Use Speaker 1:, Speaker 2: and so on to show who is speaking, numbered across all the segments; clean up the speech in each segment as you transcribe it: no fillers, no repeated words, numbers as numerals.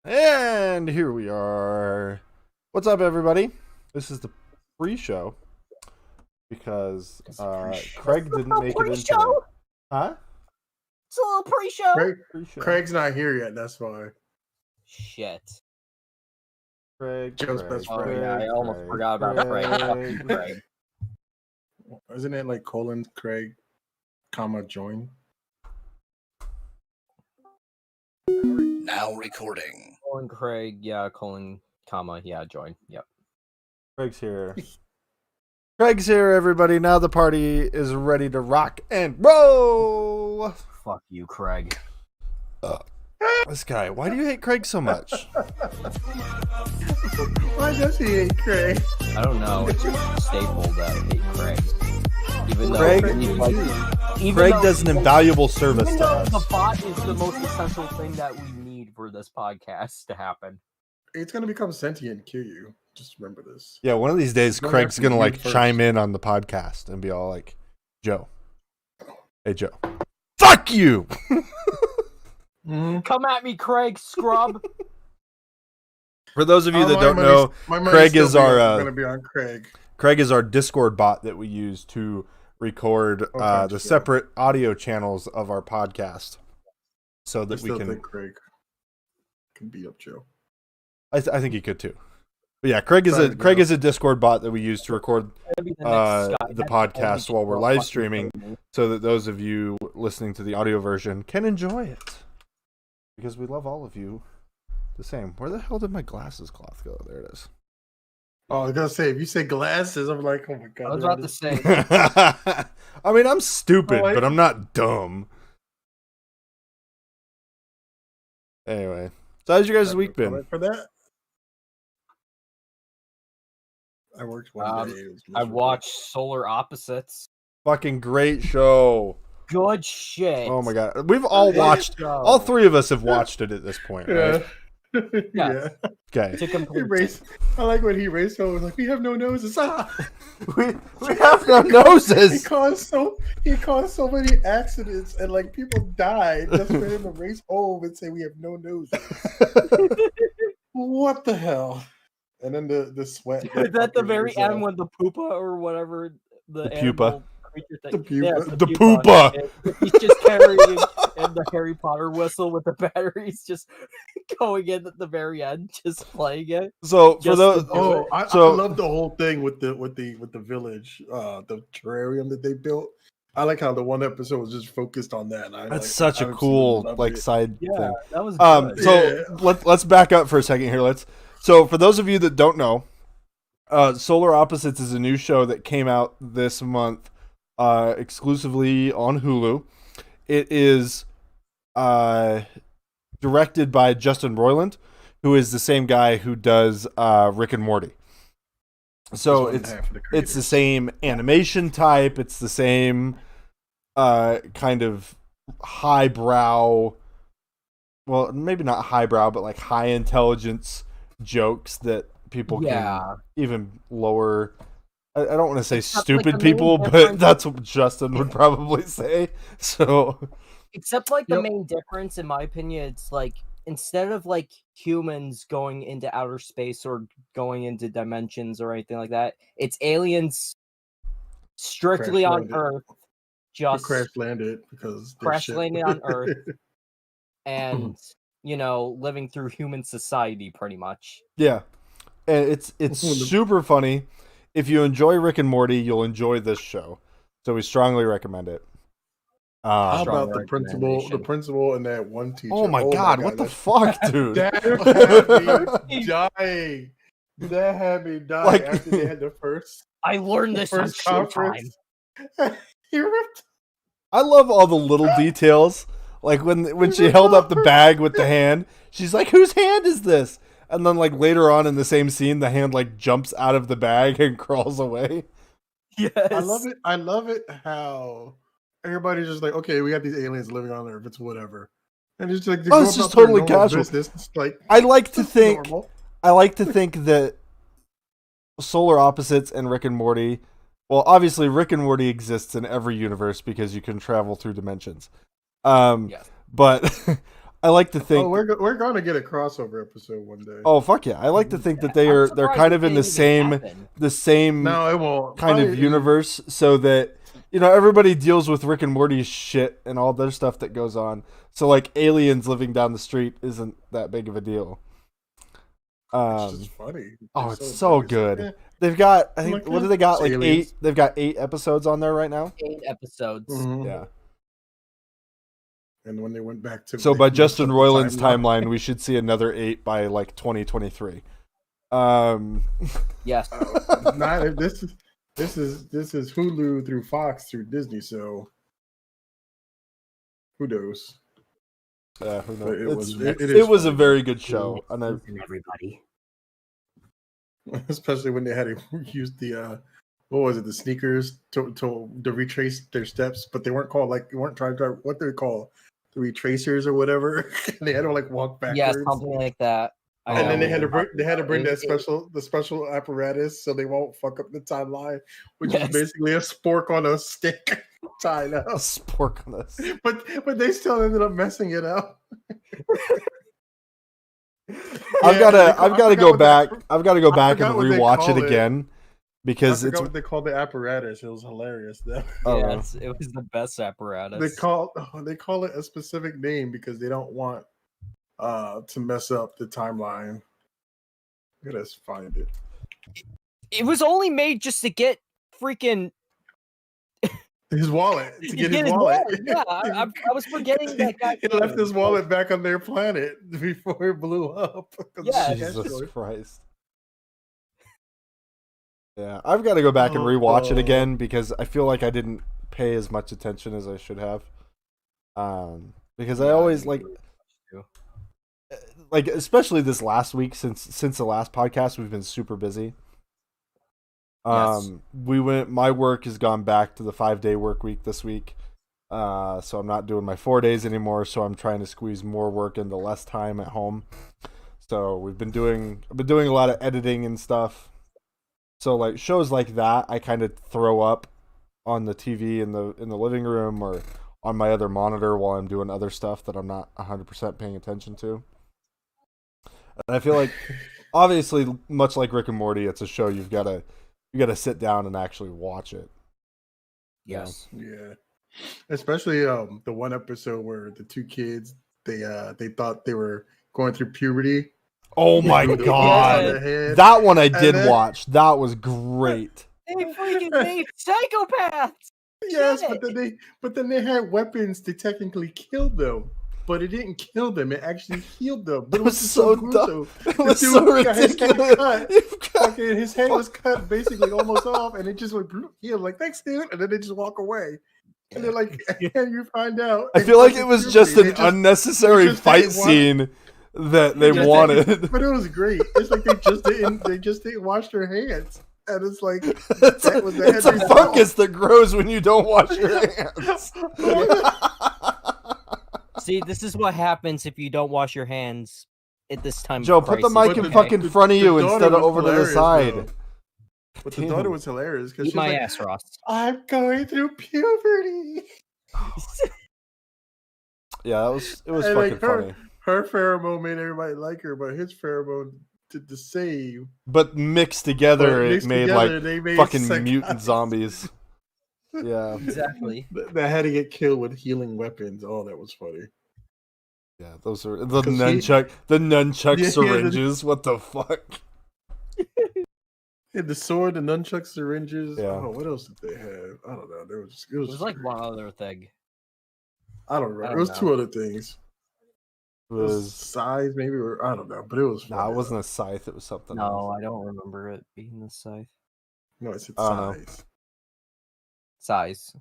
Speaker 1: And here we are. What's up, everybody? This is the pre-show because Craig didn't make it in today. Huh?
Speaker 2: It's a little pre-show.
Speaker 3: Craig's not here yet. That's why.
Speaker 2: Shit.
Speaker 3: Joe's best
Speaker 2: Oh
Speaker 3: friend.
Speaker 2: yeah, I almost forgot about Craig. Craig.
Speaker 3: Isn't it like colon Craig, comma join?
Speaker 4: Now recording.
Speaker 2: Colin Craig, yeah, colon, comma, yeah, join. Yep.
Speaker 1: Craig's here. Craig's here, everybody. Now the party is ready to rock and roll.
Speaker 2: Fuck you, Craig.
Speaker 1: This guy. Why do you hate Craig so much?
Speaker 3: Why does he hate Craig?
Speaker 2: I don't know. It's just a staple that I hate Craig. Even
Speaker 1: Craig-
Speaker 2: though he's like,
Speaker 1: Craig does an invaluable service to us.
Speaker 2: the bot is the most essential thing that we need for this podcast to happen.
Speaker 3: It's gonna become sentient and kill you. Just remember this.
Speaker 1: Yeah, one of these days,
Speaker 3: Don't
Speaker 1: Craig's
Speaker 3: have to
Speaker 1: gonna
Speaker 3: be
Speaker 1: like
Speaker 3: first.
Speaker 1: chime in on the podcast and be all like, "Joe, hey Joe, fuck you."
Speaker 2: Come at me, Craig, scrub.
Speaker 1: For those of you that
Speaker 3: My
Speaker 1: don't
Speaker 3: money's-
Speaker 1: know,
Speaker 3: my money's
Speaker 1: Craig
Speaker 3: still
Speaker 1: is our
Speaker 3: gonna be on Craig.
Speaker 1: Craig is our Discord bot that we use to record
Speaker 3: Okay,
Speaker 1: the
Speaker 3: yeah.
Speaker 1: separate audio channels of our podcast, so
Speaker 3: I
Speaker 1: that we
Speaker 3: still
Speaker 1: can.
Speaker 3: think Craig can beat up Joe.
Speaker 1: I think he could too. But yeah, Craig is a Discord bot that we use to record the podcast while we're live streaming, so that those of you listening to the audio version can enjoy it. Because we love all of you the same. Where the hell did my glasses cloth go? There it is.
Speaker 3: Oh, I was gonna say, if you say glasses, I'm like, oh my god.
Speaker 2: I was about to say,
Speaker 1: I mean, I'm stupid,
Speaker 3: Oh,
Speaker 1: but I'm not dumb. Anyway, so how's your guys' week been?
Speaker 3: For that, I worked one day. It was
Speaker 2: I
Speaker 3: miserable.
Speaker 2: watched Solar Opposites.
Speaker 1: Fucking great show.
Speaker 2: Good shit.
Speaker 1: Oh my god, we've all watched. All three of us have watched it at this point, right?
Speaker 3: Yeah.
Speaker 1: Okay.
Speaker 2: To
Speaker 3: He
Speaker 2: complete.
Speaker 3: raced. I like when he raced home. Was like, we have no noses. Ah!
Speaker 1: We have no noses.
Speaker 3: He caused so many accidents and like people died just for him to race home and say we have no noses. What the hell? And then the sweat.
Speaker 2: At the very end when the poopa or whatever the
Speaker 1: pupa.
Speaker 2: animal creature thing.
Speaker 3: The pupa.
Speaker 2: Yeah, it's
Speaker 1: The pupa.
Speaker 2: He's just carrying and the Harry Potter whistle with the batteries just going in at the very end, just playing it.
Speaker 1: So for
Speaker 2: Just
Speaker 1: those,
Speaker 2: to
Speaker 3: Oh, I
Speaker 1: So-
Speaker 3: love the whole thing with the village, the terrarium that they built. I like how the one episode was just focused on that. And
Speaker 1: that's such a cool like side
Speaker 2: Yeah,
Speaker 1: thing.
Speaker 2: that was good.
Speaker 1: So let's back up for a second here. So for those of you that don't know, Solar Opposites is a new show that came out this month, exclusively on Hulu. It is directed by Justin Roiland, who is the same guy who does Rick and Morty. So it's the same animation type. It's the same kind of highbrow. Well, maybe not highbrow, but like high intelligence jokes that people can even lower. I don't want to say
Speaker 2: Except,
Speaker 1: stupid
Speaker 2: like, the main
Speaker 1: people, but
Speaker 2: difference-
Speaker 1: that's what Justin would probably say. So
Speaker 2: Except like the
Speaker 3: Yep.
Speaker 2: main difference, in my opinion, it's like instead of like humans going into outer space or going into dimensions or anything like that, it's aliens strictly on
Speaker 3: Crash-landed.
Speaker 2: Earth, just
Speaker 3: crash landed because they're
Speaker 2: crash
Speaker 3: shit.
Speaker 2: landing on Earth and living through human society pretty much.
Speaker 1: yeah, and it's super funny. If you enjoy Rick and Morty, you'll enjoy this show. So we strongly recommend it.
Speaker 3: How
Speaker 2: Strong
Speaker 3: about the
Speaker 2: recommendation.
Speaker 3: principal and that one teacher?
Speaker 1: Oh my god, what the fuck, dude?
Speaker 3: That had me dying. That had me dying
Speaker 1: Like-
Speaker 3: after they had the first
Speaker 2: I learned this on Showtime.
Speaker 3: conference. He ripped.
Speaker 1: I love all the little details. Like when she held up the bag with the hand, she's like, "Whose hand is this?" And then like later on in the same scene, the hand like jumps out of the bag and crawls away.
Speaker 2: Yes.
Speaker 3: I love it. I love it how everybody's just like, okay, we got these aliens living on Earth. It's whatever, and it's like, they
Speaker 1: Oh,
Speaker 3: go
Speaker 1: it's just
Speaker 3: about their
Speaker 1: totally
Speaker 3: normal
Speaker 1: casual.
Speaker 3: business. It's like
Speaker 1: I like to think
Speaker 3: normal.
Speaker 1: that Solar Opposites and Rick and Morty. Well, obviously Rick and Morty exists in every universe because you can travel through dimensions.
Speaker 2: Yes.
Speaker 1: But I like to think.
Speaker 3: Oh, we're going to get a crossover episode one day.
Speaker 1: Oh fuck yeah! I like to think that they're kind of in the same
Speaker 3: No, it won't.
Speaker 1: kind of universe, so that everybody deals with Rick and Morty's shit and all their stuff that goes on. So like aliens living down the street isn't that big of a deal.
Speaker 3: It's just funny.
Speaker 1: It's so good. Yeah. They've got, I think, what do they got? Like aliens. 8. They've got 8 episodes on there right now.
Speaker 2: 8 episodes.
Speaker 3: Mm-hmm.
Speaker 1: Yeah.
Speaker 3: And when they went back to
Speaker 1: by Justin Roiland's timeline, we should see another 8 by like 2023.
Speaker 2: Yes.
Speaker 3: This is Hulu through Fox through Disney, so who knows?
Speaker 1: Who knows? It was a very good show, and
Speaker 2: everybody.
Speaker 3: Especially when they had to use the what was it, the sneakers to retrace their steps, but they weren't trying to what they call the retracers or whatever. They had to like walk backwards.
Speaker 2: Yeah, something like that.
Speaker 3: And then they had to bring that special apparatus so they won't fuck up the timeline, which is basically a spork on a stick tied up.
Speaker 1: A spork on a stick.
Speaker 3: But they still ended up messing it up.
Speaker 1: I've got to go back and rewatch it again because it's
Speaker 3: what they call the apparatus. It was hilarious though.
Speaker 2: Yeah, it was the best apparatus.
Speaker 3: They call it a specific name because they don't want to mess up the timeline. Let us find it.
Speaker 2: It was only made just to get freaking
Speaker 3: his wallet. To get his wallet.
Speaker 2: Yeah, I was forgetting that guy.
Speaker 3: He left his wallet back on their planet before it blew up.
Speaker 2: Yeah,
Speaker 1: Jesus Christ. Yeah, I've got to go back and rewatch it again because I feel like I didn't pay as much attention as I should have. Because I always like especially this last week since the last podcast we've been super busy. My work has gone back to the 5-day work week this week. So I'm not doing my 4 days anymore, so I'm trying to squeeze more work into less time at home. So I've been doing a lot of editing and stuff. So like shows like that I kind of throw up on the TV in the living room or on my other monitor while I'm doing other stuff that I'm not 100% paying attention to. And I feel like obviously much like Rick and Morty, it's a show you got to sit down and actually watch it.
Speaker 2: Yes.
Speaker 3: Yeah. Especially the one episode where the 2 kids they thought they were going through puberty.
Speaker 1: Oh my god. That one I did watch. That was great.
Speaker 2: They freaking made psychopaths.
Speaker 3: Yes, but then they had weapons to technically kill them. But it didn't kill them. It actually healed them. But
Speaker 1: it was so dumb. It was so ridiculous.
Speaker 3: His head was cut basically almost off, and it just went healed. Like, thanks, dude. And then they just walk away. And they're like, and you find out.
Speaker 1: I feel like it was just an unnecessary fight scene that they wanted.
Speaker 3: But it was great. It's like they just didn't wash their hands. And it's like it's
Speaker 1: a fungus that grows when you don't wash your hands.
Speaker 2: See, this is what happens if you don't wash your hands at this time.
Speaker 1: Joe, put the mic in fucking front of you instead of over to the side.
Speaker 3: Though. But the daughter was hilarious because
Speaker 2: she's my ass, Ross.
Speaker 3: I'm going through puberty.
Speaker 1: Yeah, it was fucking funny.
Speaker 3: Her pheromone made everybody like her, but his pheromone did the same.
Speaker 1: But mixed together, it made fucking mutant zombies. Yeah,
Speaker 2: exactly.
Speaker 3: That had to get killed with healing weapons. Oh, that was funny.
Speaker 1: Yeah, those are the nunchuck syringes. What the fuck?
Speaker 3: Yeah, the sword, the nunchuck syringes.
Speaker 1: Yeah.
Speaker 3: Oh, what else did they have? I don't know. It was
Speaker 2: like one other thing.
Speaker 3: I don't remember. It was 2 other things.
Speaker 1: It was
Speaker 3: scythe, maybe, or I don't know. But it was.
Speaker 1: No, it wasn't a scythe. It was something.
Speaker 2: No, I don't remember it being the scythe.
Speaker 3: No, it's scythe.
Speaker 2: Size.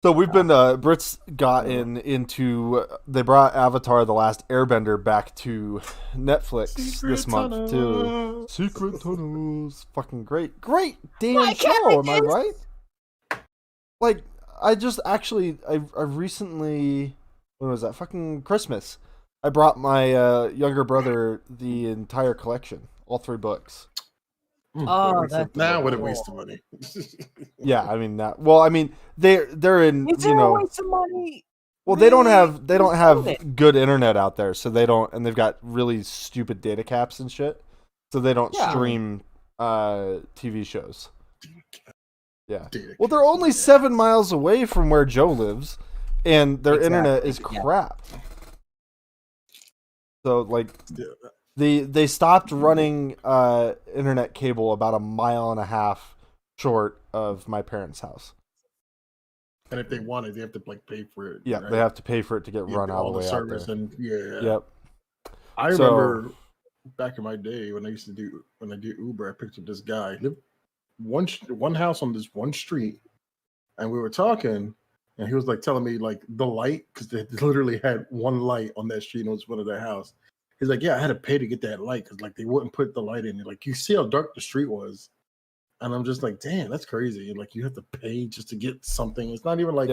Speaker 1: So we've been Brits got into they brought Avatar: The Last Airbender back to Netflix this month too. Secret Tunnels, fucking great damn show. Am I right? Like I recently, when was that? Fucking Christmas. I brought my younger brother the entire collection, all 3 books.
Speaker 2: Oh,
Speaker 3: what a waste of money.
Speaker 1: Yeah, I mean that. Well, I mean they're in.
Speaker 2: It's a waste of money.
Speaker 1: Well, they don't have good internet out there, so they don't, and they've got really stupid data caps and shit, so they don't stream TV shows. Yeah. Well, they're only 7 miles away from where Joe lives, and their internet is crap. So, like, they stopped running internet cable about 1.5 miles short of my parents' house.
Speaker 3: And if they want it, they have to like pay for it.
Speaker 1: Yeah, right? They have to pay for it to get run all the way out there.
Speaker 3: And,
Speaker 1: Yep.
Speaker 3: I remember back in my day when I did Uber, I picked up this guy. He lived one house on this one street, and we were talking, and he was like telling me like the light, because they literally had one light on that street, and it was one of their house. He's like, yeah, I had to pay to get that light because like they wouldn't put the light in. Like you see how dark the street was. And I'm just like, damn, that's crazy. Like you have to pay just to get something. It's not even like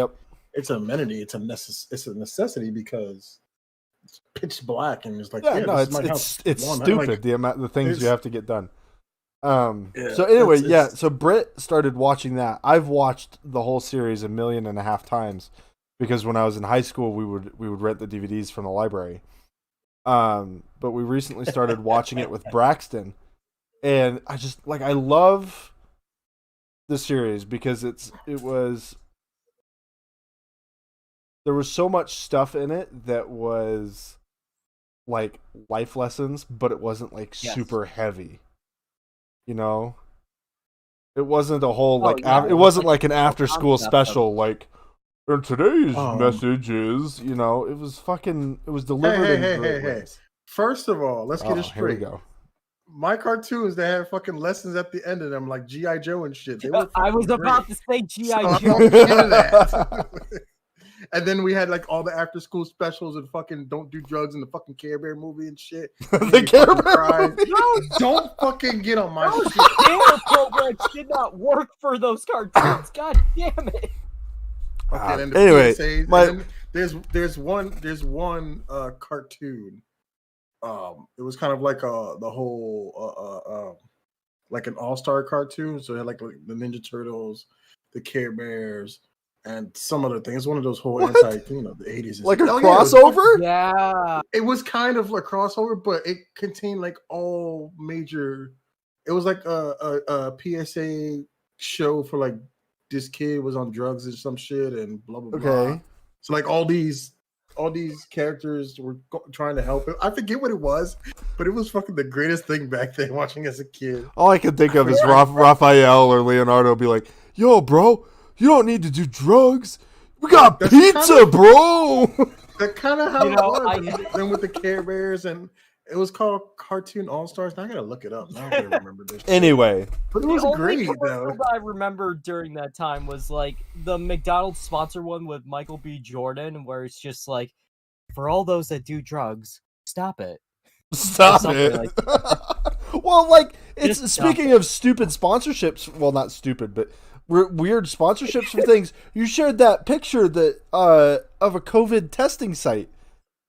Speaker 3: it's an amenity. It's a necessity because it's pitch black and it's like,
Speaker 1: it's stupid like, the things you have to get done. So anyway, so Britt started watching that. I've watched the whole series 1.5 million times because when I was in high school, we would rent the DVDs from the library. But we recently started watching it with Braxton, and I love the series because there was so much stuff in it that was like life lessons, but it wasn't like super heavy. You know, it wasn't a whole it wasn't like an after school special like. And today's message is, it was delivered in great ways.
Speaker 3: First of all, let's get it straight.
Speaker 1: Here we go.
Speaker 3: My cartoons, they have fucking lessons at the end of them, like G.I. Joe and shit.
Speaker 2: I was about to say G.I. Joe.
Speaker 3: And then we had like all the after school specials and fucking Don't Do Drugs and the fucking Care Bear movie and shit.
Speaker 1: The Care Bear movie?
Speaker 3: No, don't fucking get on my shit.
Speaker 2: Those programs did not work for those cartoons. God damn it.
Speaker 3: Okay,
Speaker 1: anyway,
Speaker 3: there's one cartoon. It was kind of like the whole like an all-star cartoon. So it had like the Ninja Turtles, the Care Bears, and some other thing. It's one of those whole the 80s.
Speaker 1: Like a crossover?
Speaker 2: Yeah.
Speaker 3: It was kind of a crossover, but it contained like all major. It was like a PSA show for like this kid was on drugs and some shit and blah blah blah.
Speaker 1: Okay.
Speaker 3: So like all these characters were trying to help him. I forget what it was, but it was fucking the greatest thing back then watching as a kid.
Speaker 1: All I can think of is Raphael or Leonardo be like, "Yo, bro, you don't need to do drugs. We got pizza, bro."
Speaker 3: That's kind of how it was. Then with the Care Bears, and it was called Cartoon All Stars. Now I gotta look it up. Now I don't remember this.
Speaker 1: Anyway,
Speaker 3: but it was great though.
Speaker 2: I remember during that time was like the McDonald's sponsor one with Michael B. Jordan, where it's just like, for all those that do drugs, stop it.
Speaker 1: Stop it. Like well, like it's speaking of stupid sponsorships. Well, not stupid, but weird sponsorships for things. You shared that picture that of a COVID testing site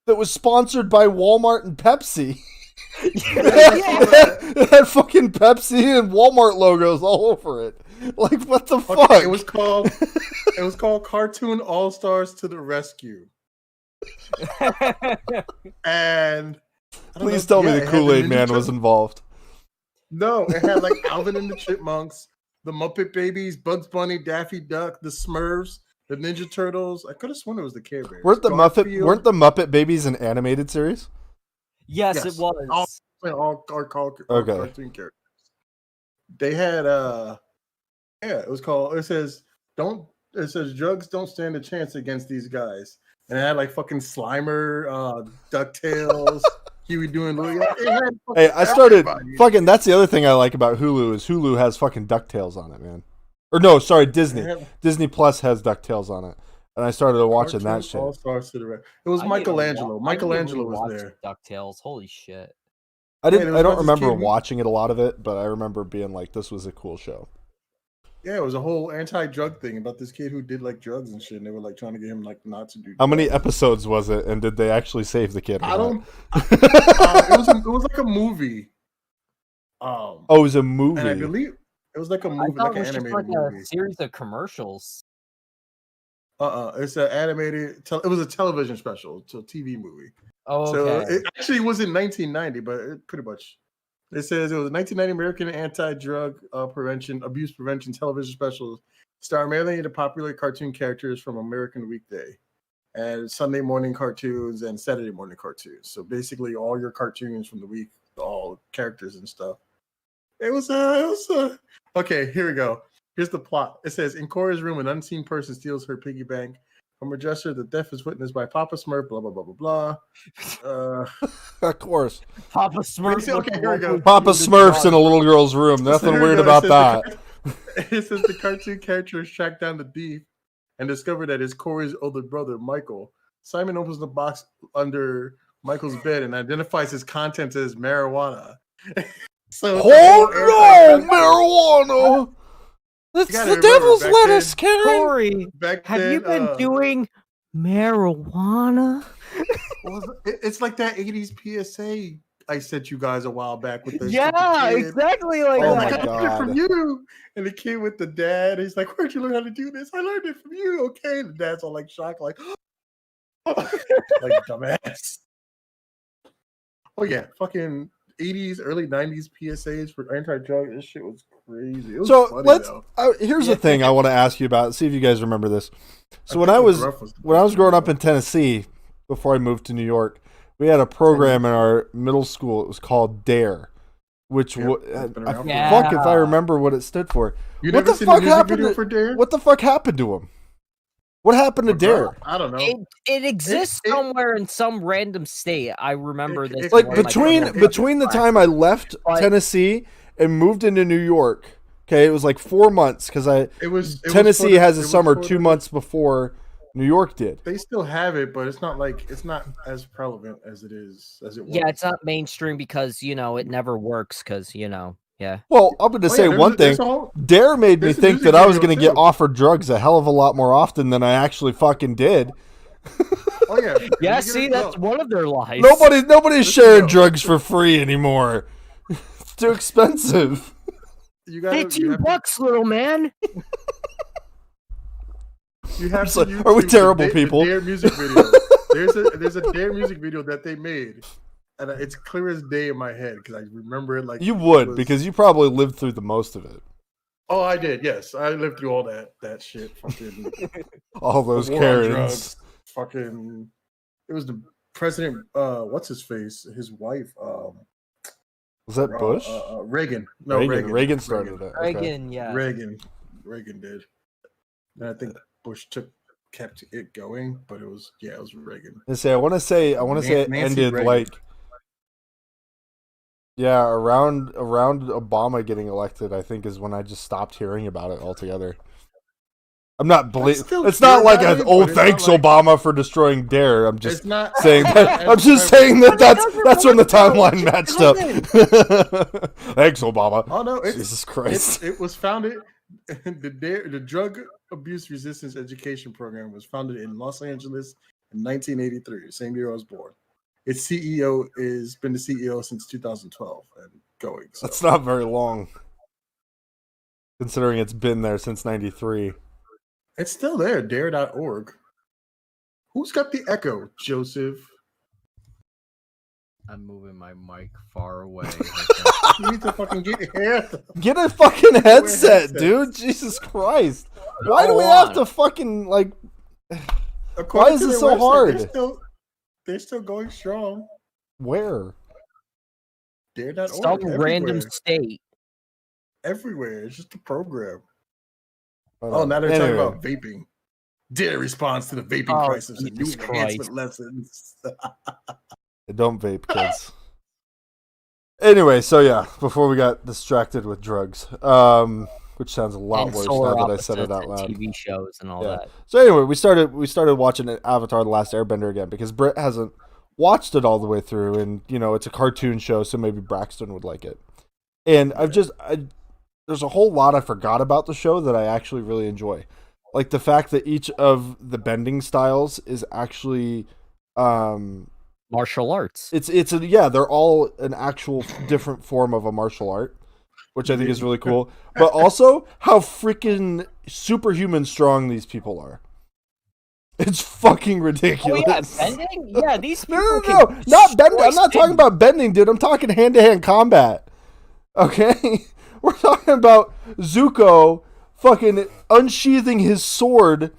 Speaker 1: that was sponsored by Walmart and Pepsi. It had fucking Pepsi and Walmart logos all over it. Like, what the fuck?
Speaker 3: It was called Cartoon All Stars to the Rescue. And
Speaker 1: please tell me the Kool-Aid Man was involved.
Speaker 3: No, it had like Alvin and the Chipmunks, the Muppet Babies, Bugs Bunny, Daffy Duck, the Smurfs, the Ninja Turtles. I could have sworn it was the Care Bears.
Speaker 1: Weren't the Muppet Babies an animated series?
Speaker 2: Yes, it was.
Speaker 3: All cartoon characters. They had it was called. It says drugs don't stand a chance against these guys. And it had like fucking Slimer, DuckTales, Huey doing Louie.
Speaker 1: Hey, I started fucking. That's the other thing I like about Hulu is Hulu has fucking DuckTales on it, man. Or no, sorry, Disney. Disney Plus has DuckTales on it, and I started watching that shit.
Speaker 3: It was Michelangelo. Michelangelo was there.
Speaker 2: DuckTales, holy shit!
Speaker 1: I don't remember watching it a lot of it, but I remember being like, "This was a cool show."
Speaker 3: Yeah, it was a whole anti-drug thing about this kid who did like drugs and shit, and they were like trying to get him like not to do drugs.
Speaker 1: How many episodes was it, and did they actually save the kid?
Speaker 3: I don't. It was like a movie.
Speaker 1: Oh, it was a movie.
Speaker 3: And I believe it was like a movie, like an animated movie.
Speaker 2: A series of commercials.
Speaker 3: It's an animated. It was a television special. It's a TV movie.
Speaker 2: Oh,
Speaker 3: So
Speaker 2: okay.
Speaker 3: it actually was in 1990, but it pretty much. It says it was a 1990 American anti-drug abuse prevention television special, starring mainly the popular cartoon characters from American Weekday, and Sunday morning cartoons and Saturday morning cartoons. So basically, all your cartoons from the week, all characters and stuff. It was okay. Here we go. Here's the plot. It says, in Cora's room, an unseen person steals her piggy bank. From her dresser, the death is witnessed by Papa Smurf, blah, blah, blah, blah, blah.
Speaker 1: Of course.
Speaker 2: Papa Smurf.
Speaker 3: Okay, here we go.
Speaker 1: Papa Smurf's in a little girl's room. Nothing weird about that.
Speaker 3: It says the cartoon characters track down the thief and discover that it's Corey's older brother, Michael. Simon opens the box under Michael's bed and identifies his contents as marijuana. So
Speaker 1: marijuana! That's the devil's lettuce, Karen.
Speaker 2: Corey, have you been doing marijuana?
Speaker 3: It's like that 80s PSA I sent you guys a while back with the
Speaker 2: exactly like
Speaker 1: oh
Speaker 2: that.
Speaker 1: My God.
Speaker 3: I learned it from you. And the kid with the dad, he's like, where'd you learn how to do this? I learned it from you. Okay. And the dad's all like shocked, like, like dumbass. Oh yeah, fucking 80s, early 90s PSAs for anti-drug. This shit was crazy. It was funny,
Speaker 1: here's the thing I want to ask you about. See if you guys remember this. So when I was growing up in Tennessee, before I moved to New York, we had a program in our middle school. It was called DARE, which fuck if I remember what it stood for. What the fuck happened
Speaker 3: for DARE?
Speaker 1: What the fuck happened to him? What happened to DARE?
Speaker 3: I don't know.
Speaker 2: It exists somewhere in some random state. I remember this.
Speaker 1: Like between the time I left Tennessee and moved into New York, okay, it was like 4 months because Tennessee has a summer 2 months before New York did.
Speaker 3: They still have it, but it's not as prevalent as it was.
Speaker 2: Yeah, it's not mainstream because it never works because Yeah.
Speaker 1: Well, I'm going to say one thing. DARE made me think that I was going to get offered drugs a hell of a lot more often than I actually fucking did.
Speaker 3: Oh yeah.
Speaker 2: Yeah, see, that's one of their lies.
Speaker 1: Nobody's sharing drugs for free anymore. It's too expensive.
Speaker 2: Hey, $2, little man.
Speaker 3: You have
Speaker 1: are we terrible people?
Speaker 3: The DARE music video. There's a DARE music video that they made. And it's clear as day in my head because I remember it like
Speaker 1: you would because you probably lived through the most of it.
Speaker 3: Oh, I did. Yes, I lived through all that shit. Fucking
Speaker 1: all those Karens.
Speaker 3: Fucking. It was the president. What's his face? His wife.
Speaker 1: Was that Bush?
Speaker 3: Reagan.
Speaker 1: No, Reagan started it. Okay.
Speaker 2: Reagan, yeah.
Speaker 3: Reagan did. And I think Bush kept it going, but it was Reagan.
Speaker 1: I want to say it ended Reagan. Like. Yeah, around Obama getting elected, I think is when I just stopped hearing about it altogether. I'm not it's not like thanks Obama for destroying DARE. I'm just saying that. I'm just saying that's when the timeline matched up. Thanks Obama.
Speaker 3: Oh no,
Speaker 1: Jesus Christ!
Speaker 3: It was founded. The Drug Abuse Resistance Education Program was founded in Los Angeles in 1983, the same year I was born. Its CEO has been the CEO since 2012 and going. So.
Speaker 1: That's not very long, considering it's been there since 93.
Speaker 3: It's still there, dare.org. Who's got the echo, Joseph?
Speaker 4: I'm moving my mic far away.
Speaker 3: You need to fucking
Speaker 1: get a fucking headset, dude. Jesus Christ. Why do we have to fucking, like... Why is it so hard?
Speaker 3: They're still going strong.
Speaker 1: Where?
Speaker 3: Dare.org.
Speaker 2: Some random state.
Speaker 3: Everywhere. It's just a program. Now they're talking about vaping. Dare responds to the vaping crisis and new enhancement lessons.
Speaker 1: Don't vape, kids. Anyway, so yeah, before we got distracted with drugs, which sounds a lot worse now that I said it out loud.
Speaker 2: TV shows and all that.
Speaker 1: So anyway, we started watching Avatar: The Last Airbender again because Britt hasn't watched it all the way through, and it's a cartoon show, so maybe Braxton would like it. And there's a whole lot I forgot about the show that I actually really enjoy, like the fact that each of the bending styles is actually
Speaker 2: martial arts.
Speaker 1: They're all an actual different form of a martial art, which I think is really cool. But also how freaking superhuman strong these people are. It's fucking ridiculous.
Speaker 2: Oh yeah, bending? Yeah, these people
Speaker 1: No, not bending. I'm not talking about bending, dude. I'm talking hand-to-hand combat. Okay? We're talking about Zuko fucking unsheathing his sword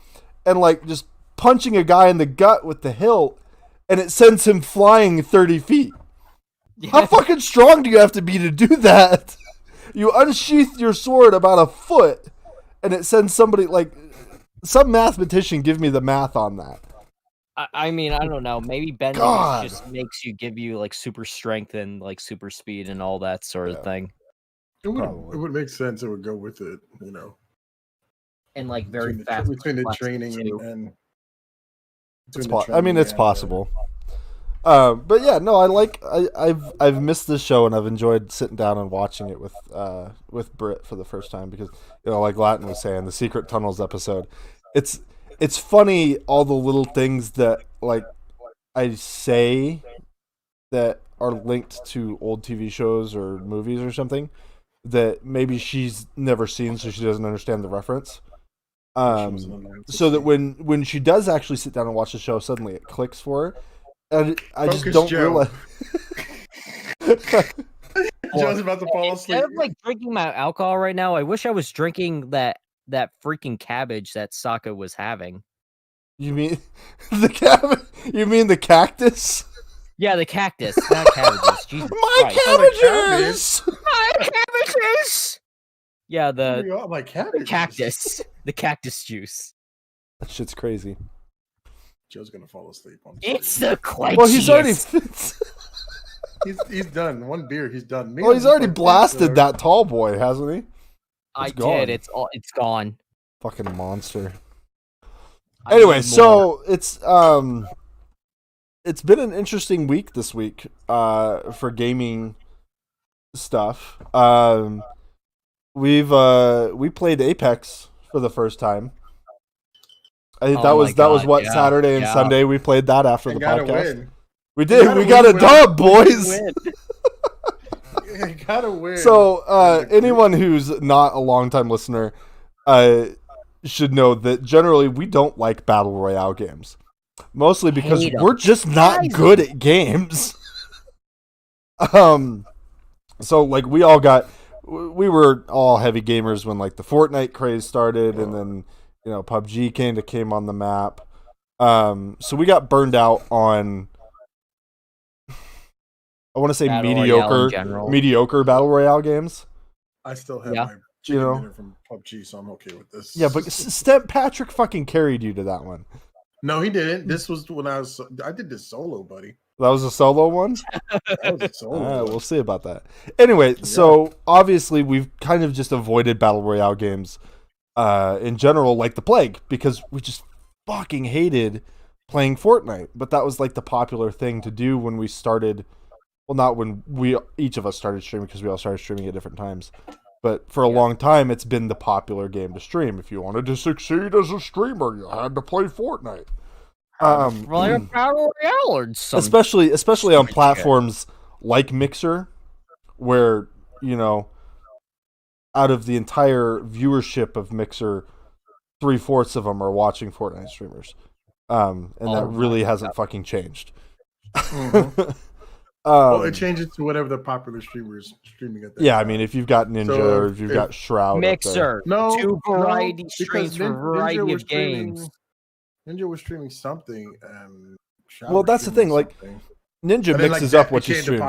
Speaker 1: and, like, just punching a guy in the gut with the hilt, and it sends him flying 30 feet.
Speaker 2: Yeah.
Speaker 1: How fucking strong do you have to be to do that? You unsheath your sword about a foot, and it sends somebody, like, some mathematician give me the math on that.
Speaker 2: I mean, I don't know. Maybe bending just makes give you like super strength and like super speed and all that sort of thing.
Speaker 3: It would make sense. It would go with it, you know.
Speaker 2: And like very fast
Speaker 3: between the training and
Speaker 1: it's possible. But yeah, no, I've missed this show, and I've enjoyed sitting down and watching it with Britt for the first time because, you know, like Latin was saying, the Secret Tunnels episode, it's funny, all the little things that, like, I say that are linked to old TV shows or movies or something that maybe she's never seen, so she doesn't understand the reference. So that when she does actually sit down and watch the show, suddenly it clicks for her. And I just don't realize.
Speaker 3: Joe's about to fall asleep.
Speaker 2: Instead of like drinking my alcohol right now, I wish I was drinking that freaking cabbage that Sokka was having.
Speaker 1: You mean the cabbage? You mean the cactus?
Speaker 2: Yeah, the cactus, not cabbages. Jesus
Speaker 1: My
Speaker 2: Christ.
Speaker 1: cabbages!
Speaker 2: My cabbages! Yeah,
Speaker 3: my cabbage.
Speaker 2: The cactus juice.
Speaker 1: That shit's crazy.
Speaker 3: Joe's gonna fall asleep on
Speaker 2: It's the quenchiest.
Speaker 1: Well, he's already
Speaker 3: he's done. One beer, he's done.
Speaker 1: Well, he's already blasted that tall boy, hasn't he?
Speaker 2: I did. It's gone.
Speaker 1: Fucking monster. Anyway, so it's been an interesting week this week for gaming stuff. We played Apex for the first time. That was what, Saturday and Sunday we played that after the podcast. We did. We got a dub, boys.
Speaker 3: You gotta win.
Speaker 1: So anyone who's not a longtime listener should know that generally we don't like battle royale games, mostly because we're just not good at games. So like we were all heavy gamers when like the Fortnite craze started, and then, you know, PUBG came on the map. So we got burned out on, I want to say, mediocre battle royale games.
Speaker 3: I still have my chicken dinner from PUBG, so I'm okay with this.
Speaker 1: Yeah, but Patrick fucking carried you to that one.
Speaker 3: No, he didn't. This was when I did this solo, buddy.
Speaker 1: That was a solo one?
Speaker 3: That was a solo.
Speaker 1: We'll see about that. Anyway, so obviously we've kind of just avoided battle royale games in general like the plague, because we just fucking hated playing Fortnite. But that was like the popular thing to do when we started. Well, not when each of us started streaming, because we all started streaming at different times. But for a long time, it's been the popular game to stream. If you wanted to succeed as a streamer, you had to play Fortnite.
Speaker 2: Battle royale or something.
Speaker 1: Especially on platforms like Mixer, where, you know, out of the entire viewership of Mixer, 3/4 of them are watching Fortnite streamers, and that really hasn't fucking changed.
Speaker 3: Mm-hmm. Well, it changes to whatever the popular streamers streaming at that time.
Speaker 1: I mean, if you've got Ninja or if you've got Shroud,
Speaker 2: Mixer, two variety streams for a variety of games.
Speaker 3: Ninja was streaming something.
Speaker 1: Well, that's the thing. Like, Ninja mixes up what he streams.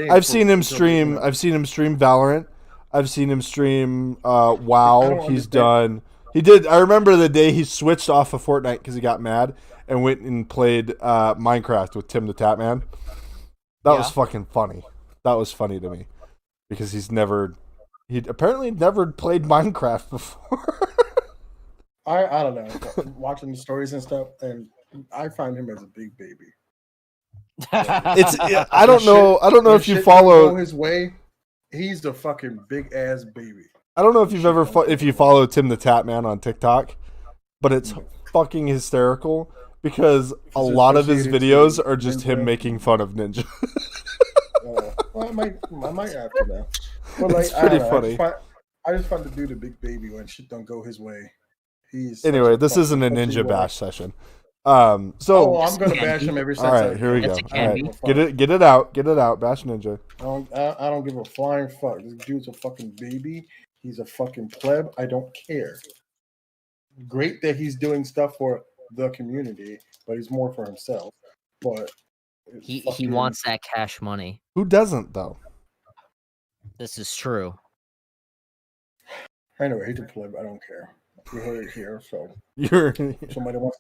Speaker 1: I've seen him stream Valorant. I've seen him stream WoW. He did. I remember the day he switched off of Fortnite because he got mad and went and played Minecraft with Tim the Tatman. That was fucking funny. That was funny to me because he'd apparently never played Minecraft before.
Speaker 3: I don't know. Watching the stories and stuff, and I find him as a big baby.
Speaker 1: I don't know if you follow
Speaker 3: his way. He's a fucking big ass baby.
Speaker 1: I don't know if you follow Tim the Tatman on TikTok, but it's fucking hysterical because a lot of his videos are just him making fun of Ninja.
Speaker 3: Well, I might after that. But like,
Speaker 1: it's pretty funny.
Speaker 3: I just find the dude a big baby when shit don't go his way.
Speaker 1: Anyway, this isn't a Ninja bash session. So
Speaker 3: I'm gonna bash him every
Speaker 1: all right, here we go.
Speaker 2: Yes, it can
Speaker 1: All
Speaker 2: be.
Speaker 1: right, get it out, Bash Ninja.
Speaker 3: I don't give a flying fuck. This dude's a fucking baby. He's a fucking pleb. I don't care. Great that he's doing stuff for the community, but he's more for himself. But
Speaker 2: he wants that cash money.
Speaker 1: Who doesn't though?
Speaker 2: This is true.
Speaker 3: Anyway, he's a pleb. I don't care. We heard it here, so
Speaker 1: You're
Speaker 3: somebody wants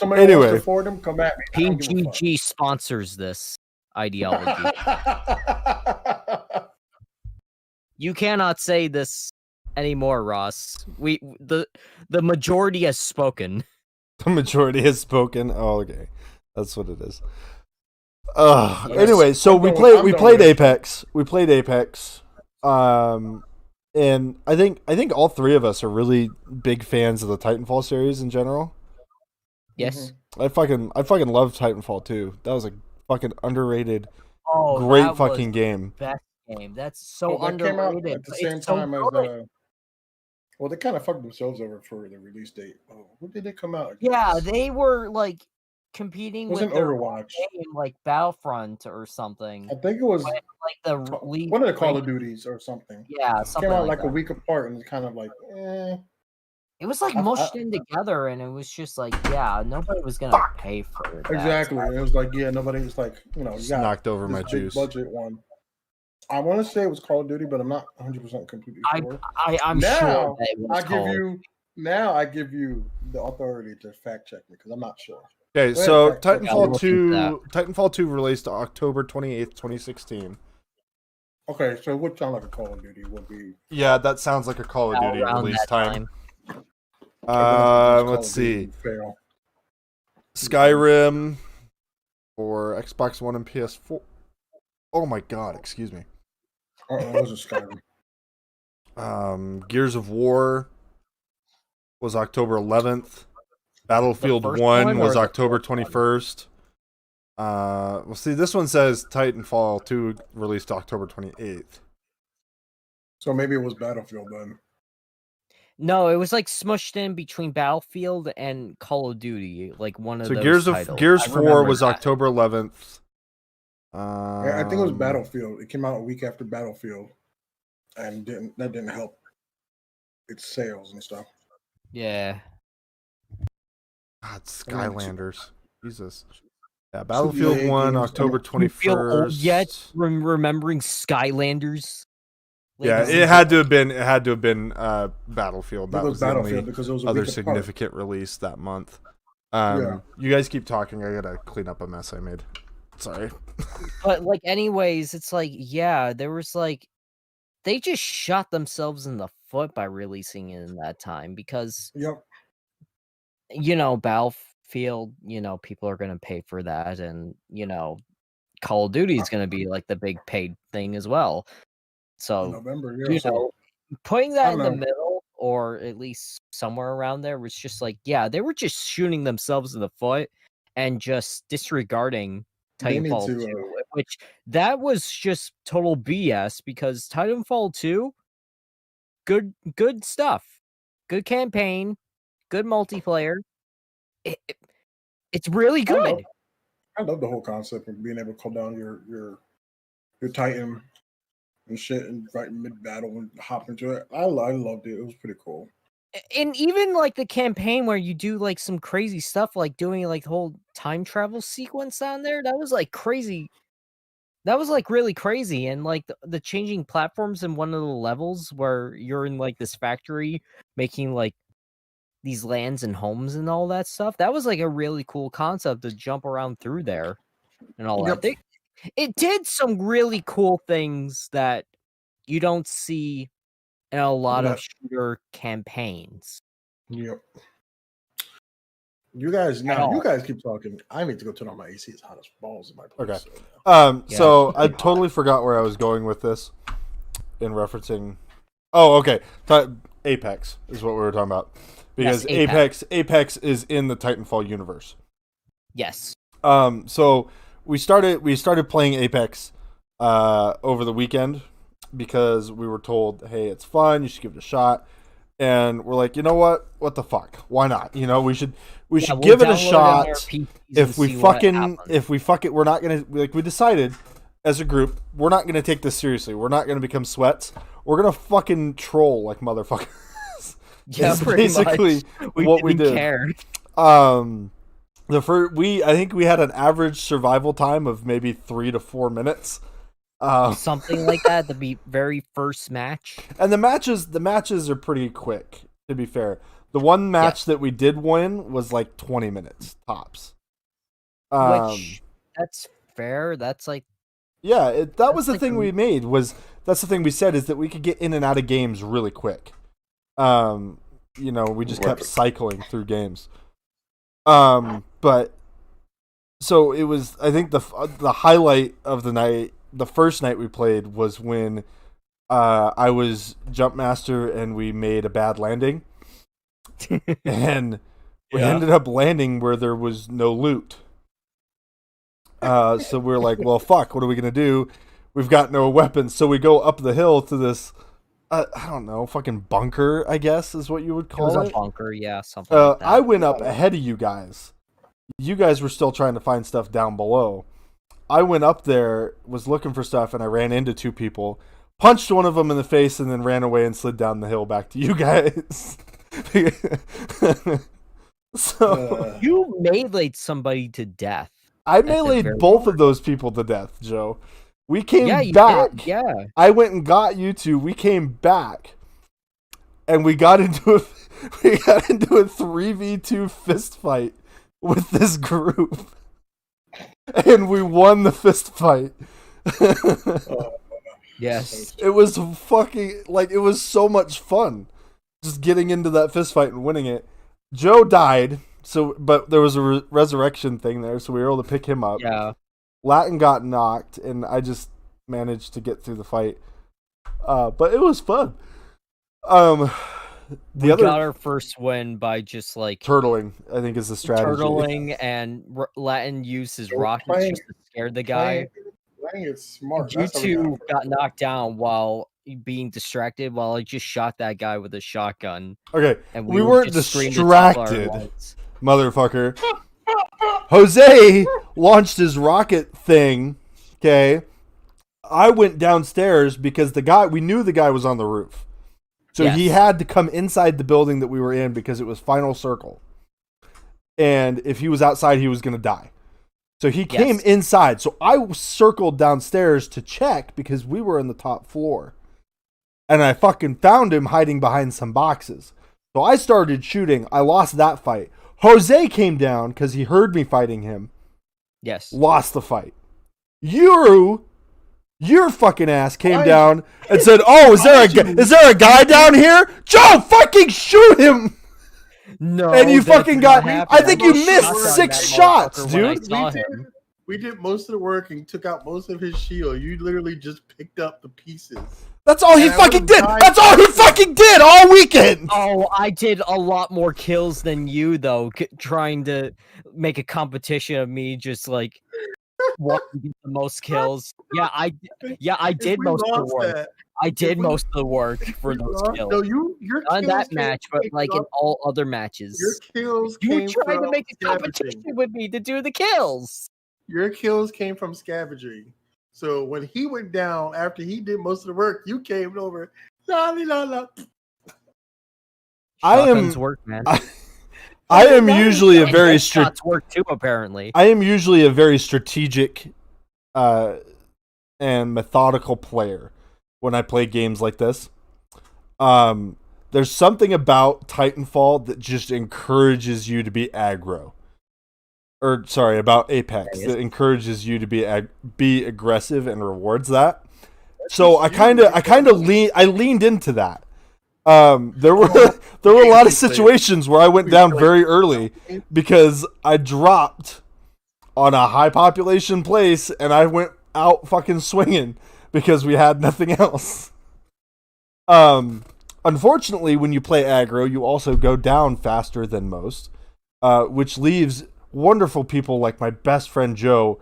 Speaker 1: Anyway.
Speaker 3: to afford him. Come at me. I don't give a fuck.
Speaker 2: PGG sponsors this ideology. You cannot say this anymore, Ross. The majority has spoken.
Speaker 1: The majority has spoken. Oh, okay, that's what it is.
Speaker 2: Yes.
Speaker 1: Anyway, so we played Apex. We played Apex. And I think all three of us are really big fans of the Titanfall series in general.
Speaker 2: Yes.
Speaker 1: I fucking love Titanfall 2. That was a fucking underrated,
Speaker 2: Oh,
Speaker 1: great fucking game.
Speaker 2: Best game. That's so
Speaker 3: That came out
Speaker 2: underrated.
Speaker 3: at the same time as well, they kind of fucked themselves over for the release date. Oh, what did they come out against?
Speaker 2: Yeah, they were like competing with their
Speaker 3: Overwatch,
Speaker 2: game, like Battlefront or something.
Speaker 3: I think it was
Speaker 2: Like the lead,
Speaker 3: one of the Call of Duties or something.
Speaker 2: Yeah,
Speaker 3: It
Speaker 2: something
Speaker 3: came out
Speaker 2: like
Speaker 3: like
Speaker 2: that.
Speaker 3: a week apart, and it's kind of like,
Speaker 2: It was like mushed in together, and it was just like, yeah, nobody was gonna pay for it.
Speaker 3: exactly. It was like, yeah, nobody was like, you got
Speaker 1: Knocked over my
Speaker 3: this big
Speaker 1: juice.
Speaker 3: budget one. I want to say it was Call of Duty, but I'm not 100% completely sure.
Speaker 2: I'm
Speaker 3: Now,
Speaker 2: sure that it was
Speaker 3: I give you the authority to fact check me because I'm not sure.
Speaker 1: Okay,
Speaker 3: Go ahead,
Speaker 1: so
Speaker 3: fact check.
Speaker 1: Titanfall 2 released October 28th, 2016.
Speaker 3: Okay, so it would sound like a Call of Duty would be.
Speaker 1: Yeah, that sounds like a Call of Duty
Speaker 2: around
Speaker 1: release
Speaker 2: that
Speaker 1: time.
Speaker 3: Call
Speaker 1: Let's
Speaker 3: of
Speaker 1: see.
Speaker 3: Duty fail.
Speaker 1: Skyrim for Xbox One and PS4. Oh my god, excuse me.
Speaker 3: It was a Skyrim.
Speaker 1: Gears of War was October 11th. Battlefield
Speaker 2: The first
Speaker 1: 1
Speaker 2: one or
Speaker 1: was
Speaker 2: the
Speaker 1: October
Speaker 2: fourth one?
Speaker 1: 21st. Well, see, this one says Titanfall 2 released October 28th.
Speaker 3: So maybe it was Battlefield then.
Speaker 2: No, it was like smushed in between Battlefield and Call of Duty, like one of
Speaker 1: So
Speaker 2: those
Speaker 1: Gears
Speaker 2: I
Speaker 1: 4
Speaker 2: remember
Speaker 1: was
Speaker 2: that.
Speaker 1: October 11th.
Speaker 3: I think it was Battlefield. It came out a week after Battlefield, and that didn't help its sales and stuff.
Speaker 2: Yeah.
Speaker 1: God, Skylanders. Jesus. Yeah, Battlefield 1,
Speaker 3: games,
Speaker 1: October
Speaker 2: You feel
Speaker 1: 21st.
Speaker 2: old yet remembering Skylanders?
Speaker 1: Yeah,
Speaker 2: Like,
Speaker 1: it had to have been Battlefield. That
Speaker 3: It
Speaker 1: was the
Speaker 3: Battlefield
Speaker 1: only
Speaker 3: because it was a
Speaker 1: other
Speaker 3: week apart.
Speaker 1: significant release that month.
Speaker 3: Yeah.
Speaker 1: You guys keep talking. I gotta clean up a mess I made. Sorry.
Speaker 2: But like, anyways, it's like, yeah, there was like, they just shot themselves in the foot by releasing it in that time because
Speaker 3: Yep.
Speaker 2: Battlefield, people are gonna pay for that, and Call of Duty is gonna be like the big paid thing as well. So
Speaker 3: November, yeah.
Speaker 2: putting that in the
Speaker 3: know.
Speaker 2: middle, or at least somewhere around there, was just like, yeah, they were just shooting themselves in the foot and just disregarding
Speaker 3: They need
Speaker 2: Titanfall
Speaker 3: to,
Speaker 2: 2, which that was just total BS because Titanfall 2, good stuff, good campaign, good multiplayer. It's really good.
Speaker 3: I love the whole concept of being able to call down your Titan and shit and right mid battle and hop into it. I loved it. It was pretty cool.
Speaker 2: And even like the campaign where you do like some crazy stuff, like doing like the whole time travel sequence on there, that was like crazy. That was like really crazy. And like the changing platforms in one of the levels where you're in like this factory making like these lands and homes and all that stuff. That was like a really cool concept to jump around through there and all
Speaker 3: Yep.
Speaker 2: that. It did some really cool things that you don't see in a lot of shooter campaigns.
Speaker 3: Yep. You guys keep talking. I need to go turn on my AC. It's hot as balls in my place.
Speaker 1: Okay.
Speaker 2: Yeah,
Speaker 1: So
Speaker 2: it's
Speaker 1: I
Speaker 2: pretty
Speaker 1: totally forgot where I was going with this in referencing. Oh, okay. Apex is what we were talking about because
Speaker 2: Yes,
Speaker 1: Apex is in the Titanfall universe.
Speaker 2: Yes.
Speaker 1: So we started playing Apex over the weekend because we were told, hey, it's fun, you should give it a shot. and we're like, you know what the fuck, why not? You know, we should
Speaker 2: we'll
Speaker 1: give it a shot. If we fuck it, we're not gonna, like, we decided as a group, we're not gonna take this seriously. We're not gonna become sweats. We're gonna fucking troll like motherfuckers.
Speaker 2: Yeah,
Speaker 1: basically what we did.
Speaker 2: Care.
Speaker 1: I think we had an average survival time of maybe 3 to 4 minutes.
Speaker 2: Something like that. The very first match.
Speaker 1: And the matches are pretty quick, to be fair. The one match that we did win was like 20 minutes tops.
Speaker 2: Which, that's fair. That's like...
Speaker 1: Yeah, that was the thing we made. That's the thing we said, is that we could get in and out of games really quick. You know, we just kept cycling through games. But so it was, I think the highlight of the night, the first night we played, was when I was jump master and we made a bad landing. And we ended up landing where there was no loot. So we're like, well, fuck, what are we going to do? We've got no weapons. So we go up the hill to this, I don't know, fucking bunker, I guess is what you would call it.
Speaker 2: It was a bunker, yeah, something like that.
Speaker 1: I went up ahead of you guys. You guys were still trying to find stuff down below. I went up there, was looking for stuff, and I ran into 2 people, punched one of them in the face, and then ran away and slid down the hill back to you guys. So
Speaker 2: you meleeed somebody to death.
Speaker 1: I meleeed both of those people to death, Joe. We came back.
Speaker 2: Did, yeah.
Speaker 1: I went and got you 2. We came back, and we got into a 3v2 fist fight with this group, and we won the fist fight.
Speaker 2: Yes,
Speaker 1: it was fucking, like, it was so much fun just getting into that fist fight and winning it. Joe died, but there was a resurrection thing there, so we were able to pick him up.
Speaker 2: Yeah.
Speaker 1: Latin got knocked, and I just managed to get through the fight. But it was fun.
Speaker 2: We got our first win by just like
Speaker 1: turtling, I think, is the strategy.
Speaker 2: Turtling, and Latin used his rockets just to scare the guy.
Speaker 3: Playing it smart.
Speaker 2: You 2 got knocked down while being distracted while I just shot that guy with a shotgun.
Speaker 1: Okay,
Speaker 2: and
Speaker 1: we weren't distracted, motherfucker. Jose launched his rocket thing. Okay, I went downstairs because we knew the guy was on the roof. So he had to come inside the building that we were in because it was final circle. And if he was outside, he was going to die. So he came inside. So I circled downstairs to check because we were on the top floor. And I fucking found him hiding behind some boxes. So I started shooting. I lost that fight. Jose came down because he heard me fighting him.
Speaker 2: Yes.
Speaker 1: Lost the fight. Your fucking ass came down and said, "Oh, is there a guy down here? Joe, fucking shoot him!"
Speaker 2: No,
Speaker 1: and you fucking got me. I think you missed 6 shots, dude.
Speaker 3: We did most of the work and took out most of his shield. You literally just picked up the pieces.
Speaker 1: That's all he fucking did. That's all he fucking did all weekend.
Speaker 2: Oh, I did a lot more kills than you, though, trying to make a competition of me just like wanting to get the most kills. Yeah, I did most of the work. I did most of the work for those kills.
Speaker 3: No, your
Speaker 2: not in that match, but like in all other matches.
Speaker 3: Your kills
Speaker 2: you tried to make a competition with me to do the kills.
Speaker 3: Your kills came from scavenging. So when he went down after he did most of the work, you came over. La la la.
Speaker 2: Shotguns work, man.
Speaker 1: I am usually a very
Speaker 2: work too, apparently.
Speaker 1: I am usually a very strategic and methodical player when I play games like this. There's something about Titanfall that just encourages you to be aggro. About Apex that encourages you to be aggressive and rewards that. So I leaned into that. There were a lot of situations where I went down very early because I dropped on a high population place and I went out fucking swinging because we had nothing else. Unfortunately, when you play aggro, you also go down faster than most, which leaves wonderful people like my best friend Joe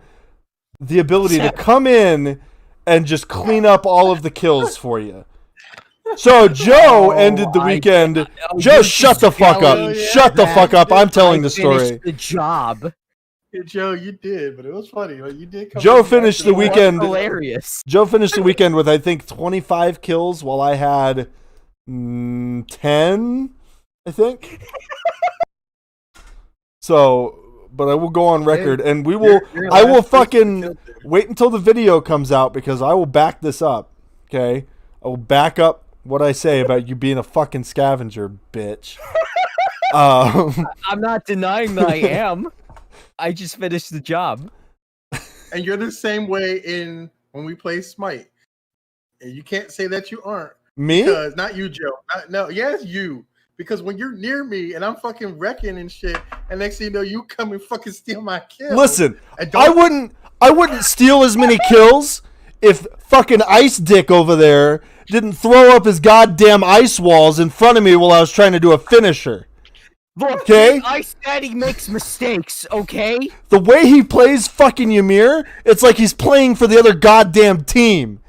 Speaker 1: the ability to come in and just clean up all of the kills for you. So Joe ended the weekend. Joe, shut the fuck up. Shut the fuck up. I'm telling the story.
Speaker 2: The job.
Speaker 3: Hey, Joe, you did, but it was funny. Like, you did.
Speaker 1: Joe finished the weekend.
Speaker 2: Hilarious.
Speaker 1: Joe finished the weekend with I think 25 kills, while I had 10. I think. So, but I will go on record, and we will. I will fucking wait until the video comes out because I will back this up. Okay, I will back up what I say about you being a fucking scavenger, bitch.
Speaker 2: I'm not denying that I am. I just finished the job.
Speaker 3: And you're the same way in when we play Smite. And you can't say that you aren't.
Speaker 1: Me?
Speaker 3: Because not you, Joe. No, yes, you. Because when you're near me and I'm fucking wrecking and shit, and next thing you know, you come and fucking steal my kill.
Speaker 1: Listen, I wouldn't steal as many kills if fucking Ice Dick over there didn't throw up his goddamn ice walls in front of me while I was trying to do a finisher.
Speaker 2: Look,
Speaker 1: okay?
Speaker 2: I said he makes mistakes, okay?
Speaker 1: The way he plays fucking Ymir, it's like he's playing for the other goddamn team.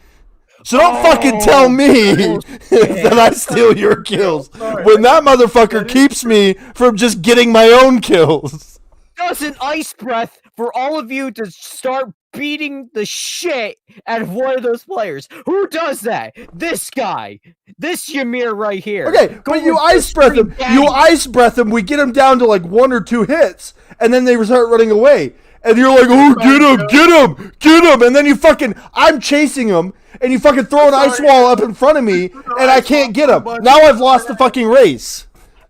Speaker 1: So don't fucking tell me that I steal your kills when that motherfucker keeps me from just getting my own kills.
Speaker 2: Does an ice breath for all of you to start beating the shit out of one of those players. Who does that? This guy. This Ymir right here.
Speaker 1: Okay, but you ice breath him. You ice breath him. We get him down to like 1 or 2 hits, and then they start running away. And you're like, oh, get him. And then you fucking, I'm chasing him, and you fucking throw an ice wall up in front of me, and I can't get him. Now I've lost the fucking race.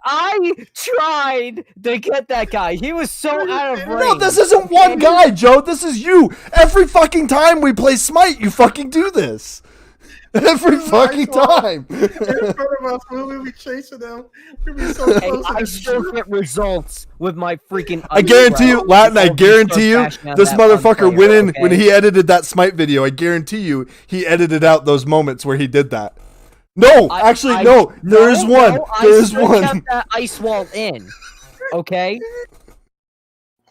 Speaker 2: I tried to get that guy. He was so out of range.
Speaker 1: No, this isn't one guy, Joe. This is you. Every fucking time we play Smite, you fucking do this. Every fucking time.
Speaker 3: In front of us, when we chasing them, we'll be so close.
Speaker 2: I still get results with my freaking.
Speaker 1: I guarantee you, Latin. I guarantee you, this motherfucker went in when he edited that Smite video. I guarantee you, he edited out those moments where he did that. No, actually, no. There is one. There is one. I kept
Speaker 2: that ice wall in. Okay.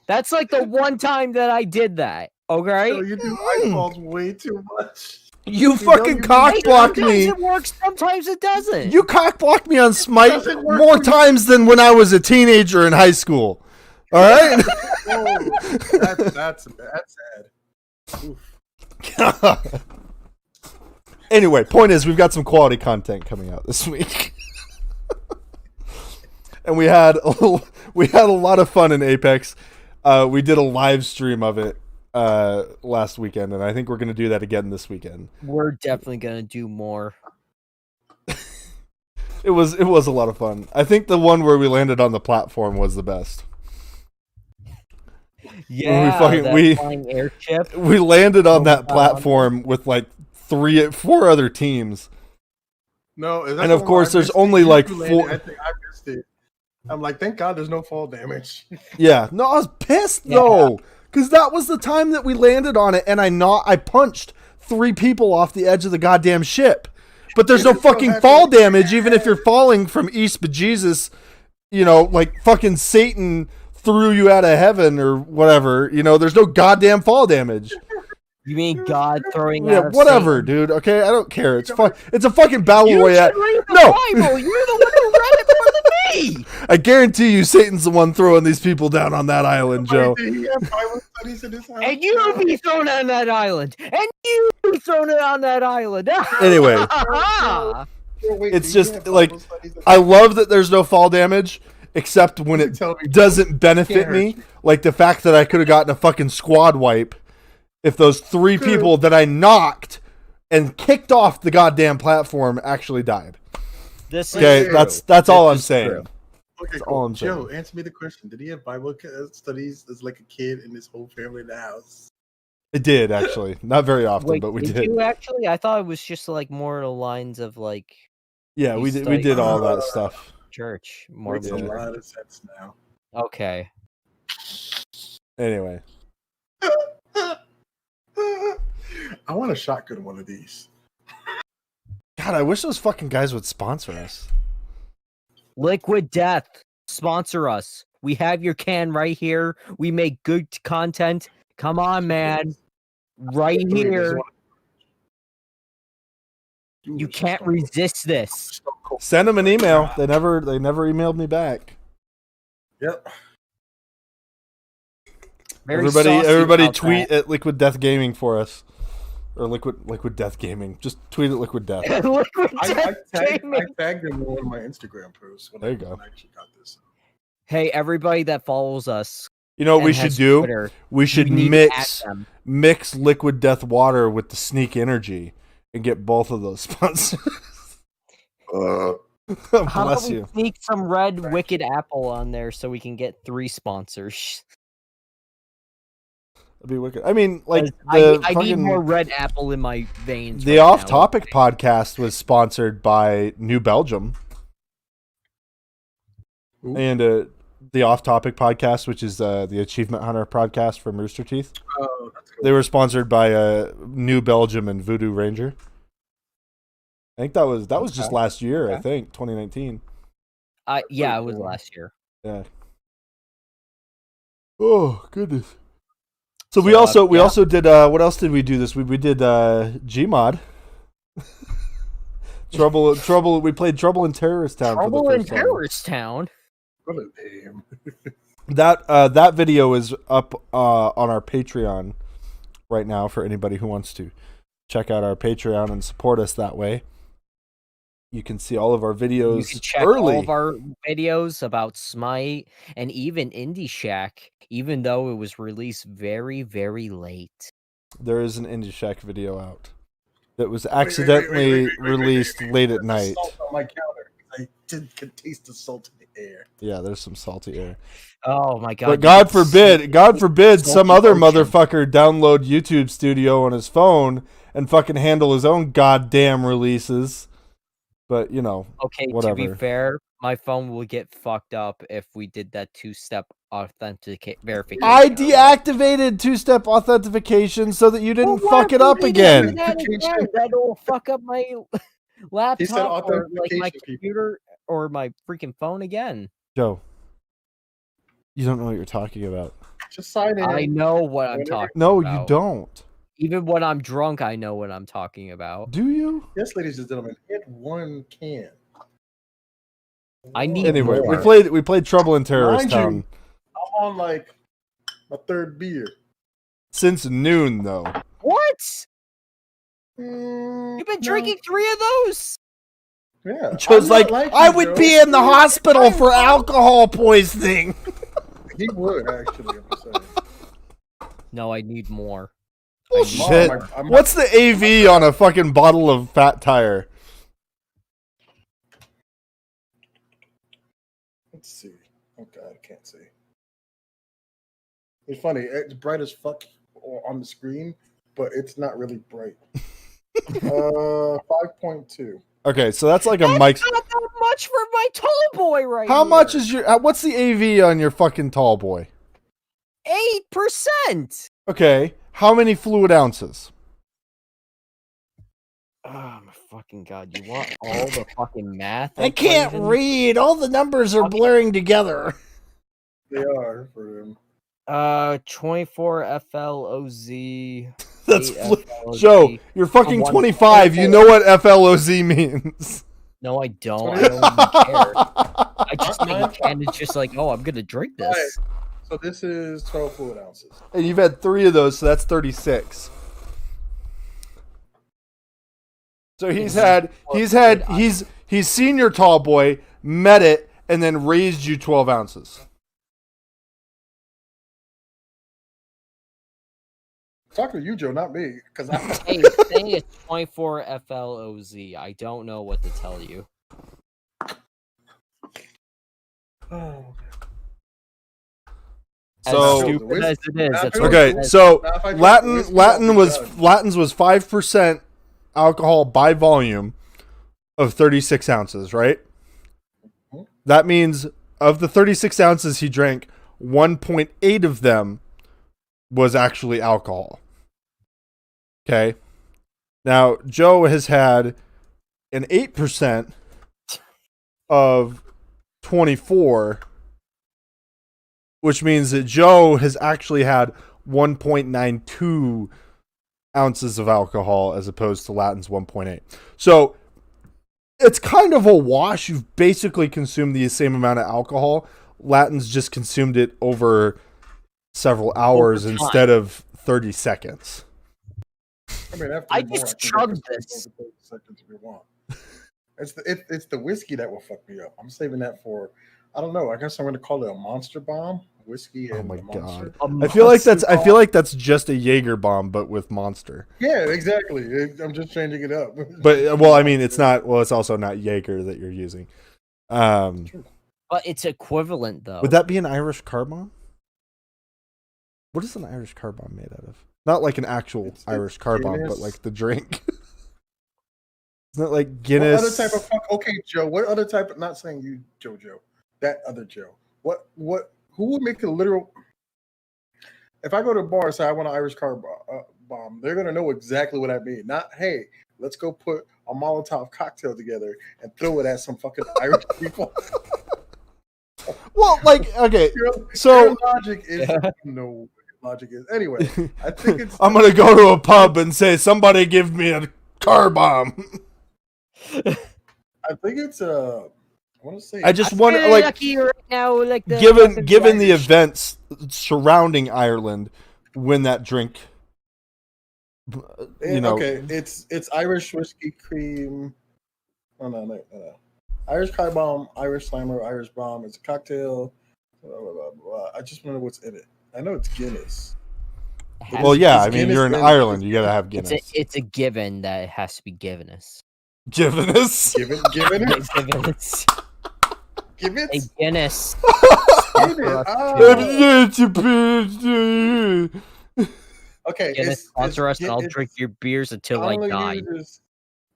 Speaker 2: That's like the one time that I did that. Okay.
Speaker 3: So you do ice walls way too much.
Speaker 1: You fucking cock-blocked me.
Speaker 2: Sometimes it works, sometimes it doesn't.
Speaker 1: You cock-blocked me on Smite more times than when I was a teenager in high school. All right?
Speaker 3: Oh, that's sad. Oof.
Speaker 1: Anyway, point is, we've got some quality content coming out this week. And we had a lot of fun in Apex. We did a live stream of it last weekend, and I think we're going to do that again this weekend.
Speaker 2: We're definitely going to do more.
Speaker 1: It was a lot of fun. I think the one where we landed on the platform was the best.
Speaker 2: Yeah, flying airship.
Speaker 1: We landed on that platform with like 4 other teams.
Speaker 3: No,
Speaker 1: and of course there's only like 4.
Speaker 3: I think I missed it. I'm like, thank God there's no fall damage.
Speaker 1: Yeah, no, I was pissed though, because that was the time that we landed on it, and I punched 3 people off the edge of the goddamn ship. But there's no fucking fall damage, even if you're falling from East Bejesus, like fucking Satan threw you out of heaven or whatever. There's no goddamn fall damage.
Speaker 2: You mean God throwing
Speaker 1: out of whatever, Satan? Dude. Okay, I don't care. It's a fucking battle royale. No,
Speaker 2: you're the one who read it more than me.
Speaker 1: I guarantee you, Satan's the one throwing these people down on that island, Joe.
Speaker 3: Did he have Bible studies in his house?
Speaker 2: And you be thrown on that island. And you be thrown on that island.
Speaker 1: Anyway, it's just like I love that there's no fall damage, except when it doesn't benefit me. Like the fact that I could have gotten a fucking squad wipe. If those 3 people that I knocked and kicked off the goddamn platform actually died. That's all I'm saying.
Speaker 3: Okay, that's all I'm saying. Joe, answer me the question. Did he have Bible studies as like a kid and his whole family in the house?
Speaker 1: It did, actually. Not very often, but we did.
Speaker 2: Did you actually? I thought it was just like more the lines of like...
Speaker 1: Yeah, we did all that stuff.
Speaker 2: Church.
Speaker 3: Makes a lot of sense now.
Speaker 2: Okay.
Speaker 1: Anyway.
Speaker 3: I want a shotgun one of these.
Speaker 1: God, I wish those fucking guys would sponsor us.
Speaker 2: Liquid Death, sponsor us. We have your can right here. We make good content. Come on, man. Right here.
Speaker 3: Dude,
Speaker 2: You can't resist this.
Speaker 1: Send them an email. They never emailed me back.
Speaker 3: Yep.
Speaker 1: Everybody tweet at Liquid Death Gaming for us. Or Liquid Death Gaming. Just tweet at Liquid Death.
Speaker 3: I tagged him in one of my Instagram posts when
Speaker 1: there you go.
Speaker 3: I actually got this.
Speaker 2: Hey, everybody that follows us.
Speaker 1: You know what we should do?
Speaker 2: Twitter,
Speaker 1: we should mix Liquid Death water with the Sneak Energy and get both of those sponsors.
Speaker 2: How about we sneak some red Wicked Apple on there so we can get 3 sponsors?
Speaker 1: That'd be wicked. I mean, like
Speaker 2: I need more red apple in my veins.
Speaker 1: The Off Topic podcast was sponsored by New Belgium. Ooh. And the Off Topic podcast, which is the Achievement Hunter podcast from Rooster Teeth.
Speaker 3: Oh, that's cool.
Speaker 1: They were sponsored by New Belgium and Voodoo Ranger. I think that was just last year. Okay. I think 2019.
Speaker 2: Yeah, it was last year.
Speaker 1: Yeah. Oh goodness. So we also did what else did we do this week? We did Gmod. Trouble. We played Trouble in Terrorist Town.
Speaker 2: Trouble in Terrorist Town.
Speaker 3: What a name.
Speaker 1: that video is up on our Patreon right now for anybody who wants to check out our Patreon and support us that way. You can see all of our videos. You can check all
Speaker 2: of our videos about Smite and even Indie Shack, even though it was released very, very late.
Speaker 1: There is an Indie Shack video out that was accidentally released late at night.
Speaker 3: Salt on my counter. I can taste the salt in the air.
Speaker 1: Yeah, there's some salty air.
Speaker 2: Oh my god!
Speaker 1: But God forbid, some other motherfucker download YouTube Studio on his phone and fucking handle his own goddamn releases. But you know,
Speaker 2: okay.
Speaker 1: Whatever.
Speaker 2: To be fair, my phone will get fucked up if we did that 2-step verification.
Speaker 1: I deactivated 2-step authentication so that you didn't fuck it up again.
Speaker 2: That'll fuck up my laptop or like my computer or my freaking phone again.
Speaker 1: Joe, you don't know what you're talking about.
Speaker 3: Just sign in.
Speaker 2: I know what I'm talking about.
Speaker 1: No, you don't.
Speaker 2: Even when I'm drunk, I know what I'm talking about.
Speaker 1: Do you?
Speaker 3: Yes, ladies and gentlemen, hit one can.
Speaker 2: I need
Speaker 1: anyway.
Speaker 2: more.
Speaker 1: We played Trouble in Terrorist Town.
Speaker 3: I'm on like my 3rd beer
Speaker 1: since noon, though.
Speaker 2: What? You've been drinking 3 of those?
Speaker 3: Yeah.
Speaker 1: Joe's like I would be in the hospital for alcohol poisoning.
Speaker 3: He would actually. I'm saying.
Speaker 2: No, I need more.
Speaker 1: Bullshit. What's the AV on a fucking bottle of Fat Tire?
Speaker 3: Let's see. Oh god, I can't see. It's funny. It's bright as fuck on the screen, but it's not really bright. 5.2.
Speaker 1: Okay, so that's like a mic.
Speaker 2: Not that much for my tall boy right
Speaker 1: How
Speaker 2: here.
Speaker 1: much is your? What's the AV on your fucking tall boy?
Speaker 2: 8%.
Speaker 1: Okay, how many fluid ounces?
Speaker 2: Oh my fucking god! You want all the fucking math?
Speaker 1: I can't read. All the numbers are blurring together.
Speaker 3: They are for him.
Speaker 2: 24 FLOZ.
Speaker 1: That's Joe. You're fucking 25. You know what FLOZ means.
Speaker 2: No, I don't. I don't even care. I just think a can is just like, oh, I'm gonna drink this.
Speaker 3: Right. So this is 12 fluid ounces.
Speaker 1: And you've had 3 of those, so that's 36. So he's seen your tall boy, met it, and then raised you 12 ounces.
Speaker 3: Talking to you, Joe, not me. Because
Speaker 2: Hey, saying it's 24 FLOZ. I don't know what to tell you.
Speaker 3: Oh.
Speaker 1: So
Speaker 2: stupid as it is. That's
Speaker 1: okay. So Latins was 5% alcohol by volume of 36 ounces, right? That means of the 36 ounces he drank, 1.8 of them was actually alcohol. Okay. Now, Joe has had an 8% of 24, which means that Joe has actually had 1.92 ounces of alcohol as opposed to Latin's 1.8. So it's kind of a wash. You've basically consumed the same amount of alcohol. Latin's just consumed it over several hours instead of 30 seconds.
Speaker 3: I mean,
Speaker 2: I just chugged this.
Speaker 3: Seconds if you want. It's the whiskey that will fuck me up. I'm saving that for, I don't know. I guess I'm going to call it a monster bomb. Whiskey and
Speaker 1: oh my
Speaker 3: monster.
Speaker 1: God. I feel like that's just a Jaeger bomb, but with monster.
Speaker 3: Yeah, exactly. I'm just changing it up.
Speaker 1: But well, I mean, it's not. Well, it's also not Jaeger that you're using.
Speaker 2: But it's equivalent, though.
Speaker 1: Would that be an Irish car bomb? What is an Irish car bomb made out of? Not like an actual Irish car bomb, but like the drink. Isn't it like Guinness?
Speaker 3: What other type of okay, Joe? What other type of? Not saying you, Joe. That other Joe. What? Who would make a literal? If I go to a bar and say I want an Irish car bomb, they're gonna know exactly what I mean. Not hey, let's go put a Molotov cocktail together and throw it at some fucking Irish people.
Speaker 1: Well, like okay,
Speaker 3: your logic is no logic is anyway. I think it's.
Speaker 1: I'm gonna go to a pub and say somebody give me a car bomb.
Speaker 3: I think it's I want to say.
Speaker 1: I just want like
Speaker 2: right now, like
Speaker 1: given the events surrounding Ireland when that drink. You know,
Speaker 3: okay, it's Irish whiskey cream. Oh no. Irish car bomb, Irish slammer, Irish bomb. It's a cocktail. Blah, blah, blah, blah. I just want to know what's in it. I know it's Guinness.
Speaker 1: Well, yeah, I mean, you're in Ireland. You gotta have Guinness.
Speaker 2: It's a given that it has to be Guinness.
Speaker 1: Guinness?
Speaker 3: Given it?
Speaker 2: Guinness.
Speaker 3: Give it?
Speaker 2: A Guinness.
Speaker 3: Okay.
Speaker 2: Guinness sponsor us and I'll drink your beers until I die.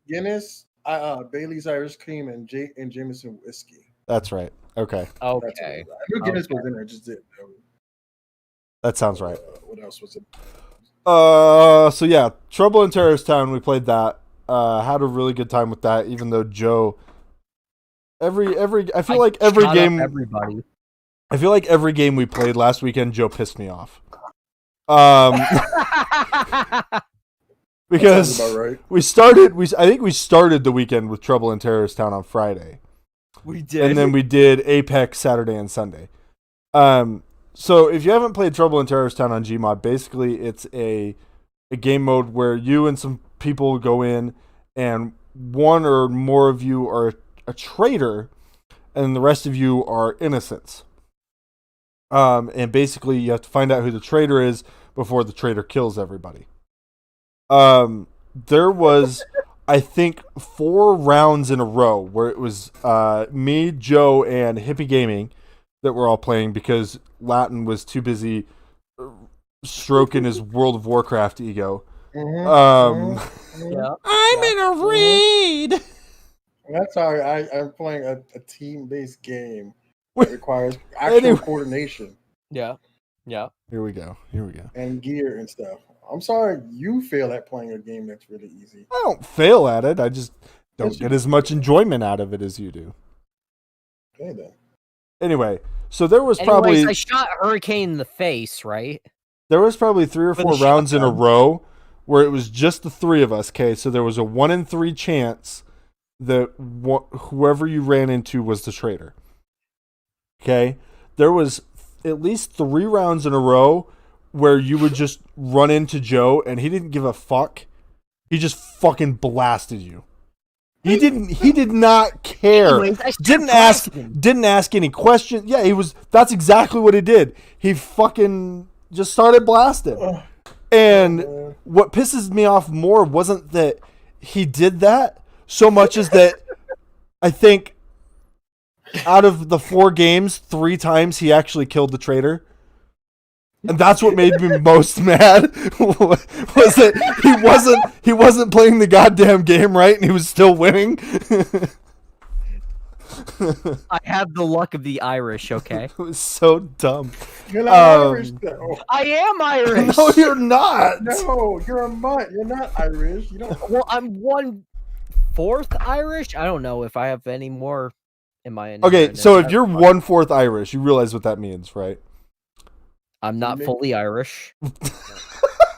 Speaker 3: Guinness, Bailey's Irish cream, and Jameson whiskey.
Speaker 1: That's right. Okay.
Speaker 2: Okay.
Speaker 3: I knew Guinness was in there. I just didn't know.
Speaker 1: That sounds right.
Speaker 3: What else was it?
Speaker 1: So yeah, Trouble in Terrorist Town. We played that. Had a really good time with that. Even though Joe, I feel like every game we played last weekend, Joe pissed me off. Because right. I think we started the weekend with Trouble in Terrorist Town on Friday.
Speaker 2: We did,
Speaker 1: and then we did Apex Saturday and Sunday. So if you haven't played Trouble in Terrorist Town on Gmod, basically it's a game mode where you and some people go in, and one or more of you are a traitor, and the rest of you are innocents. And basically you have to find out who the traitor is before the traitor kills everybody. There was, I think, 4 rounds in a row where it was me, Joe, and Hippie Gaming that were all playing because Latin was too busy stroking his World of Warcraft ego.
Speaker 2: Yeah.
Speaker 1: I'm in a raid.
Speaker 3: That's how I'm playing a team-based game that requires actual coordination.
Speaker 2: Yeah.
Speaker 1: Here we go.
Speaker 3: And gear and stuff. I'm sorry you fail at playing a game that's really easy.
Speaker 1: I don't fail at it. I just don't get as much enjoyment out of it as you do.
Speaker 3: Okay, then.
Speaker 1: Anyway, so there was probably...
Speaker 2: I shot Hurricane in the face, right?
Speaker 1: There was probably 3 or 4 rounds in a row where it was just the 3 of us, okay? So there was a 1 in 3 chance that whoever you ran into was the traitor. Okay? There was at least 3 rounds in a row where you would just run into Joe and he didn't give a fuck. He just fucking blasted you. He did not care.
Speaker 2: Anyways,
Speaker 1: didn't ask any questions. Yeah, that's exactly what he did. He fucking just started blasting. And what pisses me off more wasn't that he did that so much as that I think out of the 4 games, 3 times he actually killed the traitor. And that's what made me most mad was that he wasn't playing the goddamn game right and he was still winning.
Speaker 2: I have the luck of the Irish, okay?
Speaker 1: It was so dumb.
Speaker 3: You're not Irish, though.
Speaker 2: I am Irish.
Speaker 1: No, you're not.
Speaker 3: No, you're a mutt. You're not Irish. You don't.
Speaker 2: Well, I'm 1/4 Irish. I don't know if I have any more in my.
Speaker 1: Okay, so if you're 1/4 Irish, you realize what that means, right?
Speaker 2: I'm not fully Irish.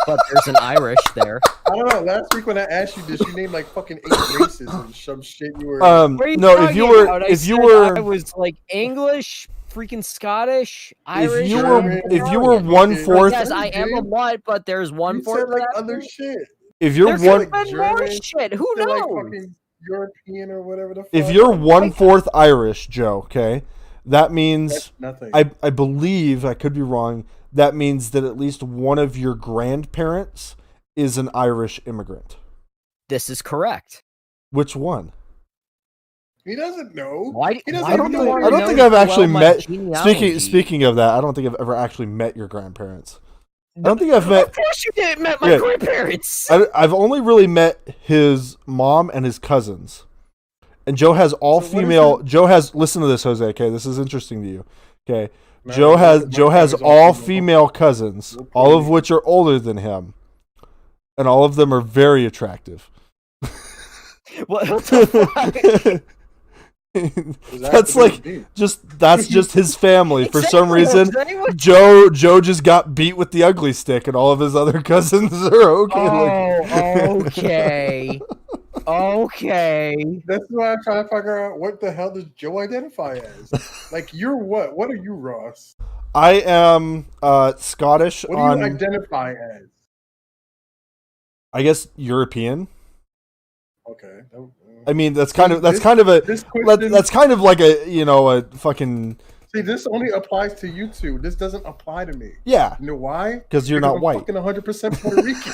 Speaker 2: but there's an Irish there.
Speaker 3: I don't know. Last week when I asked you this, you named like fucking 8 races and some shit. You were
Speaker 2: no. If you were, I was like English, freaking Scottish, Irish.
Speaker 1: If you were 1/4,
Speaker 2: yes, I am a mutt, but there's 1/4.
Speaker 3: Said like other shit.
Speaker 1: If you're
Speaker 2: more shit, who knows?
Speaker 3: Like fucking European or whatever the fuck.
Speaker 1: If you're 1/4 Irish, Joe, okay, that means
Speaker 3: nothing.
Speaker 1: I believe, I could be wrong, that means that at least one of your grandparents is an Irish immigrant.
Speaker 2: This is correct.
Speaker 1: Which one?
Speaker 3: He doesn't know.
Speaker 2: Why?
Speaker 3: He doesn't
Speaker 1: I don't think I've actually met. Speaking of that, I don't think I've ever actually met your grandparents. I don't think I've met.
Speaker 2: Of course, you didn't met my grandparents.
Speaker 1: I've only really met his mom and his cousins. And Joe has all female. Joe has. Listen to this, Jose. Okay, this is interesting to you. Okay, Joe has all female cousins, all of which are older than him, and all of them are very attractive.
Speaker 2: What the fuck?
Speaker 1: that's just his family. For some reason, Joe just got beat with the ugly stick, and all of his other cousins are okay.
Speaker 2: Oh, okay. Okay.
Speaker 3: That's why I'm trying to figure out what the hell does Joe identify as? Like, you're what? What are you, Ross?
Speaker 1: I am Scottish.
Speaker 3: What do you identify as?
Speaker 1: I guess European.
Speaker 3: Okay.
Speaker 1: I mean, that's kind of like a fucking.
Speaker 3: See, this only applies to you two. This doesn't apply to me.
Speaker 1: Yeah.
Speaker 3: You know why?
Speaker 1: Because you're not white.
Speaker 3: Fucking 100% Puerto Rican.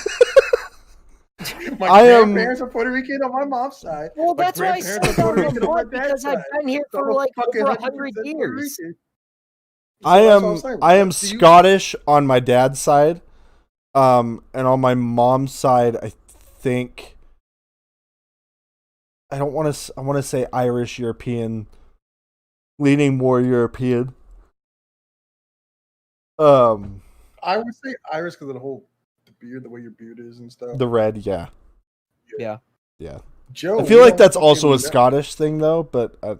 Speaker 3: My grandparents are Puerto Rican on my mom's side.
Speaker 2: Well, that's why I said because I've been here for like over 100 years.
Speaker 1: I am Scottish on my dad's side, and on my mom's side, I think I want to say Irish European, leaning more European.
Speaker 3: I would say Irish because of the beard, the way your beard is and stuff.
Speaker 1: The red, yeah.
Speaker 3: Joe,
Speaker 1: I feel like that's also a Scottish thing, though. But I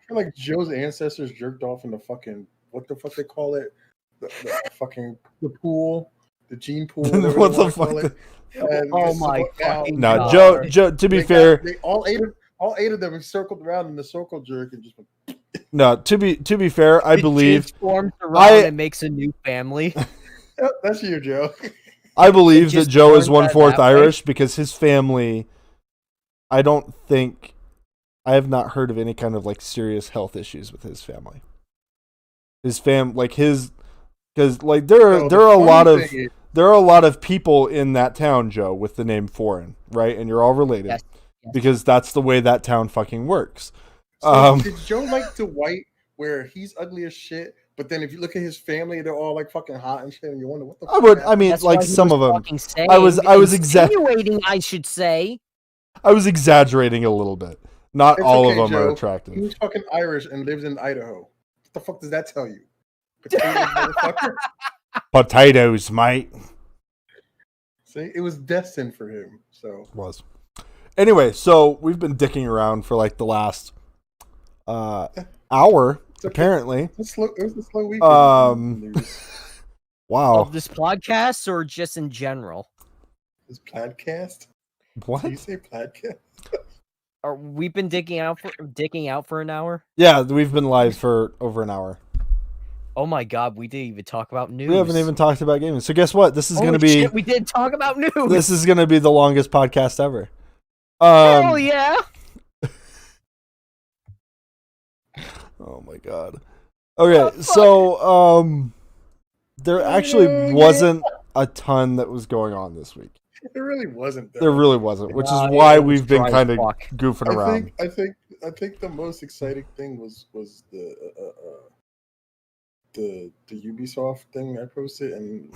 Speaker 3: feel like Joe's ancestors jerked off in the fucking what the fuck they call it, the fucking the pool, the gene pool.
Speaker 1: What the fuck?
Speaker 2: Oh my fucking
Speaker 1: God.
Speaker 2: No,
Speaker 1: Joe. To be fair,
Speaker 3: all eight of them circled around in the circle jerk and just.
Speaker 1: No, to be fair, I believe
Speaker 2: forms around and makes a new family.
Speaker 3: That's you, Joe.
Speaker 1: I believe that Joe is 1/4 Irish because his family. I have not heard of any kind of like serious health issues with his family. His because like there are a lot of people in that town, Joe, with the name Foreign, right? And you're all related. Yes. Because that's the way that town fucking works.
Speaker 3: So did Joe like the white where he's ugly as shit? But then if you look at his family, they're all like fucking hot and shit, and you wonder what the fuck.
Speaker 1: I mean, like some of them. I was
Speaker 2: insinuating, I should say.
Speaker 1: I was exaggerating a little bit. Not all of them are attractive.
Speaker 3: He's fucking Irish and lives in Idaho. What the fuck does that tell you? Potatoes, motherfucker.
Speaker 1: Potatoes, mate.
Speaker 3: See, it was destined for him. So
Speaker 1: it was. Anyway, so we've been dicking around for like the last hour. Apparently,
Speaker 3: it was a slow week.
Speaker 1: Wow.
Speaker 2: Of this podcast or just in general?
Speaker 3: This podcast?
Speaker 1: What?
Speaker 3: Did you say podcast?
Speaker 2: We've been dicking out for an hour?
Speaker 1: Yeah, we've been live for over an hour.
Speaker 2: Oh my God, we didn't even talk about news.
Speaker 1: We haven't even talked about gaming. So guess what? This is going to be.
Speaker 2: Shit, we did talk about news.
Speaker 1: This is going to be the longest podcast ever.
Speaker 2: Hell yeah!
Speaker 1: Oh my God. Okay, so there actually wasn't a ton that was going on this week.
Speaker 3: There really wasn't.
Speaker 1: There really wasn't, which is why we've been kind of goofing around.
Speaker 3: I think the most exciting thing was the Ubisoft thing I posted and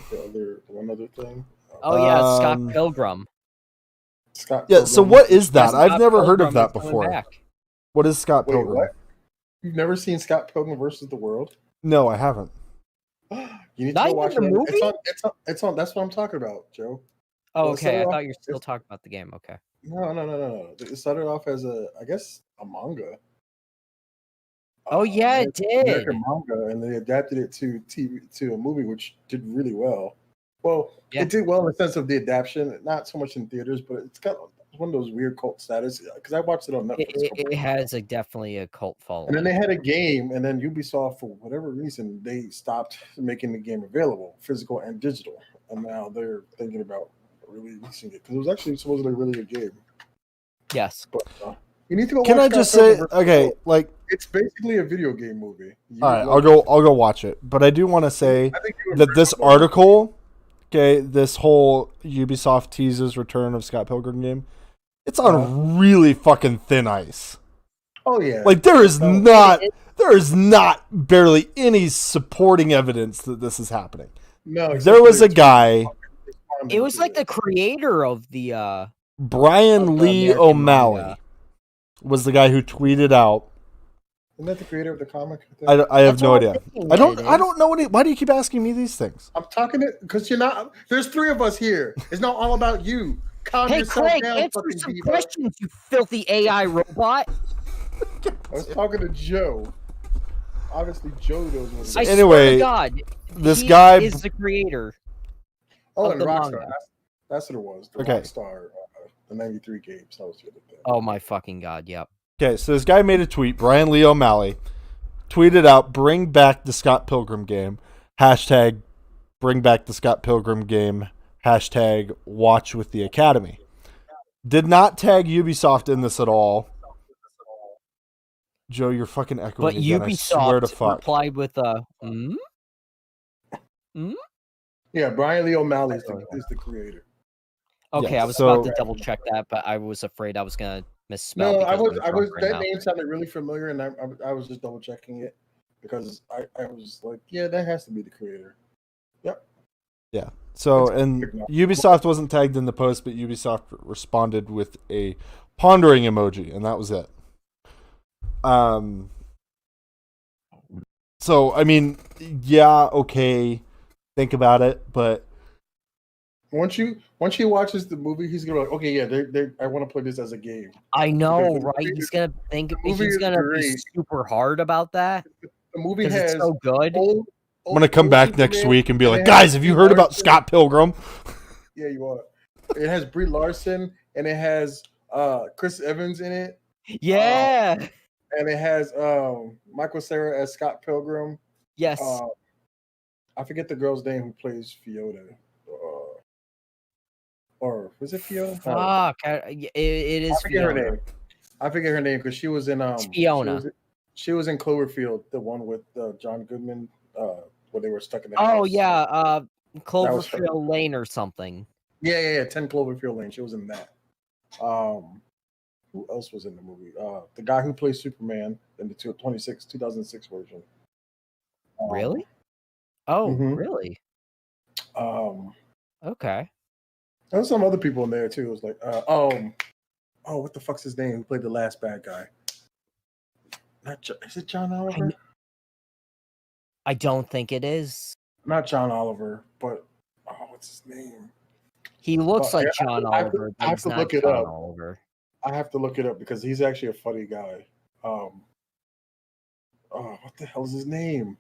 Speaker 3: one other thing.
Speaker 2: Oh yeah, Scott Pilgrim.
Speaker 1: Yeah. So what is that? I've never heard of that before. What is Scott Pilgrim?
Speaker 3: What? You've never seen Scott Pilgrim versus the World?
Speaker 1: No, I haven't.
Speaker 3: You need to go watch the movie. It's on. That's what I'm talking about, Joe.
Speaker 2: Oh, okay. I thought you were still talking about the game. Okay.
Speaker 3: No. It started off as a manga.
Speaker 2: Oh yeah, it did.
Speaker 3: American manga, and they adapted it to a movie, which did really well. Well,
Speaker 2: Yeah.
Speaker 3: it did well in the sense of the adaptation, not so much in theaters, but it's got one of those weird cult status because I watched it on Netflix.
Speaker 2: It has definitely a cult following.
Speaker 3: And then they had a game, and then Ubisoft, for whatever reason, they stopped making the game available, physical and digital. And now they're thinking about releasing it because it was actually supposedly really a game.
Speaker 2: Yes.
Speaker 3: But you need to go.
Speaker 1: Can I just say, okay, like
Speaker 3: it's basically a video game movie.
Speaker 1: All right, I'll go watch it. But I do want to say that this article, okay, this whole Ubisoft teases return of Scott Pilgrim game, it's on really fucking thin ice.
Speaker 3: Oh yeah.
Speaker 1: Like there is not barely any supporting evidence that this is happening.
Speaker 3: No,
Speaker 1: there was a guy.
Speaker 2: It was like the creator of the
Speaker 1: Brian Lee O'Malley was the guy who tweeted out.
Speaker 3: Isn't that the creator of the comic?
Speaker 1: I have no idea. I don't know what. Why do you keep asking me these things?
Speaker 3: I'm talking it because you're not. There's 3 of us here. It's not all about you.
Speaker 2: Hey Craig, answer some questions, you filthy AI robot.
Speaker 3: I was talking to Joe. Obviously, Joe knows what it is.
Speaker 2: I
Speaker 1: anyway,
Speaker 2: swear to God,
Speaker 1: this guy
Speaker 2: is the creator.
Speaker 3: Oh, and Rockstar. That's what it was. The Rockstar, the 93 games. That was the other thing.
Speaker 2: Oh my fucking God! Yep.
Speaker 1: Okay, so this guy made a tweet. Brian Lee O'Malley tweeted out, "Bring back the Scott Pilgrim game." Hashtag bring back the Scott Pilgrim game. Hashtag watch with the Academy. Did not tag Ubisoft in this at all. Joe, you're fucking echoing
Speaker 2: but
Speaker 1: again.
Speaker 2: Ubisoft
Speaker 1: I swear to fuck.
Speaker 2: replied with
Speaker 3: Yeah, Brian Lee O'Malley is the creator.
Speaker 2: Okay,
Speaker 1: yeah,
Speaker 2: I was about to double check that, but I was afraid I was gonna misspell.
Speaker 3: No, I was. That name sounded really familiar, and I was just double checking it because I was like, yeah, that has to be the creator. Yep.
Speaker 1: Yeah. So, and Ubisoft wasn't tagged in the post, but Ubisoft responded with a pondering emoji, and that was it. So, I mean, yeah, okay, think about it, but
Speaker 3: once he watches the movie, he's gonna be like, okay, yeah, I want to play this as a game.
Speaker 2: I know, right? He's gonna think he's gonna be super hard about that.
Speaker 3: The movie has
Speaker 2: so good.
Speaker 1: I'm gonna come back next week and be like, guys, have you heard about Scott Pilgrim?
Speaker 3: Yeah, you are. It has Brie Larson and it has Chris Evans in it.
Speaker 2: Yeah.
Speaker 3: And it has Michael Cera as Scott Pilgrim.
Speaker 2: Yes.
Speaker 3: I forget the girl's name who plays Fiona. Or was it Fiona?
Speaker 2: Fuck. It is Fiona.
Speaker 3: I forget her name because she was in
Speaker 2: Fiona.
Speaker 3: She was in Cloverfield, the one with John Goodman, where they were stuck in the
Speaker 2: house.
Speaker 3: Oh
Speaker 2: yeah, Cloverfield Lane or something.
Speaker 3: Yeah, 10 Cloverfield Lane. She was in that. Who else was in the movie? The guy who plays Superman in the 2006 version.
Speaker 2: Really? Oh, really? Okay.
Speaker 3: There was some other people in there too. It was like, what the fuck's his name? Who played the last bad guy? Is it John Oliver?
Speaker 2: I don't think it is.
Speaker 3: Not John Oliver, but what's his name?
Speaker 2: He looks like John Oliver.
Speaker 3: I have to look it up. I have to look it up because he's actually a funny guy. What the hell is his name?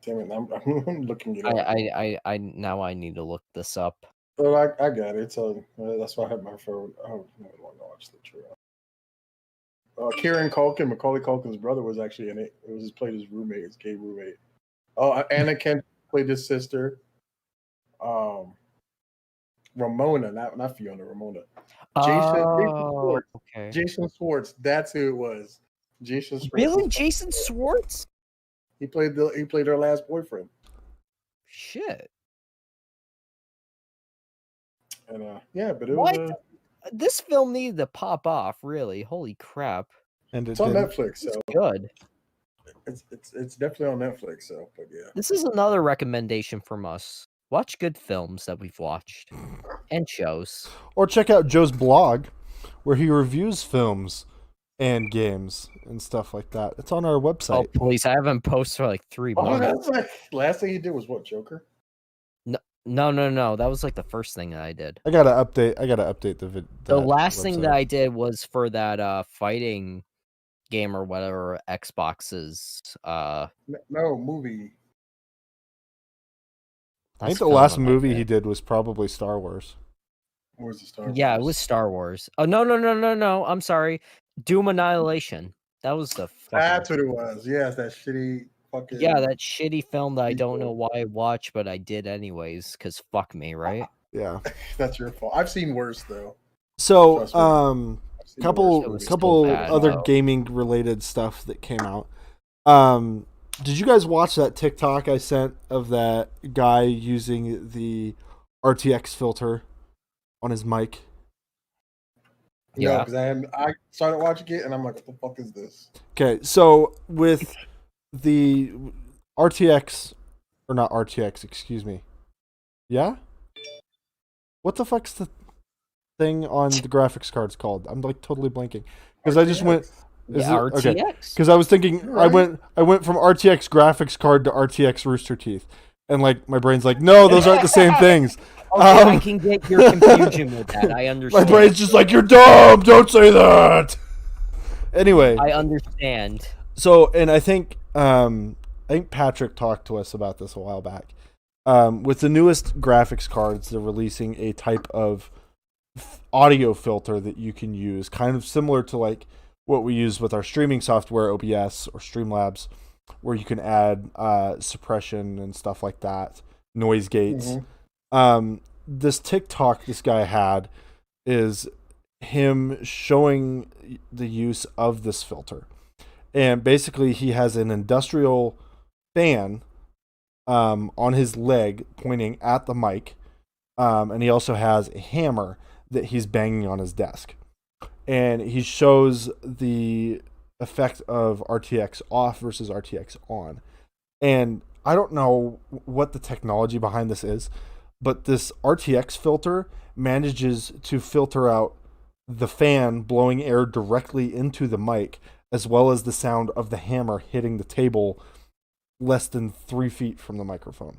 Speaker 3: Damn it! I'm looking it up.
Speaker 2: I now I need to look this up.
Speaker 3: Well, I got it. So that's why I have my phone. Oh, I don't want to watch the trailer. Kieran Culkin, Macaulay Culkin's brother, was actually in it. It was played his roommate, his gay roommate. Oh, Anna Kent played his sister. Ramona, not Fiona, Ramona. Jason Schwartz. That's who it was. Jason Schwartz.
Speaker 2: Really, Jason Schwartz?
Speaker 3: He played her last boyfriend.
Speaker 2: Shit.
Speaker 3: And but it was
Speaker 2: this film needed to pop off, really. Holy crap.
Speaker 1: And
Speaker 3: it's on Netflix, so
Speaker 2: it's good.
Speaker 3: It's definitely on Netflix, so but yeah.
Speaker 2: This is another recommendation from us. Watch good films that we've watched and shows.
Speaker 1: Or check out Joe's blog where he reviews films and games and stuff like that. It's on our website.
Speaker 2: Oh, please. I haven't posted for like 3 months.
Speaker 3: That's like last thing he did was what, Joker?
Speaker 2: No. That was like the first thing that I did.
Speaker 1: I gotta update the video.
Speaker 2: The last thing that I did was for that fighting game or whatever, Xbox's
Speaker 3: no movie.
Speaker 1: I think the last movie he did was probably Star Wars.
Speaker 3: Or was it Star Wars?
Speaker 2: Yeah, it was Star Wars. Oh no! I'm sorry. Doom Annihilation. That was the.
Speaker 3: That's what it was. Yes, that shitty fucking.
Speaker 2: Yeah, that shitty film that I don't know why I watched, but I did anyways. Cause fuck me, right?
Speaker 1: Yeah,
Speaker 3: that's your fault. I've seen worse though.
Speaker 1: So, couple other gaming related stuff that came out. Did you guys watch that TikTok I sent of that guy using the RTX filter on his mic?
Speaker 3: Yeah, because I started watching it and I'm like, what the fuck is this?
Speaker 1: Okay, so with the RTX, or not RTX, excuse me. Yeah? What the fuck's the thing on the graphics cards called? I'm like totally blanking. Because I just went...
Speaker 2: RTX.
Speaker 1: Okay. Because I was thinking, right. I went from RTX graphics card to RTX Rooster Teeth. And like my brain's like, no, those aren't the same things.
Speaker 2: Okay, I can get your confusion with that. I understand.
Speaker 1: My brain's just like, you're dumb. Don't say that. Anyway,
Speaker 2: I understand.
Speaker 1: So, and I think Patrick talked to us about this a while back. With the newest graphics cards, they're releasing a type of audio filter that you can use, kind of similar to like what we use with our streaming software, OBS or Streamlabs, where you can add suppression and stuff like that, noise gates. This TikTok this guy had is him showing the use of this filter. And basically he has an industrial fan on his leg pointing at the mic. And he also has a hammer that he's banging on his desk. And he shows the effect of RTX off versus RTX on. And I don't know what the technology behind this is, but this RTX filter manages to filter out the fan blowing air directly into the mic, as well as the sound of the hammer hitting the table less than 3 feet from the microphone.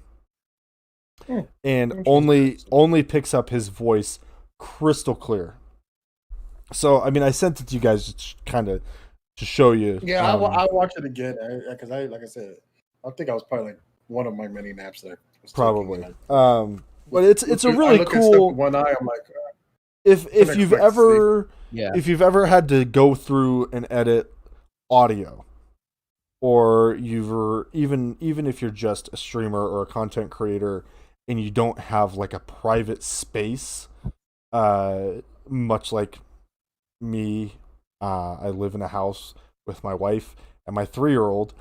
Speaker 1: And only picks up his voice crystal clear. So, I mean, I sent it to you guys kind of to show you.
Speaker 3: Yeah, I'll watch it again because like I said, I think I was probably like one of my many naps there.
Speaker 1: Probably. But it's a really cool.
Speaker 3: With one eye, I'm like,
Speaker 1: if you've ever had to go through and edit audio, or even if you're just a streamer or a content creator and you don't have like a private space, much like me, I live in a house with my wife and my 3-year-old.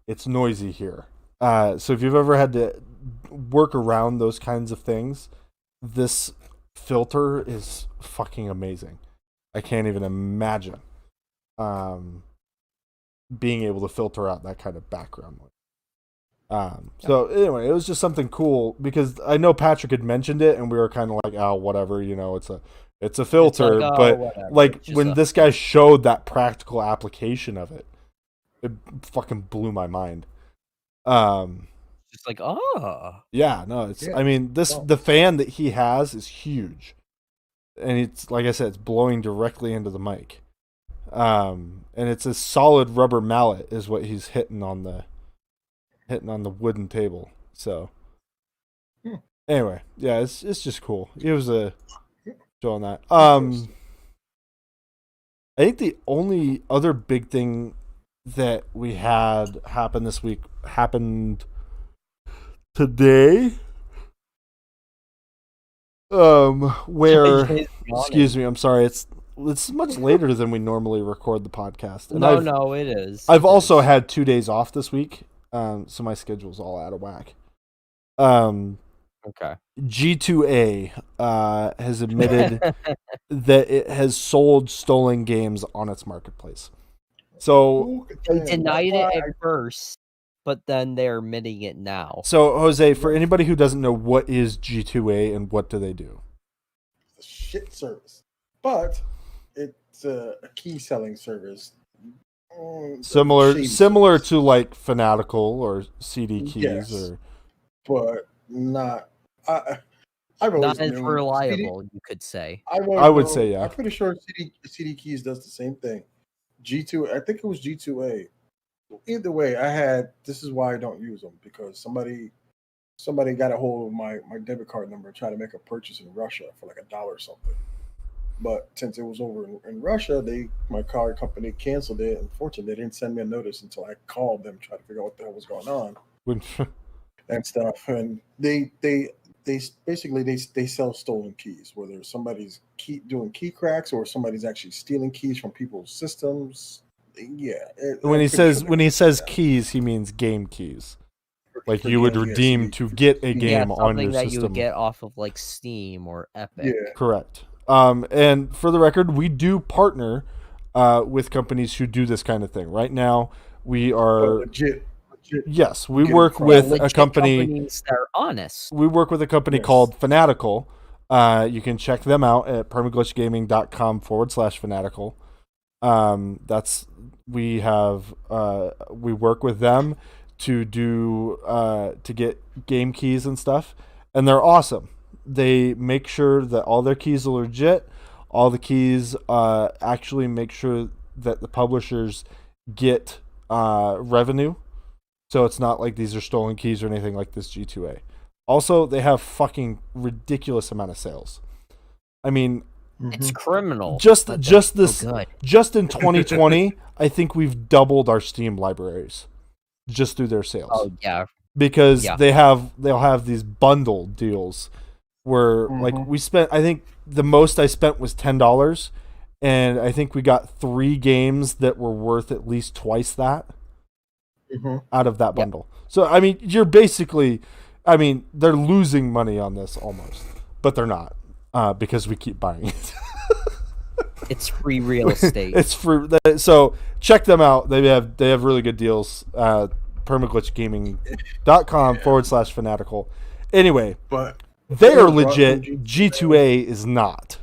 Speaker 1: It's noisy here. So if you've ever had to work around those kinds of things, this filter is fucking amazing. I can't even imagine being able to filter out that kind of background noise. So anyway, it was just something cool because I know Patrick had mentioned it and we were kind of like, oh, whatever, it's a filter. It's like, but whatever. Like when this guy showed that practical application of it, it fucking blew my mind.
Speaker 2: Just like, oh.
Speaker 1: Yeah, no, it's, I mean, the fan that he has is huge. And it's, like I said, it's blowing directly into the mic. And it's a solid rubber mallet is what he's hitting on the wooden table. So, anyway, yeah, it's just cool. It was a show on that. I think the only other big thing that we had happen this week happened today. Where excuse me, I'm sorry, it's much later than we normally record the podcast. And
Speaker 2: no, it is.
Speaker 1: I've also had 2 days off this week, so my schedule's all out of whack.
Speaker 2: Okay.
Speaker 1: G2A has admitted that it has sold stolen games on its marketplace. So
Speaker 2: they denied it at first, but then they're admitting it now.
Speaker 1: So Jose, for anybody who doesn't know, what is G2A and what do they do?
Speaker 3: It's a shit service, but it's a key selling service.
Speaker 1: Similar to like Fanatical or CD Keys,
Speaker 3: yes, but not. I've always
Speaker 2: not as reliable, you could say.
Speaker 1: I would say, yeah.
Speaker 3: I'm pretty sure CD Keys does the same thing. G2, I think it was G2A. Either way, this is why I don't use them, because somebody somebody got a hold of my debit card number and tried to make a purchase in Russia for like $1 or something. But since it was over in Russia, my card company canceled it. Unfortunately, they didn't send me a notice until I called them, trying to figure out what the hell was going on and stuff. And they basically they sell stolen keys, whether somebody's doing key cracks or somebody's actually stealing keys from people's systems. Yeah.
Speaker 1: When he says keys, he means game keys. Like you would redeem to get a game on your system.
Speaker 2: Something that you would get off of like Steam or Epic.
Speaker 3: Yeah.
Speaker 1: Correct. And for the record, we do partner with companies who do this kind of thing. Right now, we are
Speaker 3: legit.
Speaker 1: Yes, we work with a company.
Speaker 2: Companies that are honest.
Speaker 1: We work with a company called Fanatical. You can check them out at permaglitchedgaming.com/fanatical. We work with them to get game keys and stuff, and they're awesome. They make sure that all their keys are legit. All the keys actually make sure that the publishers get revenue. So it's not like these are stolen keys or anything like this G2A. Also, they have fucking ridiculous amount of sales. I mean,
Speaker 2: it's criminal.
Speaker 1: Just in 2020, I think we've doubled our Steam libraries just through their sales.
Speaker 2: Oh yeah.
Speaker 1: Because they'll have these bundle deals where like I think the most I spent was $10, and I think we got 3 games that were worth at least twice that out of that bundle. So I mean, they're losing money on this almost, but they're not because we keep buying it.
Speaker 2: It's free real estate.
Speaker 1: It's free. So check them out. They have really good deals. PermaglitchedGaming.com/fanatical. Anyway,
Speaker 3: but
Speaker 1: they are legit. G2A is not.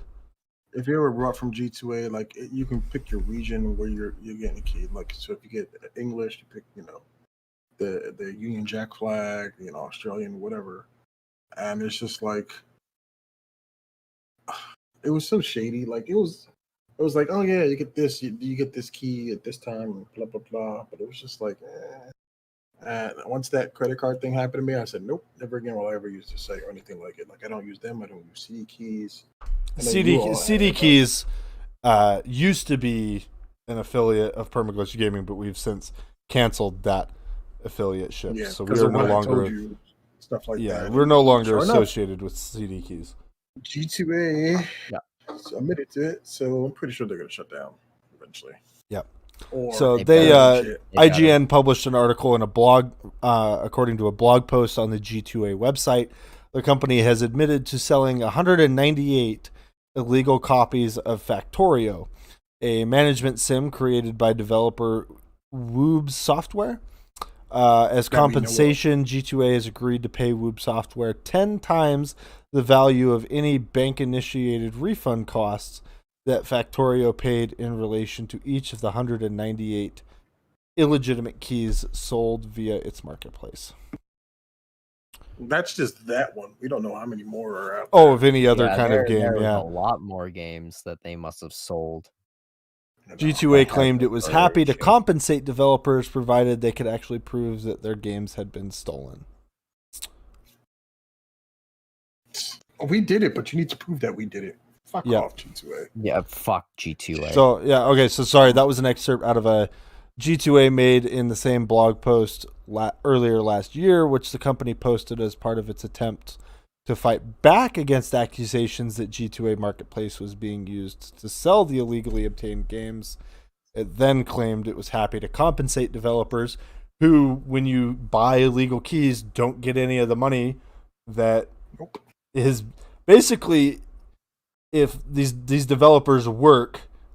Speaker 3: If you ever brought from G2A, like you can pick your region where you're getting a key. Like so, if you get English, you pick the Union Jack flag, Australian, whatever. And it's just like it was so shady. Like it was like, oh yeah, you get this, you get this key at this time, blah blah blah. But it was just like, And once that credit card thing happened to me, I said, nope, never again will I ever use this site or anything like it. Like I don't use them. I don't use CD keys.
Speaker 1: CD keys used to be an affiliate of Permaglitched Gaming, but we've since canceled that affiliateship.
Speaker 3: Yeah,
Speaker 1: so we are no longer
Speaker 3: stuff like that.
Speaker 1: We're no longer associated with CD keys.
Speaker 3: G2A submitted to it, so I'm pretty sure they're going to shut down eventually.
Speaker 1: Yep.
Speaker 3: So
Speaker 1: IGN published an article in a blog, according to a blog post on the G2A website. The company has admitted to selling 198 illegal copies of Factorio, a management sim created by developer Woob Software. As compensation, G2A has agreed to pay Woob Software 10 times the value of any bank-initiated refund costs that Factorio paid in relation to each of the 198 illegitimate keys sold via its marketplace.
Speaker 3: That's just that one. We don't know how many more are out there.
Speaker 1: Oh, of any other kind of game,
Speaker 2: there a lot more games that they must have sold.
Speaker 1: G2A claimed it was happy to compensate developers provided they could actually prove that their games had been stolen.
Speaker 3: We did it, but you need to prove that we did it. Fuck off, G2A.
Speaker 2: Yeah, fuck G2A.
Speaker 1: So, okay, so sorry, that was an excerpt out of a G2A made in the same blog post earlier last year, which the company posted as part of its attempt to fight back against accusations that G2A Marketplace was being used to sell the illegally obtained games. It then claimed it was happy to compensate developers who, when you buy illegal keys, don't get any of the money that is basically... If these developers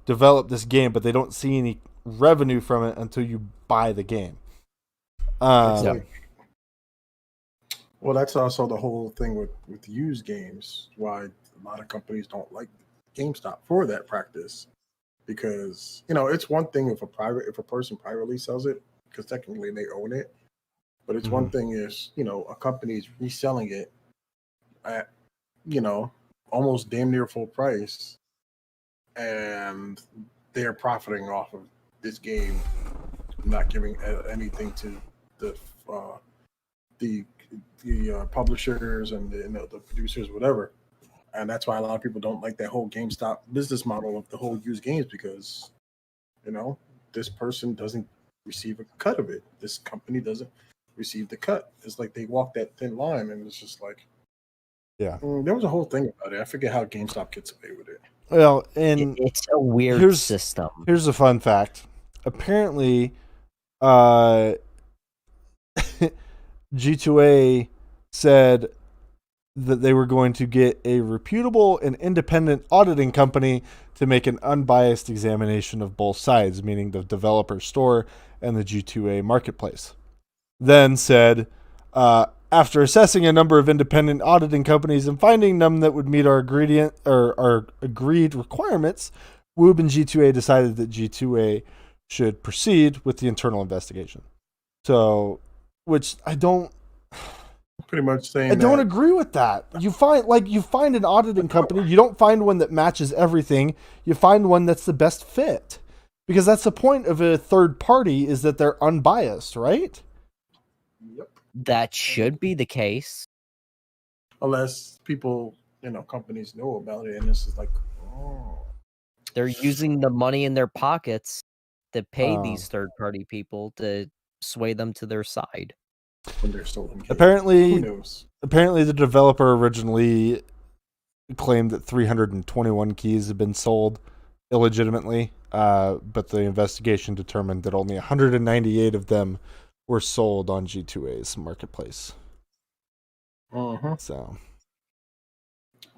Speaker 1: develop this game, but they don't see any revenue from it until you buy the game.
Speaker 3: Well, that's also the whole thing with used games. Why a lot of companies don't like GameStop for that practice, because it's one thing if a person privately sells it, because technically they own it, but it's one thing is a company's reselling it at almost damn near full price, and they're profiting off of this game, not giving anything to the the publishers and the producers, whatever. And that's why a lot of people don't like that whole GameStop business model of the whole used games because, this person doesn't receive a cut of it. This company doesn't receive the cut. It's like they walk that thin line, and it's just like,
Speaker 1: yeah.
Speaker 3: There was a whole thing about it. I forget how GameStop gets away with it.
Speaker 1: Well, and
Speaker 2: it's a weird system.
Speaker 1: Here's a fun fact. Apparently, G2A said that they were going to get a reputable and independent auditing company to make an unbiased examination of both sides, meaning the developer store and the G2A marketplace. Then said, after assessing a number of independent auditing companies and finding none that would meet our agreed requirements, Woob and G2A decided that G2A should proceed with the internal investigation. So, which I don't...
Speaker 3: Pretty much saying
Speaker 1: I don't agree with that. You find an auditing company, you don't find one that matches everything. You find one that's the best fit. Because that's the point of a third party, is that they're unbiased, right?
Speaker 3: Yep.
Speaker 2: That should be the case.
Speaker 3: Unless people, companies know about it, and this is like,
Speaker 2: they're using the money in their pockets to pay these third-party people to sway them to their side.
Speaker 3: When they're stolen games.
Speaker 1: Apparently,
Speaker 3: who knows?
Speaker 1: Apparently, the developer originally claimed that 321 keys had been sold illegitimately, but the investigation determined that only 198 of them were sold on G2A's marketplace. So,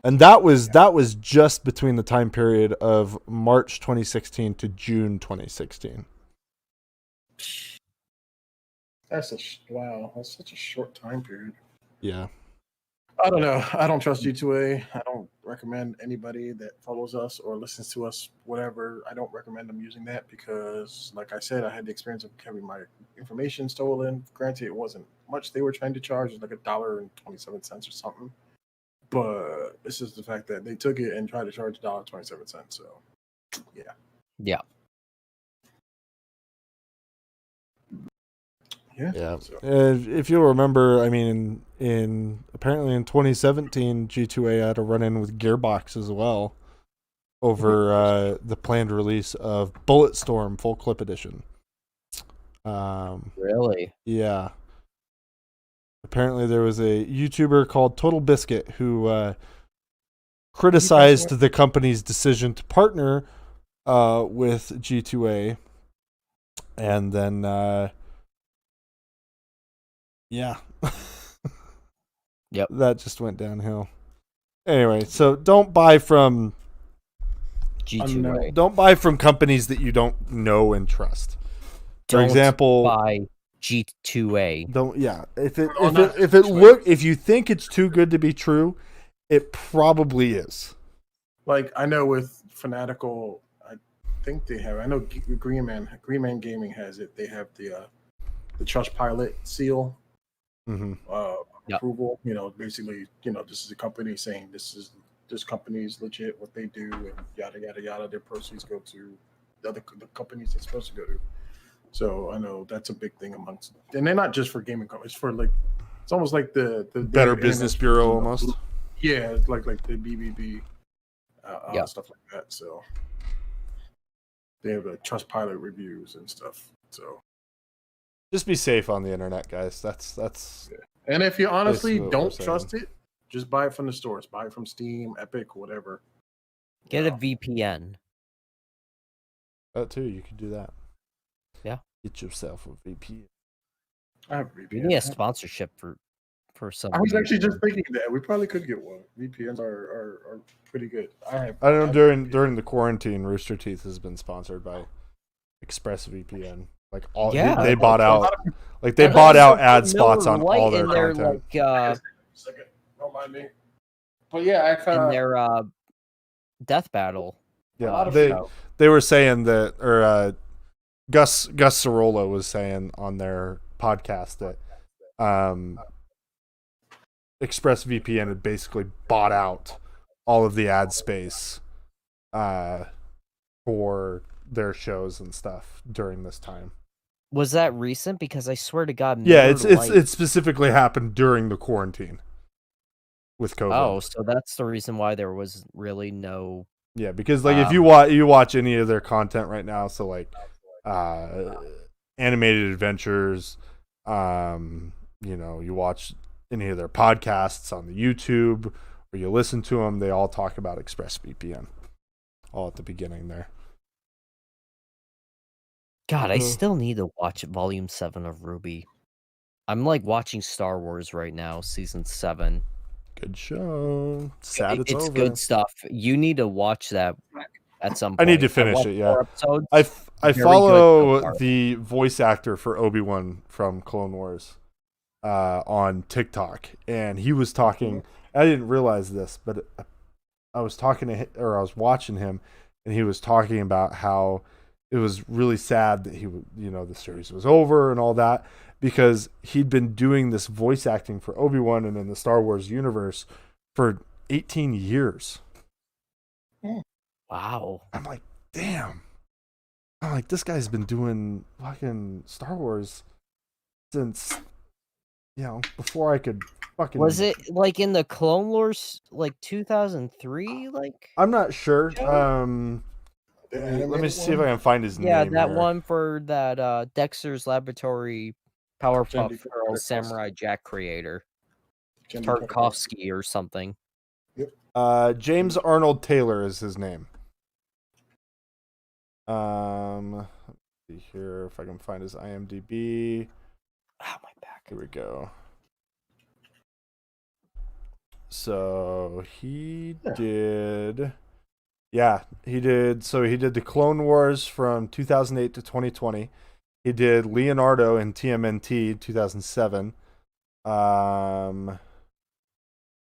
Speaker 1: and that was just between the time period of March 2016 to June 2016.
Speaker 3: That's such a short time period.
Speaker 1: Yeah.
Speaker 3: I don't know. I don't trust G2A. I don't recommend anybody that follows us or listens to us, whatever. I don't recommend them using that because, like I said, I had the experience of having my information stolen. Granted, it wasn't much they were trying to charge. It was like $1.27 or something. But this is the fact that they took it and tried to charge $1.27. So, yeah.
Speaker 2: Yeah.
Speaker 1: Yeah.
Speaker 3: So.
Speaker 1: If you'll remember, I mean, apparently in 2017, G2A had a run-in with Gearbox as well over the planned release of Bulletstorm Full Clip Edition.
Speaker 2: Really?
Speaker 1: Yeah. Apparently there was a YouTuber called Total Biscuit who criticized the company's decision to partner with G2A, and then yeah.
Speaker 2: Yep.
Speaker 1: That just went downhill. Anyway, so don't buy from
Speaker 2: G2A.
Speaker 1: Don't buy from companies that you don't know and trust. For example,
Speaker 2: buy G2A.
Speaker 1: Don't if you think it's too good to be true, it probably is.
Speaker 3: Like I know with Fanatical, I think they have. I know Green Man Gaming has it. They have the Trustpilot seal. Approval, basically, this is a company saying this company is legit, what they do, and yada yada yada. Their proceeds go to the companies they're supposed to go to. So I know that's a big thing amongst, and they're not just for gaming companies. For it's almost like the
Speaker 1: Better Business Bureau almost.
Speaker 3: Yeah, like the BBB, stuff like that. So they have Trustpilot reviews and stuff. So.
Speaker 1: Just be safe on the internet, guys. That's.
Speaker 3: Yeah. And if you honestly don't trust it, just buy it from the stores. Buy it from Steam, Epic, whatever.
Speaker 2: Get a VPN.
Speaker 1: That too, you could do that.
Speaker 2: Yeah.
Speaker 1: Get yourself a VPN.
Speaker 3: I have a VPN.
Speaker 2: We need a sponsorship for some.
Speaker 3: I was actually just thinking that we probably could get one. VPNs are pretty good. I
Speaker 1: know during the quarantine, Rooster Teeth has been sponsored by ExpressVPN. Like they bought out, ad spots on all their content.
Speaker 3: Don't mind me. But yeah, I found
Speaker 2: in their death battle.
Speaker 1: Yeah, they were saying that, or Gus Sorolla was saying on their podcast that ExpressVPN had basically bought out all of the ad space for their shows and stuff during this time.
Speaker 2: Was that recent? Because I swear to God,
Speaker 1: Yeah, it specifically happened during the quarantine with COVID.
Speaker 2: Oh, so that's the reason why there was really no.
Speaker 1: Yeah, because like if you watch any of their content right now, so like animated adventures, you watch any of their podcasts on the YouTube or you listen to them, they all talk about ExpressVPN all at the beginning there.
Speaker 2: God, I still need to watch Volume 7 of RWBY. I'm like watching Star Wars right now, Season 7.
Speaker 1: Good show. Sad it's over.
Speaker 2: Good stuff. You need to watch that at some point.
Speaker 1: I need to finish it, yeah.
Speaker 2: Episodes,
Speaker 1: I follow the voice actor for Obi-Wan from Clone Wars on TikTok, and he was talking. I didn't realize this, but I was talking to him, or I was watching him, and he was talking about how it was really sad that the series was over and all that, because he'd been doing this voice acting for Obi-Wan and in the Star Wars universe for 18 years.
Speaker 2: Wow.
Speaker 1: I'm like, damn. I'm like, this guy's been doing fucking Star Wars since, before I could fucking...
Speaker 2: Was it like in the Clone Wars, like 2003? Like,
Speaker 1: I'm not sure. Let me see if I can find his name.
Speaker 2: Yeah, that
Speaker 1: here.
Speaker 2: one for that Dexter's Laboratory Powerpuff Girls Samurai Jack creator. Tarkovsky or something.
Speaker 3: Yep.
Speaker 1: James Arnold Taylor is his name. Let's see here if I can find his IMDb.
Speaker 2: Oh, my back.
Speaker 1: Here we go. So he did. Yeah, he did. So he did the Clone Wars from 2008 to 2020. He did Leonardo in TMNT 2007.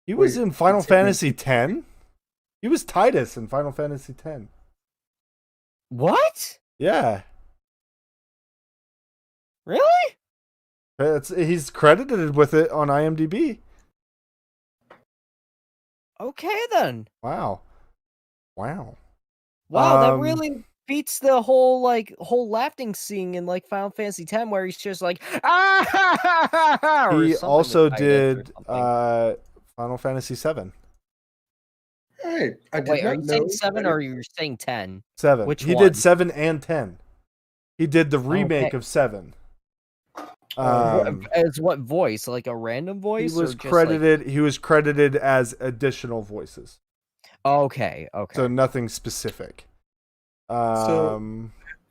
Speaker 1: He was in Final Fantasy X. He was Titus in Final Fantasy X.
Speaker 2: What?
Speaker 1: Yeah.
Speaker 2: Really?
Speaker 1: He's credited with it on IMDb.
Speaker 2: Okay, then.
Speaker 1: Wow.
Speaker 2: Wow, that really beats the whole laughing scene in like Final Fantasy X where he's just like
Speaker 1: he also did Final Fantasy VII.
Speaker 3: Hey,
Speaker 2: wait, are you saying 7 or are you saying 10?
Speaker 1: 7.
Speaker 2: Which
Speaker 1: he
Speaker 2: one?
Speaker 1: did 7 and 10. He did the remake of 7.
Speaker 2: As what voice? Like a random voice?
Speaker 1: He was credited. He was credited as additional voices.
Speaker 2: Okay.
Speaker 1: So nothing specific.
Speaker 3: So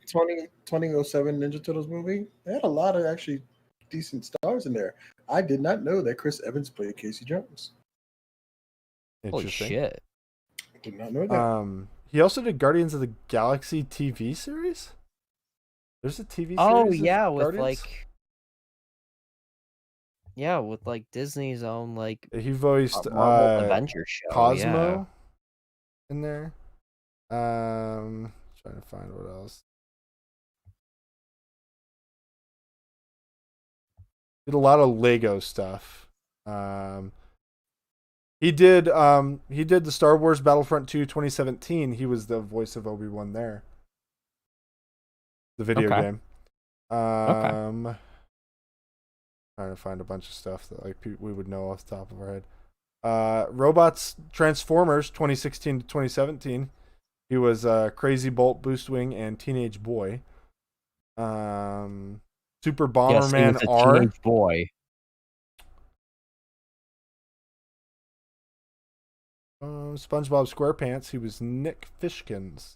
Speaker 3: 2007 Ninja Turtles movie, they had a lot of actually decent stars in there. I did not know that Chris Evans played Casey Jones.
Speaker 2: Holy shit.
Speaker 3: I did not know that.
Speaker 1: He also did Guardians of the Galaxy TV series. There's a TV series.
Speaker 2: Oh yeah, with
Speaker 1: Guardians?
Speaker 2: with Disney's own
Speaker 1: he voiced
Speaker 2: Marvel Adventure show.
Speaker 1: Cosmo in there. Trying to find what else. Did a lot of Lego stuff. He did the Star Wars Battlefront 2 2017. He was the voice of Obi-Wan there. The video game. Trying to find a bunch of stuff that we would know off the top of our head. Robots Transformers 2016 to 2017. He was Crazy Bolt, Boostwing, and Teenage Boy. Super Bomberman R.
Speaker 2: Teenage Boy.
Speaker 1: SpongeBob SquarePants. He was Nick Fishkins.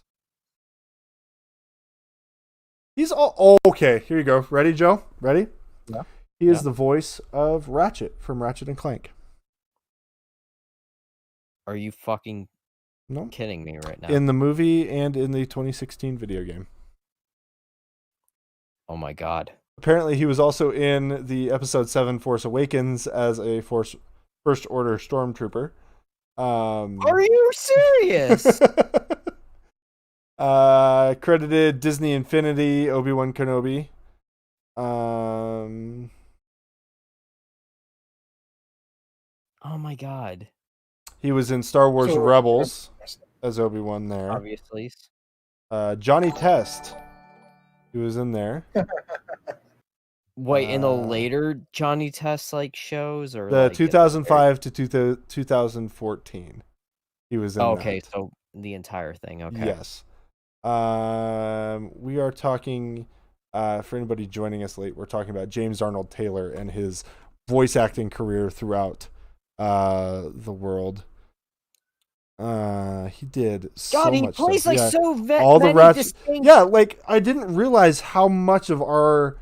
Speaker 1: He's all okay. Here you go. Ready, Joe? Ready?
Speaker 2: Yeah.
Speaker 1: He is the voice of Ratchet from Ratchet and Clank.
Speaker 2: Are you fucking kidding me right now?
Speaker 1: In the movie and in the 2016 video game.
Speaker 2: Oh my god.
Speaker 1: Apparently, he was also in the Episode 7 Force Awakens as a First Order Stormtrooper.
Speaker 2: Are you serious?
Speaker 1: Credited Disney Infinity, Obi-Wan Kenobi.
Speaker 2: Oh my god.
Speaker 1: He was in Star Wars Rebels as Obi-Wan there.
Speaker 2: Obviously.
Speaker 1: Johnny Test. He was in there.
Speaker 2: Wait, in the later Johnny Test like shows or
Speaker 1: the
Speaker 2: like
Speaker 1: 2005 to 2014. He was in
Speaker 2: okay,
Speaker 1: that.
Speaker 2: so the entire thing. Okay.
Speaker 1: Yes. We are talking for anybody joining us late, we're talking about James Arnold Taylor and his voice acting career throughout the world. He did so
Speaker 2: God, he
Speaker 1: much
Speaker 2: plays
Speaker 1: stuff.
Speaker 2: like so
Speaker 1: all the
Speaker 2: many
Speaker 1: Ratchet.
Speaker 2: distinct...
Speaker 1: Yeah, like I didn't realize how much of our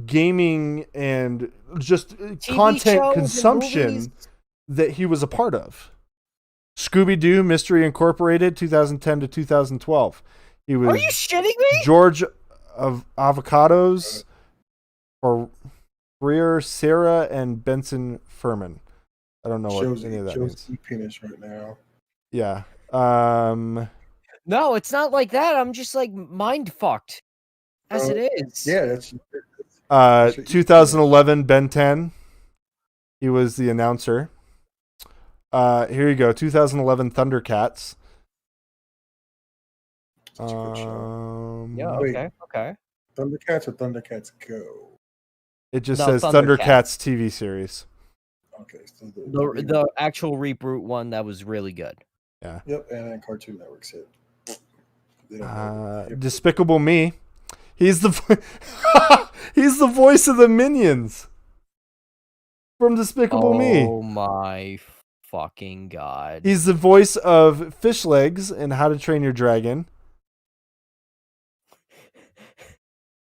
Speaker 1: gaming and just
Speaker 2: TV
Speaker 1: content consumption
Speaker 2: movies.
Speaker 1: that he was a part of. Scooby-Doo Mystery Incorporated, 2010 to 2012. He was
Speaker 2: Are you shitting me?
Speaker 1: George of Avocados, or Freer, Sarah, and Benson Furman. I don't know what any of that means.
Speaker 3: Penis right now.
Speaker 1: Yeah.
Speaker 2: No, it's not like that. I'm just like mind fucked as it is.
Speaker 3: Yeah, that's
Speaker 1: 2011 Ben 10. He was the announcer. Here you go. 2011 Thundercats.
Speaker 3: a good show.
Speaker 2: Yeah. Okay. Okay.
Speaker 3: Thundercats or Thundercats Go?
Speaker 1: It just says Thundercats TV series.
Speaker 3: Okay, so
Speaker 2: the actual reboot one that was really good.
Speaker 1: Yeah.
Speaker 3: Yep, and then Cartoon Network said.
Speaker 1: Despicable Me. He's the he's the voice of the Minions from Despicable Me.
Speaker 2: Oh my fucking god!
Speaker 1: He's the voice of Fish Legs in How to Train Your Dragon.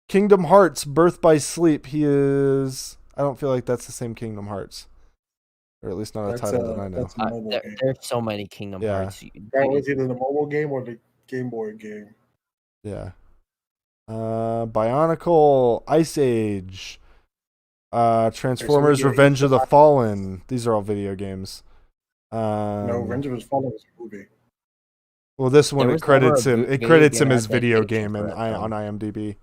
Speaker 1: Kingdom Hearts: Birth by Sleep. He is. I don't feel like that's the same Kingdom Hearts, or at least not a title that I know.
Speaker 2: There's so many Kingdom Hearts.
Speaker 3: That was either the mobile game or the Game Boy game.
Speaker 1: Yeah. Bionicle, Ice Age, Transformers: Revenge of the Fallen. These are all video games.
Speaker 3: No, Revenge of the Fallen was a movie.
Speaker 1: Well, this one it credits him. It credits him as video game on IMDb.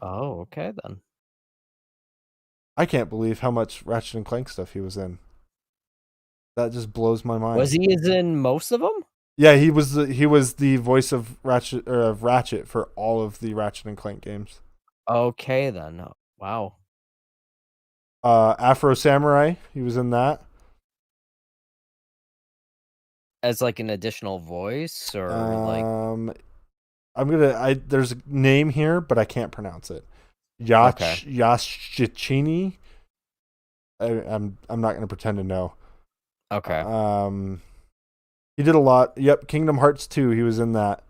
Speaker 2: Oh, okay then.
Speaker 1: I can't believe how much Ratchet and Clank stuff he was in. That just blows my mind.
Speaker 2: Was he in most of them?
Speaker 1: Yeah, he was the voice of Ratchet for all of the Ratchet and Clank games.
Speaker 2: Okay then. Wow.
Speaker 1: Afro Samurai, he was in that.
Speaker 2: As like an additional voice or like
Speaker 1: there's a name here, but I can't pronounce it. Yashichini. I'm not going to pretend to know.
Speaker 2: Okay.
Speaker 1: He did a lot. Yep, Kingdom Hearts 2, he was in that.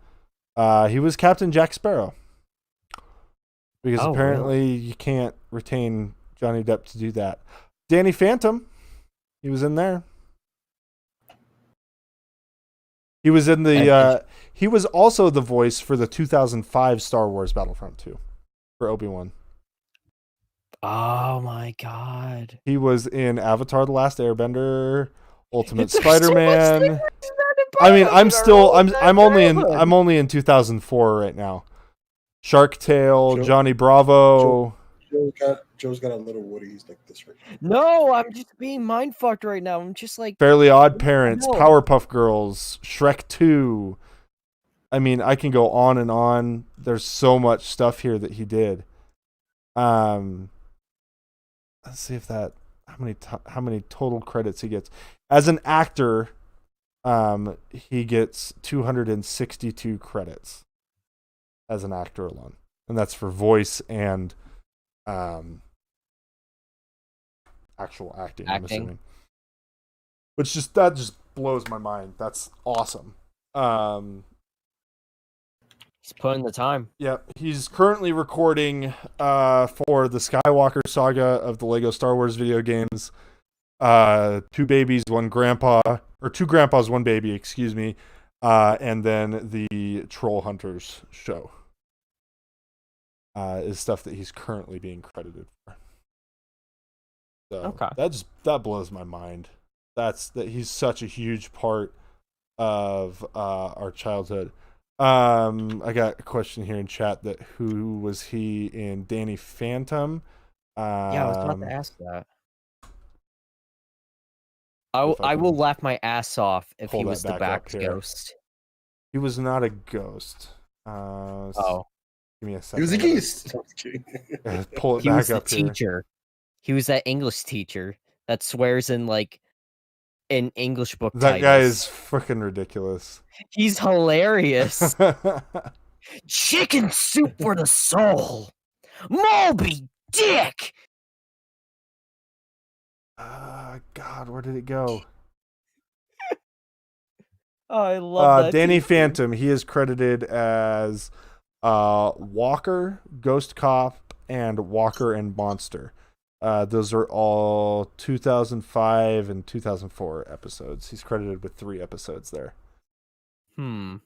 Speaker 1: He was Captain Jack Sparrow. Because apparently you can't retain Johnny Depp to do that. Danny Phantom, he was in there. He was in the he was also the voice for the 2005 Star Wars Battlefront 2 for Obi-Wan.
Speaker 2: Oh my god.
Speaker 1: He was in Avatar: The Last Airbender, Ultimate Spider-Man. I mean, I'm only in 2004 right now. Shark Tale, Johnny Bravo.
Speaker 3: Joe's got a little Woody. He's like this right now.
Speaker 2: No, I'm just being mind fucked right now. I'm just like
Speaker 1: Fairly Odd Parents, Powerpuff Girls, Shrek 2. I mean, I can go on and on. There's so much stuff here that he did. Let's see if that how many total credits he gets as an actor. He gets 262 credits as an actor alone, and that's for voice and actual acting. I'm assuming, which just blows my mind. That's awesome.
Speaker 2: He's putting the time.
Speaker 1: Yeah, he's currently recording for the Skywalker saga of the Lego Star Wars video games. 2 babies, 1 grandpa, or 2 grandpas, 1 baby, excuse me, and then the Troll Hunters show is stuff that he's currently being credited for. So that blows my mind. That he's such a huge part of our childhood. I got a question here in chat that who was he in Danny Phantom?
Speaker 2: Yeah, I was about to ask that. I will laugh my ass off if he was the back ghost.
Speaker 1: He was not a ghost. Give me a second.
Speaker 3: He was a geese.
Speaker 1: Pull it
Speaker 2: He
Speaker 1: back
Speaker 2: was the
Speaker 1: up here.
Speaker 2: teacher. He was that English teacher that swears in English book
Speaker 1: That
Speaker 2: titles.
Speaker 1: guy is freaking ridiculous.
Speaker 2: He's hilarious. Chicken soup for the soul. Moby Dick.
Speaker 1: God, where did it go?
Speaker 2: Oh, I love that.
Speaker 1: Danny
Speaker 2: teacher.
Speaker 1: Phantom. He is credited as Walker, Ghost Cop, and Walker and Monster. Those are all 2005 and 2004 episodes. He's credited with 3 episodes there.
Speaker 2: Not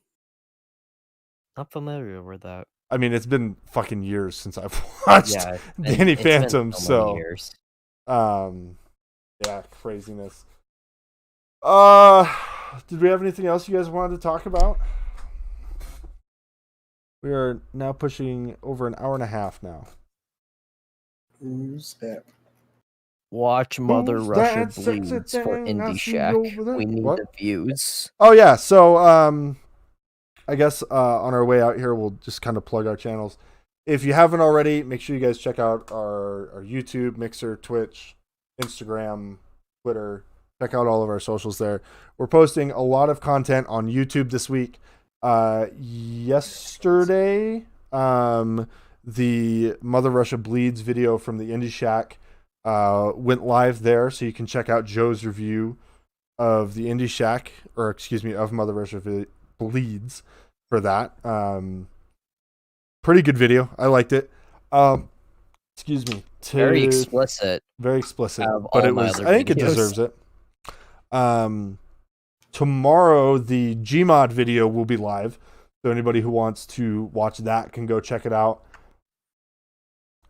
Speaker 2: familiar with that.
Speaker 1: I mean, it's been fucking years since I've watched Danny Phantom, so
Speaker 2: years.
Speaker 1: Yeah, craziness. Did we have anything else you guys wanted to talk about? We are now pushing over an hour and a half now.
Speaker 3: Who's that?
Speaker 2: Watch Mother
Speaker 1: Who's
Speaker 2: Russia
Speaker 1: that sexy
Speaker 2: Bleeds for
Speaker 1: thing I
Speaker 2: Indie
Speaker 1: see
Speaker 2: Shack.
Speaker 1: over there?
Speaker 2: We need
Speaker 1: What?
Speaker 2: the views.
Speaker 1: Oh yeah, so I guess on our way out here we'll just kind of plug our channels. If you haven't already, make sure you guys check out our YouTube, Mixer, Twitch, Instagram, Twitter. Check out all of our socials there. We're posting a lot of content on YouTube this week. Yesterday, the Mother Russia Bleeds video from the Indie Shack went live there, so you can check out Joe's review of the Indie Shack, or excuse me, of Mother Russia Bleeds for that. Pretty good video. I liked it. Excuse me.
Speaker 2: Very explicit.
Speaker 1: Very explicit,
Speaker 2: Out of
Speaker 1: but
Speaker 2: all
Speaker 1: it
Speaker 2: my
Speaker 1: was.
Speaker 2: other
Speaker 1: I think it
Speaker 2: videos.
Speaker 1: deserves it. Tomorrow the Gmod video will be live, so anybody who wants to watch that can go check it out.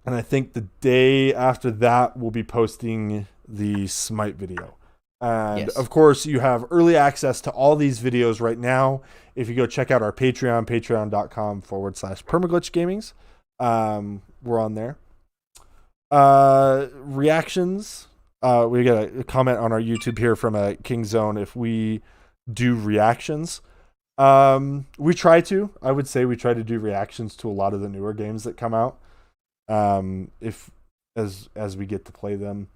Speaker 1: And I think the day after that we'll be posting the Smite video. And
Speaker 2: Yes.
Speaker 1: of course, you have early access to all these videos right now. If you go check out our Patreon, patreon.com/PermaGlitched Gamings. We're on there. Reactions. We got a comment on our YouTube here from a King Zone. If we do reactions, we try to. I would say we try to do reactions to a lot of the newer games that come out. If as we get to play them,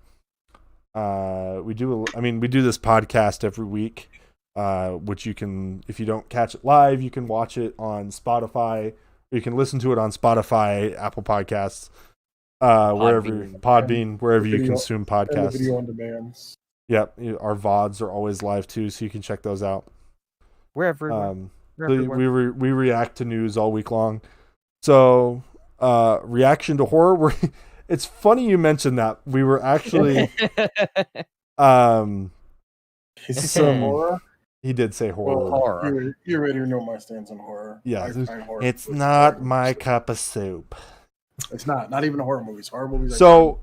Speaker 1: we do. I mean, we do this podcast every week, which you can, if you don't catch it live, you can watch it on Spotify. Or you can listen to it on Spotify, Apple Podcasts. Wherever Podbean, wherever you consume podcasts.
Speaker 3: Video on demand.
Speaker 1: Yep, our VODs are always live too, so you can check those out.
Speaker 2: Wherever.
Speaker 1: We react to news all week long. So, reaction to horror. It's funny you mentioned that. We were actually.
Speaker 3: Is he saying horror?
Speaker 1: He did say horror.
Speaker 3: Well, horror. You already know my stance on horror.
Speaker 1: Yeah,
Speaker 3: horror
Speaker 1: it's not my cup of soup.
Speaker 3: It's not even horror movies. Horror movies.
Speaker 1: So,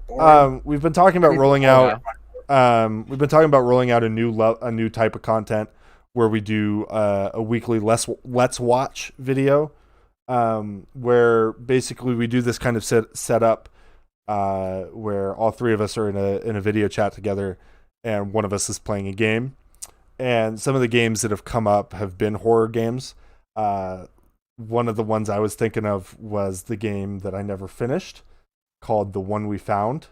Speaker 1: we've been talking about rolling out. We've been talking about rolling out a new type of content where we do a weekly let's watch video, where basically we do this kind of setup where all 3 of us are in a video chat together, and one of us is playing a game. And some of the games that have come up have been horror games. One of the ones I was thinking of was the game that I never finished, called The One We Found,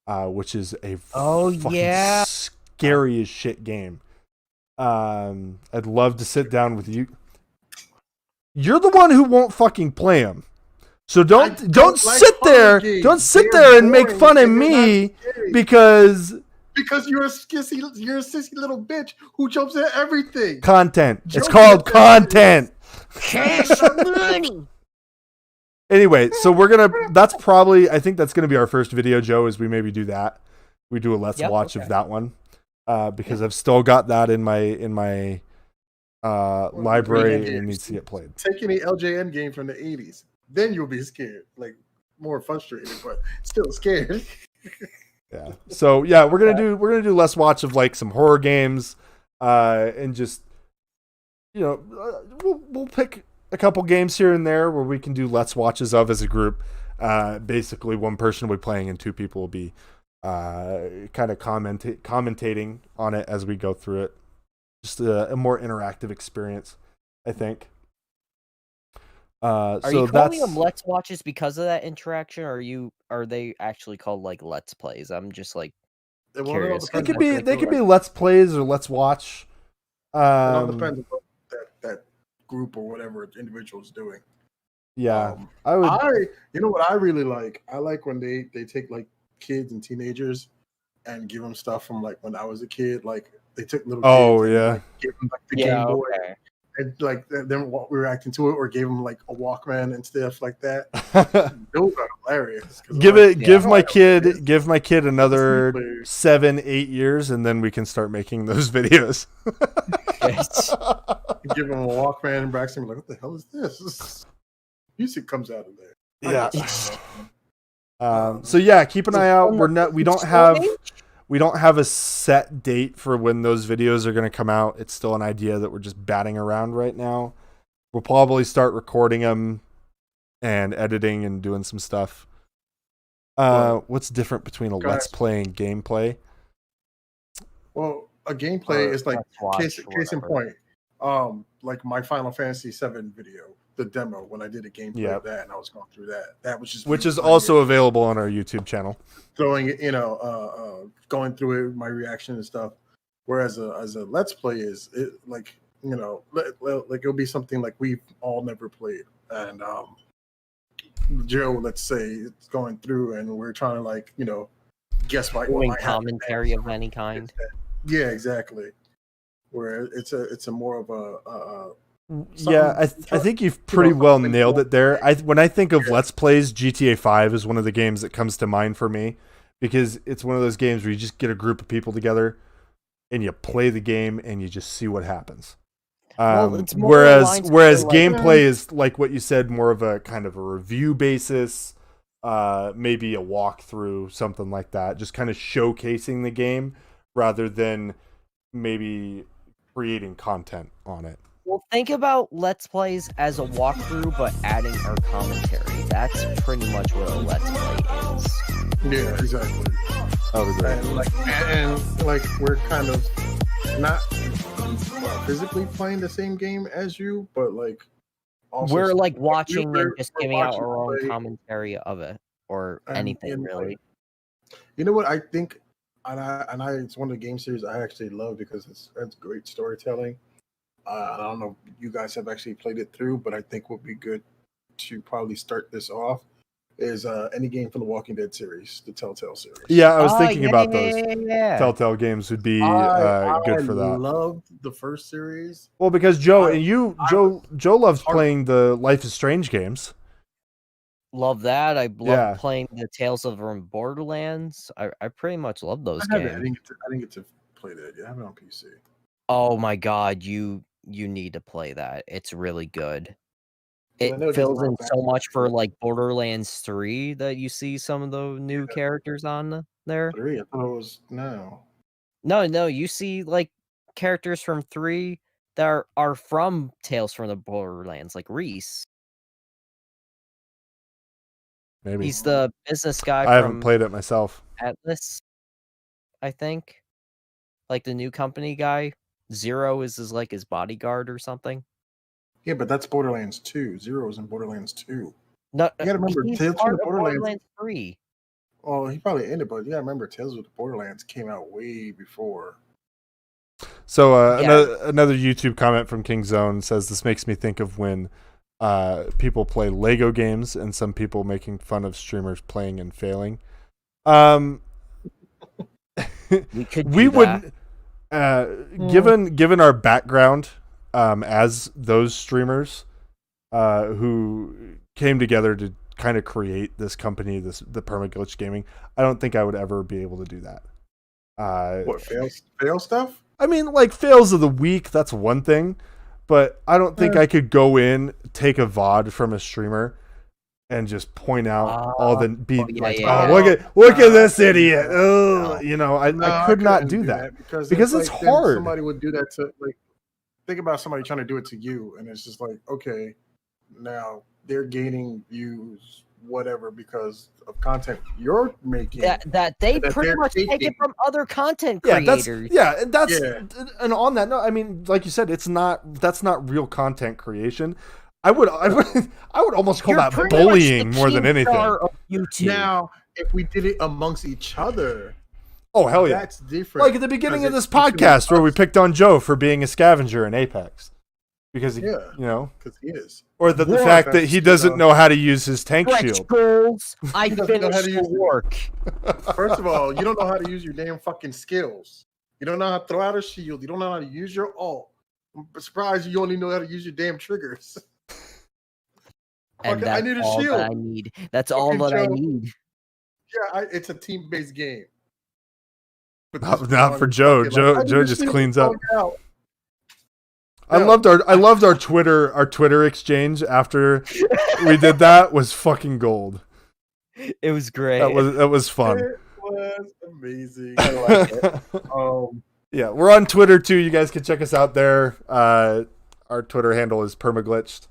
Speaker 1: which is a fucking scary as shit game. I'd love to sit down with you. You're the one who won't fucking play them, so don't sit there. Don't sit there and make fun of me because
Speaker 3: you're a sissy little bitch who jumps at everything.
Speaker 1: Content. It's called content.
Speaker 2: Cash money.
Speaker 1: Anyway, so I think that's gonna be our first video, Joe, is we maybe do that. We do a let's watch of that one. Because I've still got that in my library and it needs to get played.
Speaker 3: Take any LJN game from the 80s. Then you'll be scared. Like, more frustrated, but still scared.
Speaker 1: Yeah. So yeah, we're gonna do less watch of like some horror games, and just we'll pick a couple games here and there where we can do let's watches of as a group. Basically, one person will be playing and 2 people will be kind of commentating on it as we go through it. Just a more interactive experience, I think.
Speaker 2: Are
Speaker 1: So
Speaker 2: you calling them
Speaker 1: that's
Speaker 2: Let's Watches because of that interaction, or are they actually called like Let's Plays? I'm just like
Speaker 3: Well, it all
Speaker 2: curious.
Speaker 1: they
Speaker 2: 'cause
Speaker 3: depends
Speaker 1: could
Speaker 3: what
Speaker 1: be
Speaker 3: they
Speaker 1: they
Speaker 3: do.
Speaker 1: could be
Speaker 3: Like,
Speaker 1: let's plays or let's watch.
Speaker 3: it all depends on what that group or whatever individual is doing.
Speaker 1: Yeah,
Speaker 3: You know what I really like? I like when they take like kids and teenagers and give them stuff from like when I was a kid. Like they took little
Speaker 1: Oh,
Speaker 3: kids and
Speaker 1: yeah.
Speaker 3: like gave them like the
Speaker 2: Yeah,
Speaker 3: Game Boy
Speaker 2: okay.
Speaker 3: and like them reacting to it, or gave them like a Walkman and stuff like that. Those are hilarious. 'Cause I'm like,
Speaker 1: give
Speaker 3: "Oh,
Speaker 1: my
Speaker 3: I know what it is."
Speaker 1: give my kid another
Speaker 3: Simply-
Speaker 1: 7-8 years, and then we can start making those videos.
Speaker 2: Yes.
Speaker 3: Give them a Walkman and Braxton like, what the hell is this? Music comes out of there.
Speaker 1: Yeah.
Speaker 2: It's-
Speaker 1: So yeah, keep an
Speaker 2: It's
Speaker 1: eye out.
Speaker 2: on
Speaker 1: We're
Speaker 2: the
Speaker 1: not. We don't
Speaker 2: Stone
Speaker 1: have.
Speaker 2: Age?
Speaker 1: We don't have a set date for when those videos are going to come out. It's still an idea that we're just batting around right now. We'll probably start recording them and editing and doing some stuff. What's different between a let's play and gameplay?
Speaker 3: Well, a gameplay is like
Speaker 2: Let's Watch,
Speaker 3: case in
Speaker 2: whatever.
Speaker 3: point. Like my Final Fantasy VII video, the demo when I did a gameplay
Speaker 1: Yep.
Speaker 3: of that, and I was going through that. That was just
Speaker 1: Which
Speaker 3: me
Speaker 1: is
Speaker 3: playing
Speaker 1: also
Speaker 3: it,
Speaker 1: available on our YouTube channel.
Speaker 3: throwing it, going through it, my reaction and stuff. Whereas as a let's play is it like like it'll be something like we've all never played, and Joe, let's say, it's going through, and we're trying to like guess what
Speaker 2: Doing
Speaker 3: might happen
Speaker 2: commentary
Speaker 3: next.
Speaker 2: of any kind.
Speaker 3: Yeah, exactly. Where it's a more of a
Speaker 1: Yeah, I think you've pretty well nailed it there. When I think of Let's Plays, GTA 5 is one of the games that comes to mind for me, because it's one of those games where you just get a group of people together and you play the game and you just see what happens.
Speaker 2: It's more
Speaker 1: whereas
Speaker 2: aligned to, like,
Speaker 1: gameplay is like what you said, more of a kind of a review basis, maybe a walkthrough, something like that, just kind of showcasing the game rather than maybe creating content on it.
Speaker 2: Well, think about Let's Plays as a walkthrough, but adding our commentary. That's pretty much what a Let's Play is.
Speaker 3: Yeah, exactly.
Speaker 1: I would agree.
Speaker 3: And like we're kind of not physically playing the same game as you, but like also
Speaker 2: We're like watching
Speaker 3: we're-
Speaker 2: and just
Speaker 3: we're
Speaker 2: giving out
Speaker 3: watching
Speaker 2: our own
Speaker 3: play.
Speaker 2: commentary of it, or
Speaker 3: And-
Speaker 2: anything
Speaker 3: and,
Speaker 2: really.
Speaker 3: like, you know what I think, and I it's one of the game series I actually love because it's great storytelling. I don't know if you guys have actually played it through, but I think would be good to probably start this off is any game from the Walking Dead series, the Telltale series.
Speaker 1: Yeah, I was thinking about those.
Speaker 2: Yeah.
Speaker 1: Telltale games would be
Speaker 3: I
Speaker 1: good for that.
Speaker 3: loved the first series.
Speaker 1: Well, because Joe
Speaker 3: I-
Speaker 1: and you,
Speaker 3: I
Speaker 1: Joe loves
Speaker 3: hard-
Speaker 1: playing the Life is Strange games.
Speaker 2: Love that. I love
Speaker 1: Yeah.
Speaker 2: playing the Tales of Borderlands. I pretty much love those
Speaker 3: I haven't-
Speaker 2: games.
Speaker 3: I didn't get to play that yet. I have it on PC.
Speaker 2: Oh my god, you need to play that. It's really good.
Speaker 3: I know
Speaker 2: It
Speaker 3: it gets
Speaker 2: fills
Speaker 3: a lot
Speaker 2: in
Speaker 3: of
Speaker 2: so much
Speaker 3: backlash
Speaker 2: for
Speaker 3: for it.
Speaker 2: like Borderlands 3 that you see some of the new characters on there.
Speaker 3: 3, I thought it was no.
Speaker 2: No, you see like characters from 3 that are from Tales from the Borderlands, like Reese.
Speaker 1: Maybe
Speaker 2: He's the business guy
Speaker 1: I haven't
Speaker 2: from
Speaker 1: played it myself.
Speaker 2: Atlas, I think. Like the new company guy. Zero is like his bodyguard or something.
Speaker 3: Yeah, but that's Borderlands 2. Zero is in Borderlands 2.
Speaker 2: No,
Speaker 3: You gotta remember,
Speaker 2: he's
Speaker 3: Tales from
Speaker 2: part
Speaker 3: the
Speaker 2: of
Speaker 3: Borderlands-
Speaker 2: 3.
Speaker 3: Oh, he probably ended, but yeah, I remember Tales of the Borderlands came out way before.
Speaker 1: So
Speaker 2: Yeah.
Speaker 1: another YouTube comment from King Zone says this makes me think of when people play Lego games and some people making fun of streamers playing and failing.
Speaker 2: We could
Speaker 1: We
Speaker 2: do that.
Speaker 1: would given our background as those streamers who came together to kind of create this company, the Permaglitched Gaming, I don't think I would ever be able to do that.
Speaker 3: What fail stuff?
Speaker 1: I mean, like fails of the week, that's one thing, but I don't think I could go in, take a VOD from a streamer, and just point out all the look at this idiot. Oh, I could not do that because it's
Speaker 3: like,
Speaker 1: hard.
Speaker 3: Somebody would do that to like. Think about somebody trying to do it to you, and it's just like, okay, now they're gaining views, whatever, because of content you're making.
Speaker 2: That they
Speaker 3: that
Speaker 2: pretty
Speaker 3: they're
Speaker 2: much take
Speaker 3: taking.
Speaker 2: it from other content
Speaker 1: Yeah,
Speaker 2: creators.
Speaker 1: and on that note, I mean, like you said, that's not real content creation. I would almost call
Speaker 2: You're
Speaker 1: that
Speaker 2: pretty much
Speaker 1: bullying
Speaker 2: the
Speaker 1: more than
Speaker 2: King
Speaker 1: anything.
Speaker 2: Star of YouTube.
Speaker 3: Now, if we did it amongst each other,
Speaker 1: Oh hell yeah!
Speaker 3: that's different.
Speaker 1: Like at the beginning of this podcast, where we picked on Joe for being a scavenger in Apex, because he, you know,
Speaker 3: because he is,
Speaker 1: or the fact that he doesn't know how to use his tank shield.
Speaker 2: Goals. I finished the work.
Speaker 3: First of all, you don't know how to use your damn fucking skills. You don't know how to throw out a shield. You don't know how to use your ult. I'm surprised you only know how to use your damn triggers.
Speaker 2: And that's
Speaker 3: I need a
Speaker 2: all
Speaker 3: shield.
Speaker 2: that I need. That's all that I need.
Speaker 3: Yeah, it's a team-based game. But
Speaker 1: Not for Joe. Joe just cleans up. I
Speaker 3: Yeah.
Speaker 1: loved our Twitter exchange after we did that. Was fucking gold.
Speaker 2: It was great.
Speaker 1: That was fun.
Speaker 3: It was amazing. I like it.
Speaker 1: Yeah, we're on Twitter too. You guys can check us out there. Our Twitter handle is Permaglitched.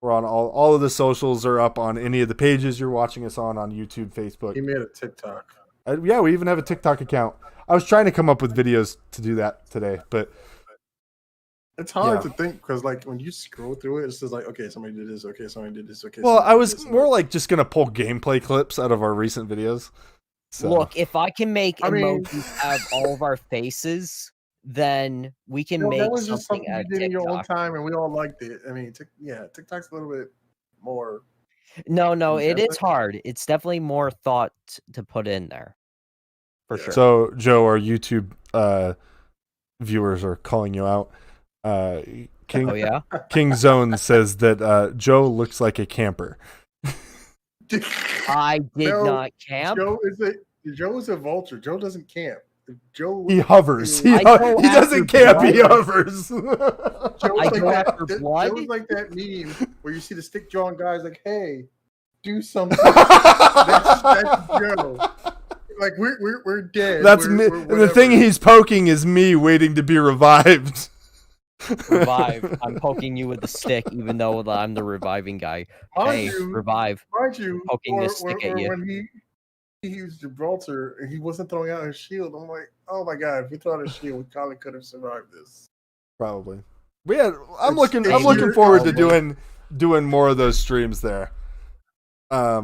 Speaker 1: We're on all of the socials are up on any of the pages you're watching us on YouTube, Facebook.
Speaker 3: He made a TikTok.
Speaker 1: Yeah, we even have a TikTok account. I was trying to come up with videos to do that today, but
Speaker 3: it's hard to think because, like, when you scroll through it, it's just like, okay, somebody did this, okay, somebody did this, okay.
Speaker 1: Well, I was more like just gonna pull gameplay clips out of our recent videos. So.
Speaker 2: Look, if I can make emojis out of all of our faces, then we can make
Speaker 3: that was just
Speaker 2: something
Speaker 3: you
Speaker 2: out of
Speaker 3: did in your own
Speaker 2: TikTok.
Speaker 3: time, and we all liked it. I mean, TikTok's a little bit more.
Speaker 2: No, it is hard. It's definitely more thought to put in there, for sure.
Speaker 1: So, Joe, our YouTube viewers are calling you out. King Zone says that Joe looks like a camper.
Speaker 2: I did not camp.
Speaker 3: Joe is a vulture. Joe doesn't camp.
Speaker 1: He hovers. He doesn't camp. He hovers.
Speaker 2: I go after blood.
Speaker 3: Joe's like that meme where you see the stick drawing guys like, "Hey, do something." that's Joe. Like we're dead.
Speaker 1: That's me. And the thing he's poking is me waiting to be revived.
Speaker 2: Revive. I'm poking you with the stick, even though I'm the reviving guy. Revive.
Speaker 3: Mind you,
Speaker 2: poking this stick at you.
Speaker 3: When he used Gibraltar and he wasn't throwing out his shield, I'm like, oh my god, if he threw out his shield, we probably could have survived this.
Speaker 1: Probably. I'm looking forward to doing more of those streams there. I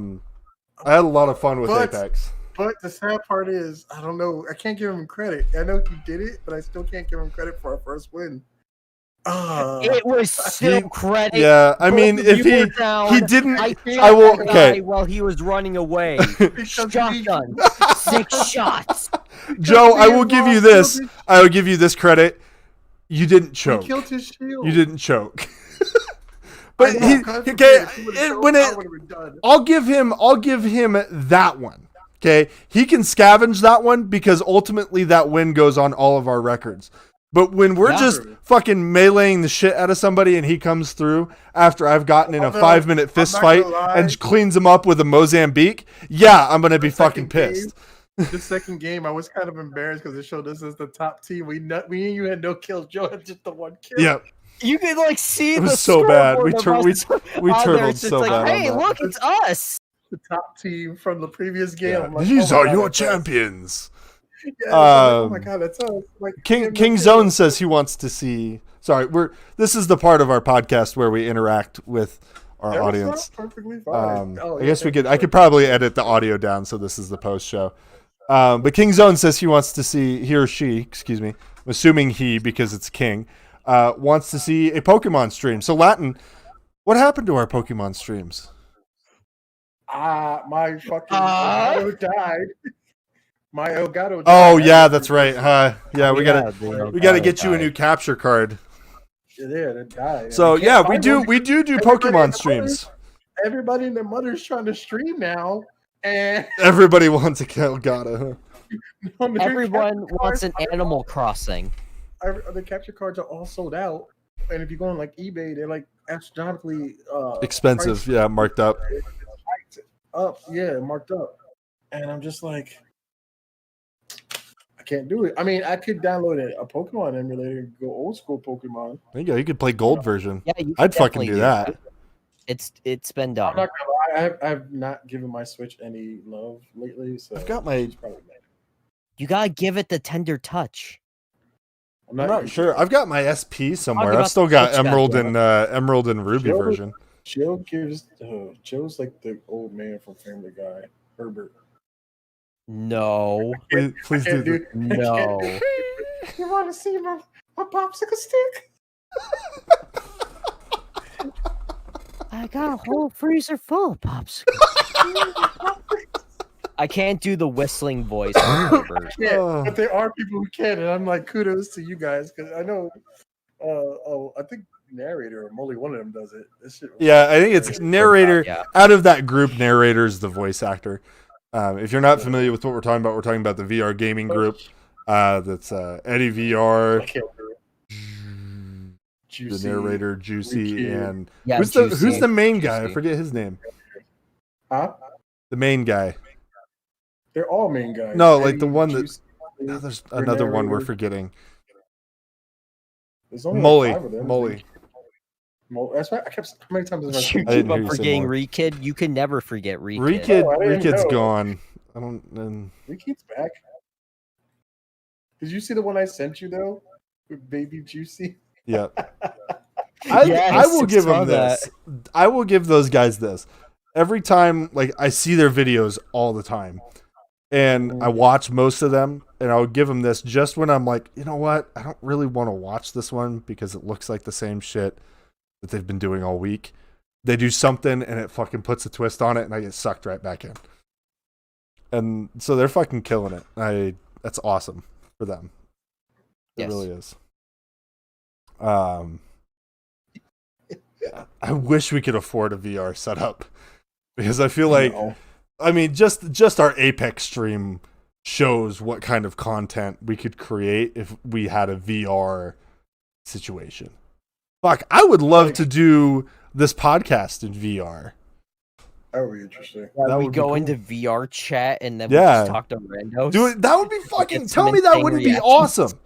Speaker 1: had a lot of fun with Apex.
Speaker 3: But the sad part is, I don't know. I can't give him credit. I know he did it, but I still can't give him credit for our first win.
Speaker 2: It was still credit.
Speaker 1: Yeah, I mean, if he didn't, I will. Okay.
Speaker 2: While he was running away, shotgun, 6 shots.
Speaker 1: Joe, I will give you this. I will give you this credit. You didn't choke.
Speaker 3: He killed his shield.
Speaker 1: You didn't choke. But I'll give him that one. Okay, he can scavenge that one because ultimately that win goes on all of our records. But when we're just fucking meleeing the shit out of somebody and he comes through after I've gotten in a 5-minute fist fight and cleans him up with a Mozambique, I'm going to be fucking pissed.
Speaker 3: The second game, I was kind of embarrassed because it showed us as the top team. We and you had no kills. Joe had just the 1 kill.
Speaker 1: Yep.
Speaker 2: You could see
Speaker 1: it was so bad. We turtled so bad.
Speaker 2: Hey, look, it's us.
Speaker 3: The top team from the previous game.
Speaker 1: Yeah. Like, these are your champions.
Speaker 3: Yeah, oh my god, that's us. Like,
Speaker 1: King Zone says he wants to see. Sorry, this is the part of our podcast where we interact with our audience.
Speaker 3: Perfectly fine.
Speaker 1: I guess I could probably edit the audio down so this is the post show. But King Zone says he wants to see, he or she, excuse me, I'm assuming he because it's King, wants to see a Pokemon stream. So Latin, what happened to our Pokemon streams?
Speaker 3: My fucking Elgato died. My Elgato died.
Speaker 1: Oh yeah, that's right. Yeah, we gotta get you a new capture card.
Speaker 3: Yeah, it died.
Speaker 1: So yeah, we do Pokemon streams.
Speaker 3: Everybody and their mother's trying to stream now, and
Speaker 1: everybody wants a Elgato.
Speaker 2: Everyone wants an Animal Crossing.
Speaker 3: The capture cards are all sold out, and if you go on like eBay, they're like astronomically
Speaker 1: expensive. Yeah, marked up.
Speaker 3: Marked up, and I'm just like, I can't do it. I mean, I could download a Pokemon emulator and go old school Pokemon.
Speaker 1: There you go. You could play gold version.
Speaker 2: Yeah,
Speaker 1: I'd fucking do that.
Speaker 2: It's been done.
Speaker 3: I'm not gonna lie. I've not given my Switch any love lately. So
Speaker 1: I've got my.
Speaker 2: You gotta give it the tender touch.
Speaker 3: I'm
Speaker 1: not sure. I've got my SP somewhere.
Speaker 2: Talking
Speaker 1: I've still got
Speaker 2: about
Speaker 1: Emerald and Ruby version.
Speaker 3: Joe gives Joe's like the old man from Family Guy, Herbert.
Speaker 2: No.
Speaker 1: Please do.
Speaker 2: No.
Speaker 3: You want to see my popsicle stick?
Speaker 2: I got a whole freezer full of popsicles. I can't do the whistling voice.
Speaker 3: But there are people who can, and I'm like, kudos to you guys because I know. I think narrator or only one of them does it. This shit
Speaker 1: I think it's narrator. Yeah. Out of that group, narrator is the voice actor. If you're not familiar with what we're talking about the VR gaming group. That's Eddie VR,
Speaker 3: Juicy,
Speaker 1: the narrator, Juicy, and who's the main guy? I forget his name.
Speaker 3: Huh?
Speaker 1: The main guy.
Speaker 3: They're all main guys.
Speaker 1: No, Eddie, like the one Juicy, that. There's another narrator. One we're forgetting.
Speaker 3: There's only
Speaker 1: Molly.
Speaker 3: Like 5 of them.
Speaker 1: Molly.
Speaker 3: That's right. I kept. How many times
Speaker 2: did I keep up forgetting Rekid? You can never forget Rekid.
Speaker 1: Rekid's gone. I don't.
Speaker 3: Rekid's back. Did you see the one I sent you though, with Baby Juicy?
Speaker 1: Yeah. I will give them this. I will give those guys this. Every time, like I see their videos all the time, and I watch most of them, and I'll give them this just when I'm like, you know what, I don't really want to watch this one because it looks like the same shit that they've been doing all week. They do something and it fucking puts a twist on it, and I get sucked right back in. And so they're fucking killing it. That's awesome for them. It really is. I wish we could afford a VR setup because I feel like, I mean, just our Apex stream shows what kind of content we could create if we had a VR situation. Fuck, I would love to do this podcast in VR.
Speaker 3: That would be interesting.
Speaker 2: We go into VR chat and then we just talk to randos.
Speaker 1: Dude, that would be fucking. Tell me that wouldn't be awesome.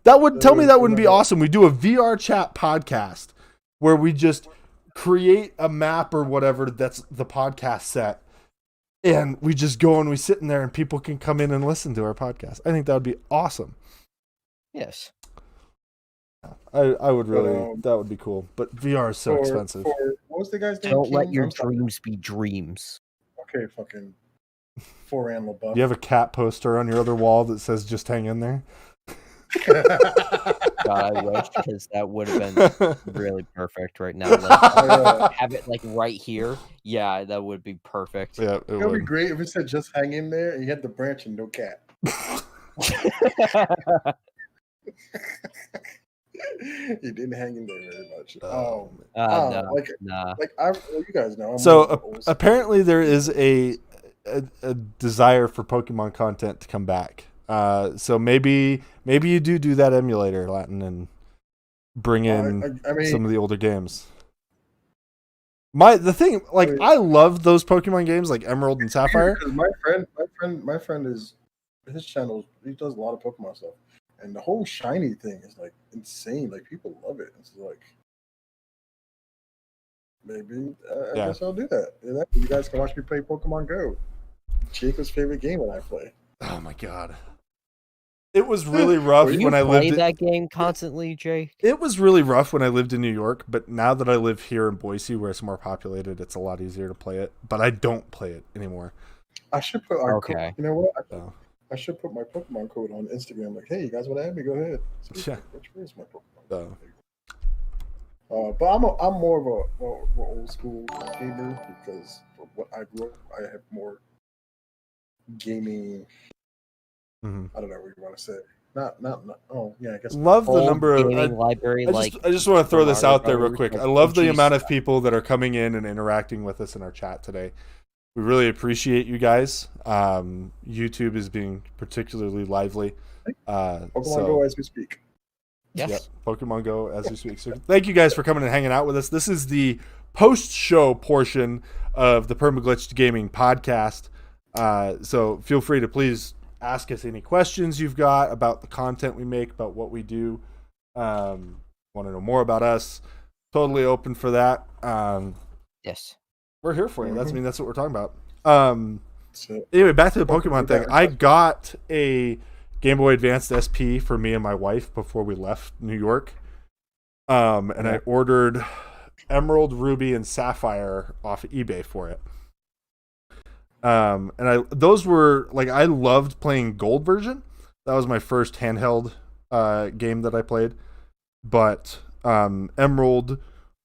Speaker 1: Tell me that wouldn't be awesome. We do a VR chat podcast where we just create a map or whatever that's the podcast set, and we just go and we sit in there and people can come in and listen to our podcast. I think that would be awesome.
Speaker 2: Yes.
Speaker 1: I would really, that would be cool. But VR is so expensive.
Speaker 3: What was the guy's name?
Speaker 2: Don't let your dreams be dreams.
Speaker 3: Okay, fucking Foran LaBeouf.
Speaker 1: You have a cat poster on your other wall that says "Just hang in there."
Speaker 2: God, I wish, because that would have been really perfect right now. Like, have it like right here. Yeah, that would be perfect.
Speaker 1: Yeah,
Speaker 3: it would be great if it said "Just hang in there" and you had the branch and no cat. He didn't hang in there very much. You guys know.
Speaker 1: Apparently there is a desire for Pokemon content to come back. So maybe you do that emulator, Latin, and bring in some of the older games. I love those Pokemon games like Emerald and Sapphire.
Speaker 3: My friend is his channel. He does a lot of Pokemon stuff. And the whole shiny thing is like insane. Like people love it. It's like maybe I guess I'll do that. You guys can watch me play Pokemon Go. Jacob's favorite game that I play.
Speaker 1: Oh my god! It was really rough when I lived.
Speaker 2: You play that game constantly, Jake?
Speaker 1: It was really rough when I lived in New York, but now that I live here in Boise, where it's more populated, it's a lot easier to play it. But I don't play it anymore.
Speaker 3: I should put our code. You know what? I should put my Pokemon code on Instagram. Like, hey, you guys want to add me? Go ahead.
Speaker 1: Yeah.
Speaker 3: Where's my Pokemon? But I'm more of a old school gamer because of what I grew up. I have more gaming. Mm-hmm. I don't know what you want to say. Not. Oh yeah, I guess.
Speaker 1: Love the number of
Speaker 2: library.
Speaker 1: I just want to throw this out there real quick. I love the amount of people that are coming in and interacting with us in our chat today. We really appreciate you guys. YouTube is being particularly lively.
Speaker 3: Pokemon Go as we speak.
Speaker 2: Yes.
Speaker 1: Yep, Pokemon Go as we speak. So thank you guys for coming and hanging out with us. This is the post-show portion of the Permaglitched Gaming podcast. So feel free to please ask us any questions you've got about the content we make, about what we do. Want to know more about us? Totally open for that.
Speaker 2: Yes.
Speaker 1: We're here for you. That's what we're talking about. Anyway, back to the Pokemon thing. I got a Game Boy Advanced SP for me and my wife before we left New York. And I ordered Emerald, Ruby, and Sapphire off of eBay for it. And those were like, I loved playing Gold version. That was my first handheld game that I played. But Emerald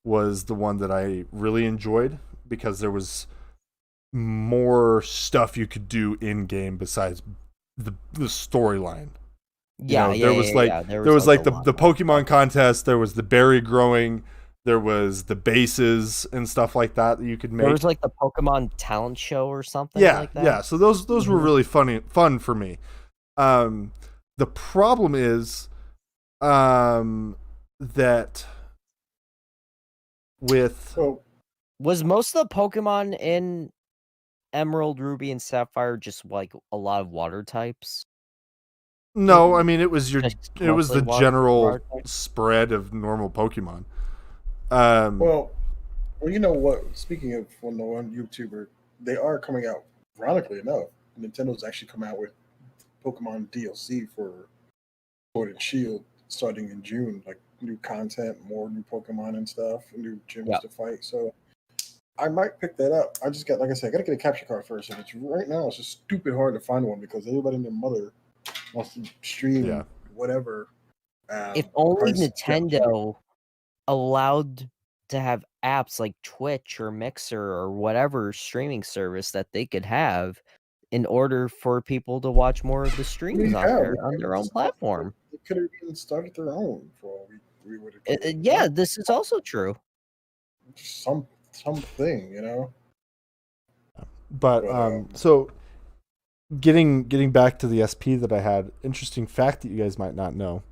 Speaker 1: was the one that I really enjoyed because there was more stuff you could do in game besides the storyline.
Speaker 2: Yeah,
Speaker 1: there was like the Pokemon contest, there was the berry growing, there was the bases and stuff like that you could make.
Speaker 2: There was like the Pokemon talent show or something like that.
Speaker 1: Yeah, so those were really fun for me. The problem is that with
Speaker 2: was most of the Pokemon in Emerald, Ruby, and Sapphire just like a lot of water types?
Speaker 1: No, I mean it was the general spread of normal Pokemon.
Speaker 3: Well, you know what? Speaking of one YouTuber, they are coming out. Ironically enough, Nintendo's actually come out with Pokemon DLC for Sword and Shield starting in June. Like new content, more new Pokemon and stuff, new gyms to fight. So I might pick that up. I just got, like I said, I got to get a capture card first. And right now it's just stupid hard to find one because everybody and their mother wants to stream whatever.
Speaker 2: If only Nintendo allowed to have apps like Twitch or Mixer or whatever streaming service that they could have in order for people to watch more of the streams on their own platform.
Speaker 3: They could have even started their own for all we would have.
Speaker 2: Yeah, this is also true.
Speaker 3: Something, you know.
Speaker 1: But so getting back to the SP that I had, interesting fact that you guys might not know.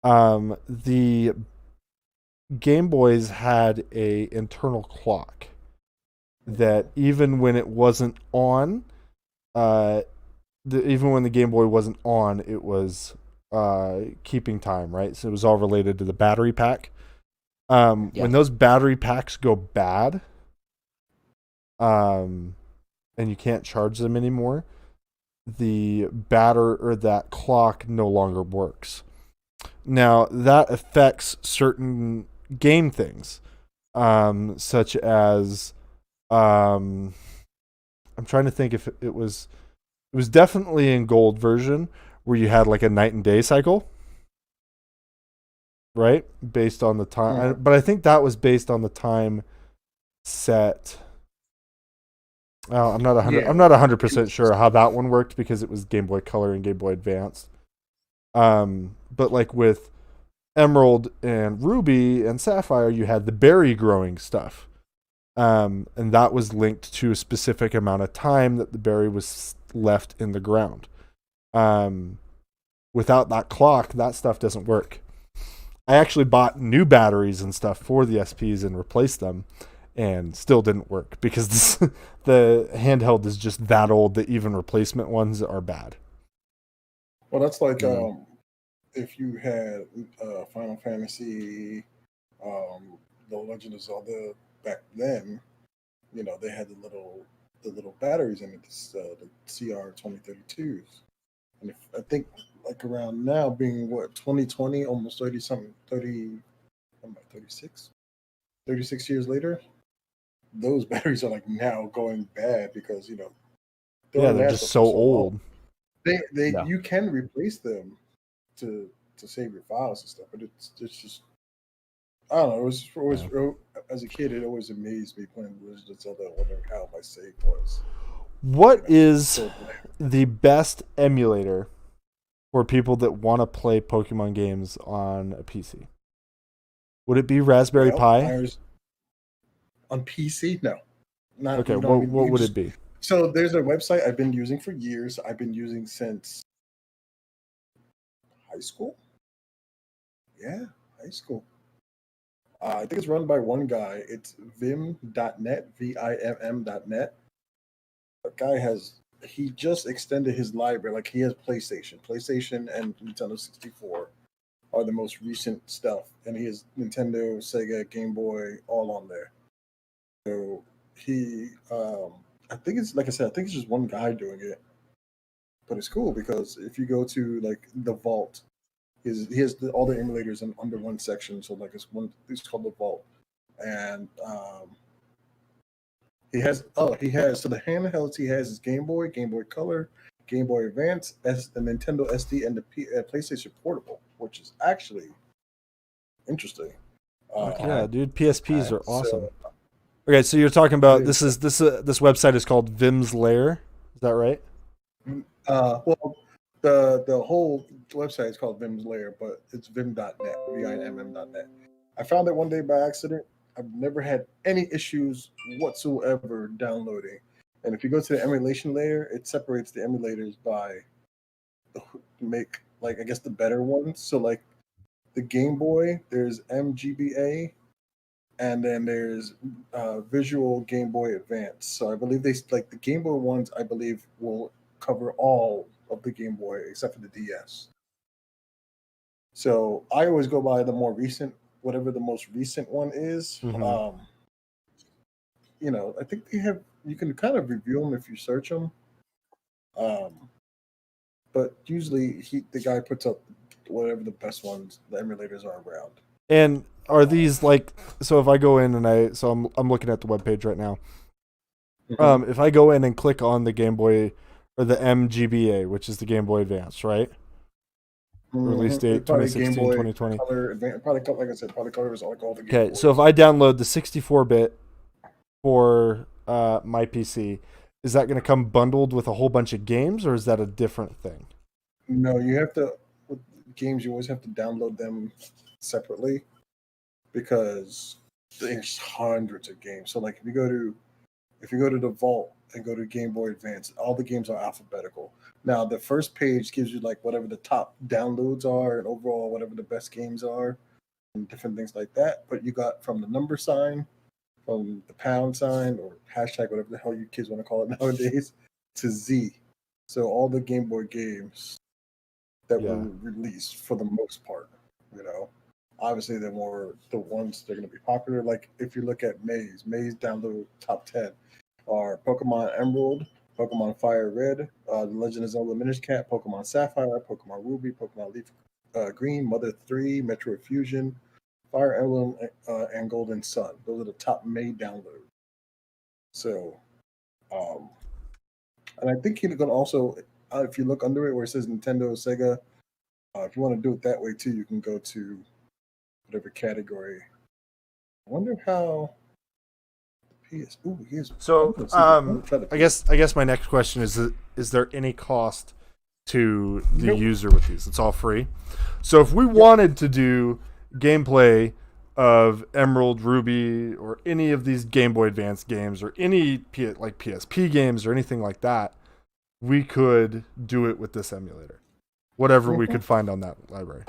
Speaker 1: The Game Boys had a internal clock that even when it wasn't on, even when the Game Boy wasn't on, it was keeping time, right? So it was all related to the battery pack. When those battery packs go bad, and you can't charge them anymore, the that clock no longer works. Now that affects certain game things, such as I'm trying to think if it was definitely in Gold version where you had like a night and day cycle, right? Based on the time, but I think that was based on the time set. I'm not 100% sure how that one worked because it was Game Boy Color and Game Boy Advanced. But like with Emerald and Ruby and Sapphire, you had the berry growing stuff. And that was linked to a specific amount of time that the berry was left in the ground. Without that clock, that stuff doesn't work. I actually bought new batteries and stuff for the SPs and replaced them, and still didn't work because the handheld is just that old that even replacement ones are bad.
Speaker 3: Well, that's like if you had Final Fantasy, The Legend of Zelda back then, you know, they had the little batteries in it, the CR 2032s. And I think like around now being 2020, almost 36 years later, those batteries are like now going bad because, you know,
Speaker 1: they're just so old.
Speaker 3: You can replace them to save your files and stuff, but it's just, I don't know. It was always as a kid, it always amazed me playing Legend of Zelda, wondering how my save was.
Speaker 1: What is the best emulator for people that want to play Pokemon games on a PC? Would it be Raspberry Pi?
Speaker 3: On PC? No. Not,
Speaker 1: okay, what would it be?
Speaker 3: So there's a website I've been using for years. I've been using since high school. Yeah, high school. I think it's run by one guy. It's vim.net, VIMM.net. That guy he just extended his library. Like he has PlayStation and Nintendo 64 are the most recent stuff. And he has Nintendo, Sega, Game Boy, all on there. So he, I think it's, like I said, I think it's just one guy doing it. but it's cool because if you go to like the vault, he has all the emulators in under one section. So like it's called the vault, and he has so the handhelds he has is Game Boy, Game Boy Color, Game Boy Advance, the Nintendo SD, and the PlayStation Portable, which is actually interesting.
Speaker 1: Yeah, dude, PSPs are awesome. Okay, so you're talking about this website is called Vim's Lair. Is that right?
Speaker 3: Well, the whole website is called Vim's Lair, but it's vim.net, VIMM.net. I found it one day by accident. I've never had any issues whatsoever downloading. And if you go to the emulation layer, it separates the emulators by make like I guess the better ones. So like the Game Boy, there's MGBA, and then there's Visual Game Boy Advance. So I believe they like the Game Boy ones. I believe will cover all of the Game Boy except for the DS. So I always go by the more recent, whatever the most recent one is.
Speaker 1: Mm-hmm.
Speaker 3: I think they have. You can kind of review them if you search them. But usually the guy puts up whatever the best ones the emulators are around.
Speaker 1: And are these like so? If I go in and I'm looking at the webpage right now. Mm-hmm. If I go in and click on the Game Boy or the MGBA, which is the Game Boy Advance, right? Mm-hmm. Release date 2016, 2020.
Speaker 3: Color, probably like I said, probably color is like all the Game
Speaker 1: Okay,
Speaker 3: Boys.
Speaker 1: so if I download the 64-bit for my PC, is that going to come bundled with a whole bunch of games, or is that a different thing?
Speaker 3: No, you have to. With games, you always have to download them separately because there's hundreds of games. So, like if you go to the vault and go to Game Boy Advance, all the games are alphabetical. Now, the first page gives you like whatever the top downloads are and overall whatever the best games are and different things like that. But you got from the number sign, from the pound sign or hashtag, whatever the hell you kids want to call it nowadays, to Z. So all the Game Boy games that were released for the most part, obviously the ones that are going to be popular. Like if you look at Maze download top 10 are Pokemon Emerald, Pokemon Fire Red, The Legend of Zelda Minish Cap, Pokemon Sapphire, Pokemon Ruby, Pokemon Leaf Green, Mother 3, Metroid Fusion, Fire Emblem, and Golden Sun. Those are the top May downloads. So, and I think you can also, if you look under it where it says Nintendo, Sega, if you want to do it that way too, you can go to whatever category. I wonder how.
Speaker 1: So, I guess my next question is there any cost to the user with these? It's all free. So if we wanted to do gameplay of Emerald, Ruby, or any of these Game Boy Advance games, or any like PSP games or anything like that, we could do it with this emulator. Whatever we could find on that library.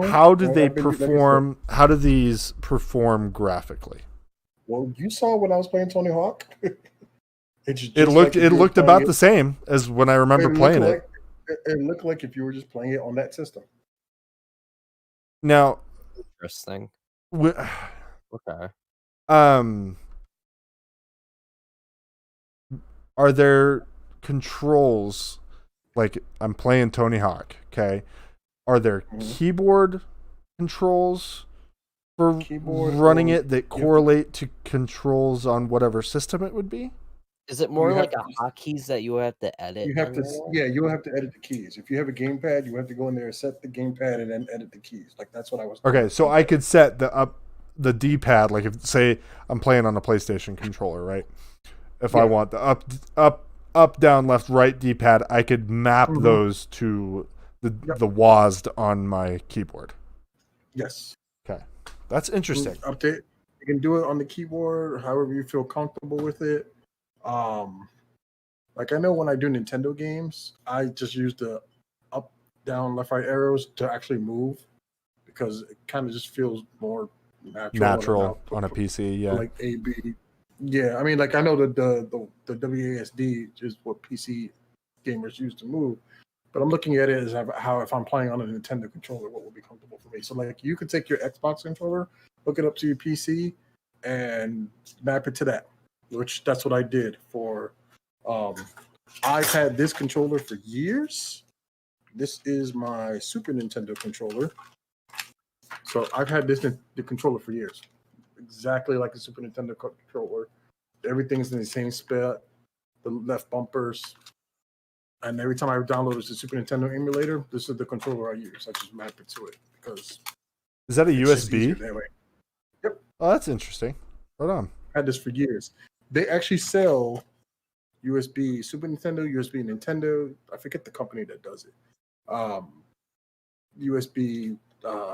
Speaker 1: How do they perform? How do these perform graphically?
Speaker 3: Well, you saw when I was playing Tony Hawk.
Speaker 1: It looked about the same as when I remember playing it.
Speaker 3: It looked like if you were just playing it on that system.
Speaker 1: Now,
Speaker 2: interesting.
Speaker 1: Okay. Are there controls? Like I'm playing Tony Hawk. Okay. Are there keyboard controls for running it that correlate to controls on whatever system it would be?
Speaker 2: Is it more like a hotkeys that you have to edit?
Speaker 3: You have to edit the keys. If you have a gamepad, you have to go in there, set the gamepad, and then edit the keys. Like that's what I was doing.
Speaker 1: Okay, so I could set the D-pad, like if say I'm playing on a PlayStation controller, right? If I want the up, down, left, right D-pad, I could map those to the WASD on my keyboard.
Speaker 3: Yes.
Speaker 1: Okay. That's interesting.
Speaker 3: Update. You can do it on the keyboard, however you feel comfortable with it. Like I know when I do Nintendo games, I just use the up, down, left, right arrows to actually move because it kind of just feels more natural
Speaker 1: on a PC. Yeah.
Speaker 3: Like A, B. Yeah. I mean, like I know the WASD is what PC gamers use to move. But I'm looking at it as how if I'm playing on a Nintendo controller, what would be comfortable for me. So like you could take your Xbox controller, hook it up to your PC, and map it to that. Which that's what I did for I've had this controller for years. This is my Super Nintendo controller. So I've had the controller for years. Exactly like a Super Nintendo controller. Everything's in the same spec. The left bumpers. And every time I download the Super Nintendo emulator, this is the controller I use. I just map it to it because
Speaker 1: is that a USB?
Speaker 3: That way. Yep.
Speaker 1: Oh, that's interesting. Hold on.
Speaker 3: I had this for years. They actually sell USB Super Nintendo, USB Nintendo. I forget the company that does it. USB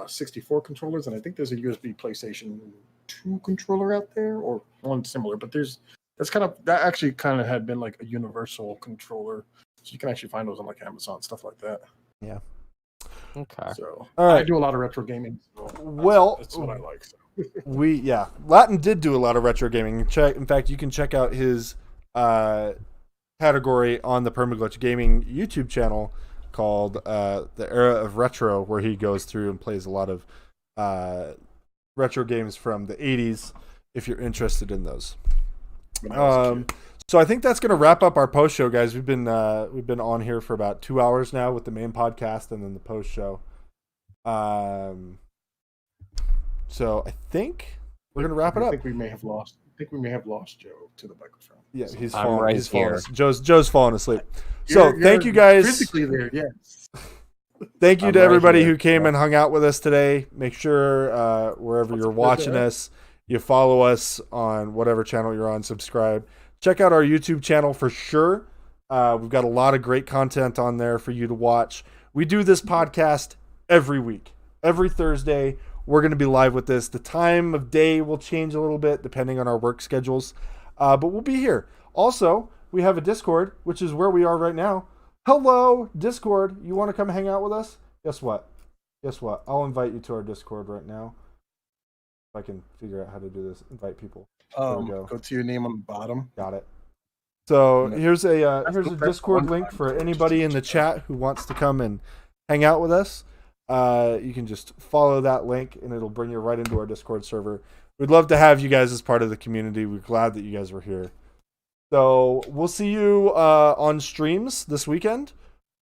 Speaker 3: 64 controllers, and I think there's a USB PlayStation 2 controller out there, or one similar. But that actually kind of had been like a universal controller, so you can actually find those on like Amazon, stuff like that.
Speaker 1: Yeah.
Speaker 2: Okay.
Speaker 3: So
Speaker 1: all right.
Speaker 3: I do a lot of retro gaming. So that's what I like. So.
Speaker 1: Latin did do a lot of retro gaming. In fact, you can check out his category on the Permaglitched Gaming YouTube channel called The Era of Retro, where he goes through and plays a lot of retro games from the 80s, if you're interested in those. So I think that's going to wrap up our post show, guys. We've been on here for about 2 hours now with the main podcast and then the post show. So I think we're going to wrap it up.
Speaker 3: I think we may have lost Joe to the microphone.
Speaker 1: Yeah,
Speaker 3: so.
Speaker 1: he's
Speaker 2: I'm
Speaker 1: falling.
Speaker 2: right
Speaker 1: He's
Speaker 2: here.
Speaker 1: falling. Joe's falling asleep. So thank you guys.
Speaker 3: Physically there, yes.
Speaker 1: Thank you
Speaker 2: I'm
Speaker 1: to
Speaker 2: right
Speaker 1: everybody
Speaker 2: here.
Speaker 1: who came and hung out with us today. Make sure wherever you're watching us, you follow us on whatever channel you're on. Subscribe. Check out our YouTube channel for sure. We've got a lot of great content on there for you to watch. We do this podcast every week, every Thursday. We're going to be live with this. The time of day will change a little bit depending on our work schedules, but we'll be here. Also, we have a Discord, which is where we are right now. Hello, Discord. You want to come hang out with us? Guess what? I'll invite you to our Discord right now. If I can figure out how to do this. Invite people.
Speaker 3: Go to your name on the bottom.
Speaker 1: Got it. So here's a Discord link for anybody in the chat who wants to come and hang out with us. You can just follow that link and it'll bring you right into our Discord server. We'd love to have you guys as part of the community. We're glad that you guys were here. So we'll see you on streams this weekend.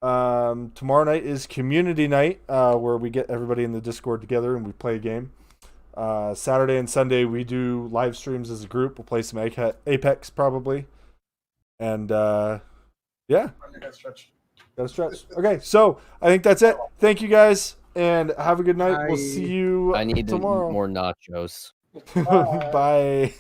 Speaker 1: Tomorrow night is community night, where we get everybody in the Discord together and we play a game. Saturday and Sunday we do live streams as a group. We'll play some Apex probably. And yeah.
Speaker 3: Gotta stretch.
Speaker 1: Okay, so I think that's it. Thank you guys and have a good night. We'll see you
Speaker 2: I need
Speaker 1: tomorrow.
Speaker 2: more nachos.
Speaker 1: Bye.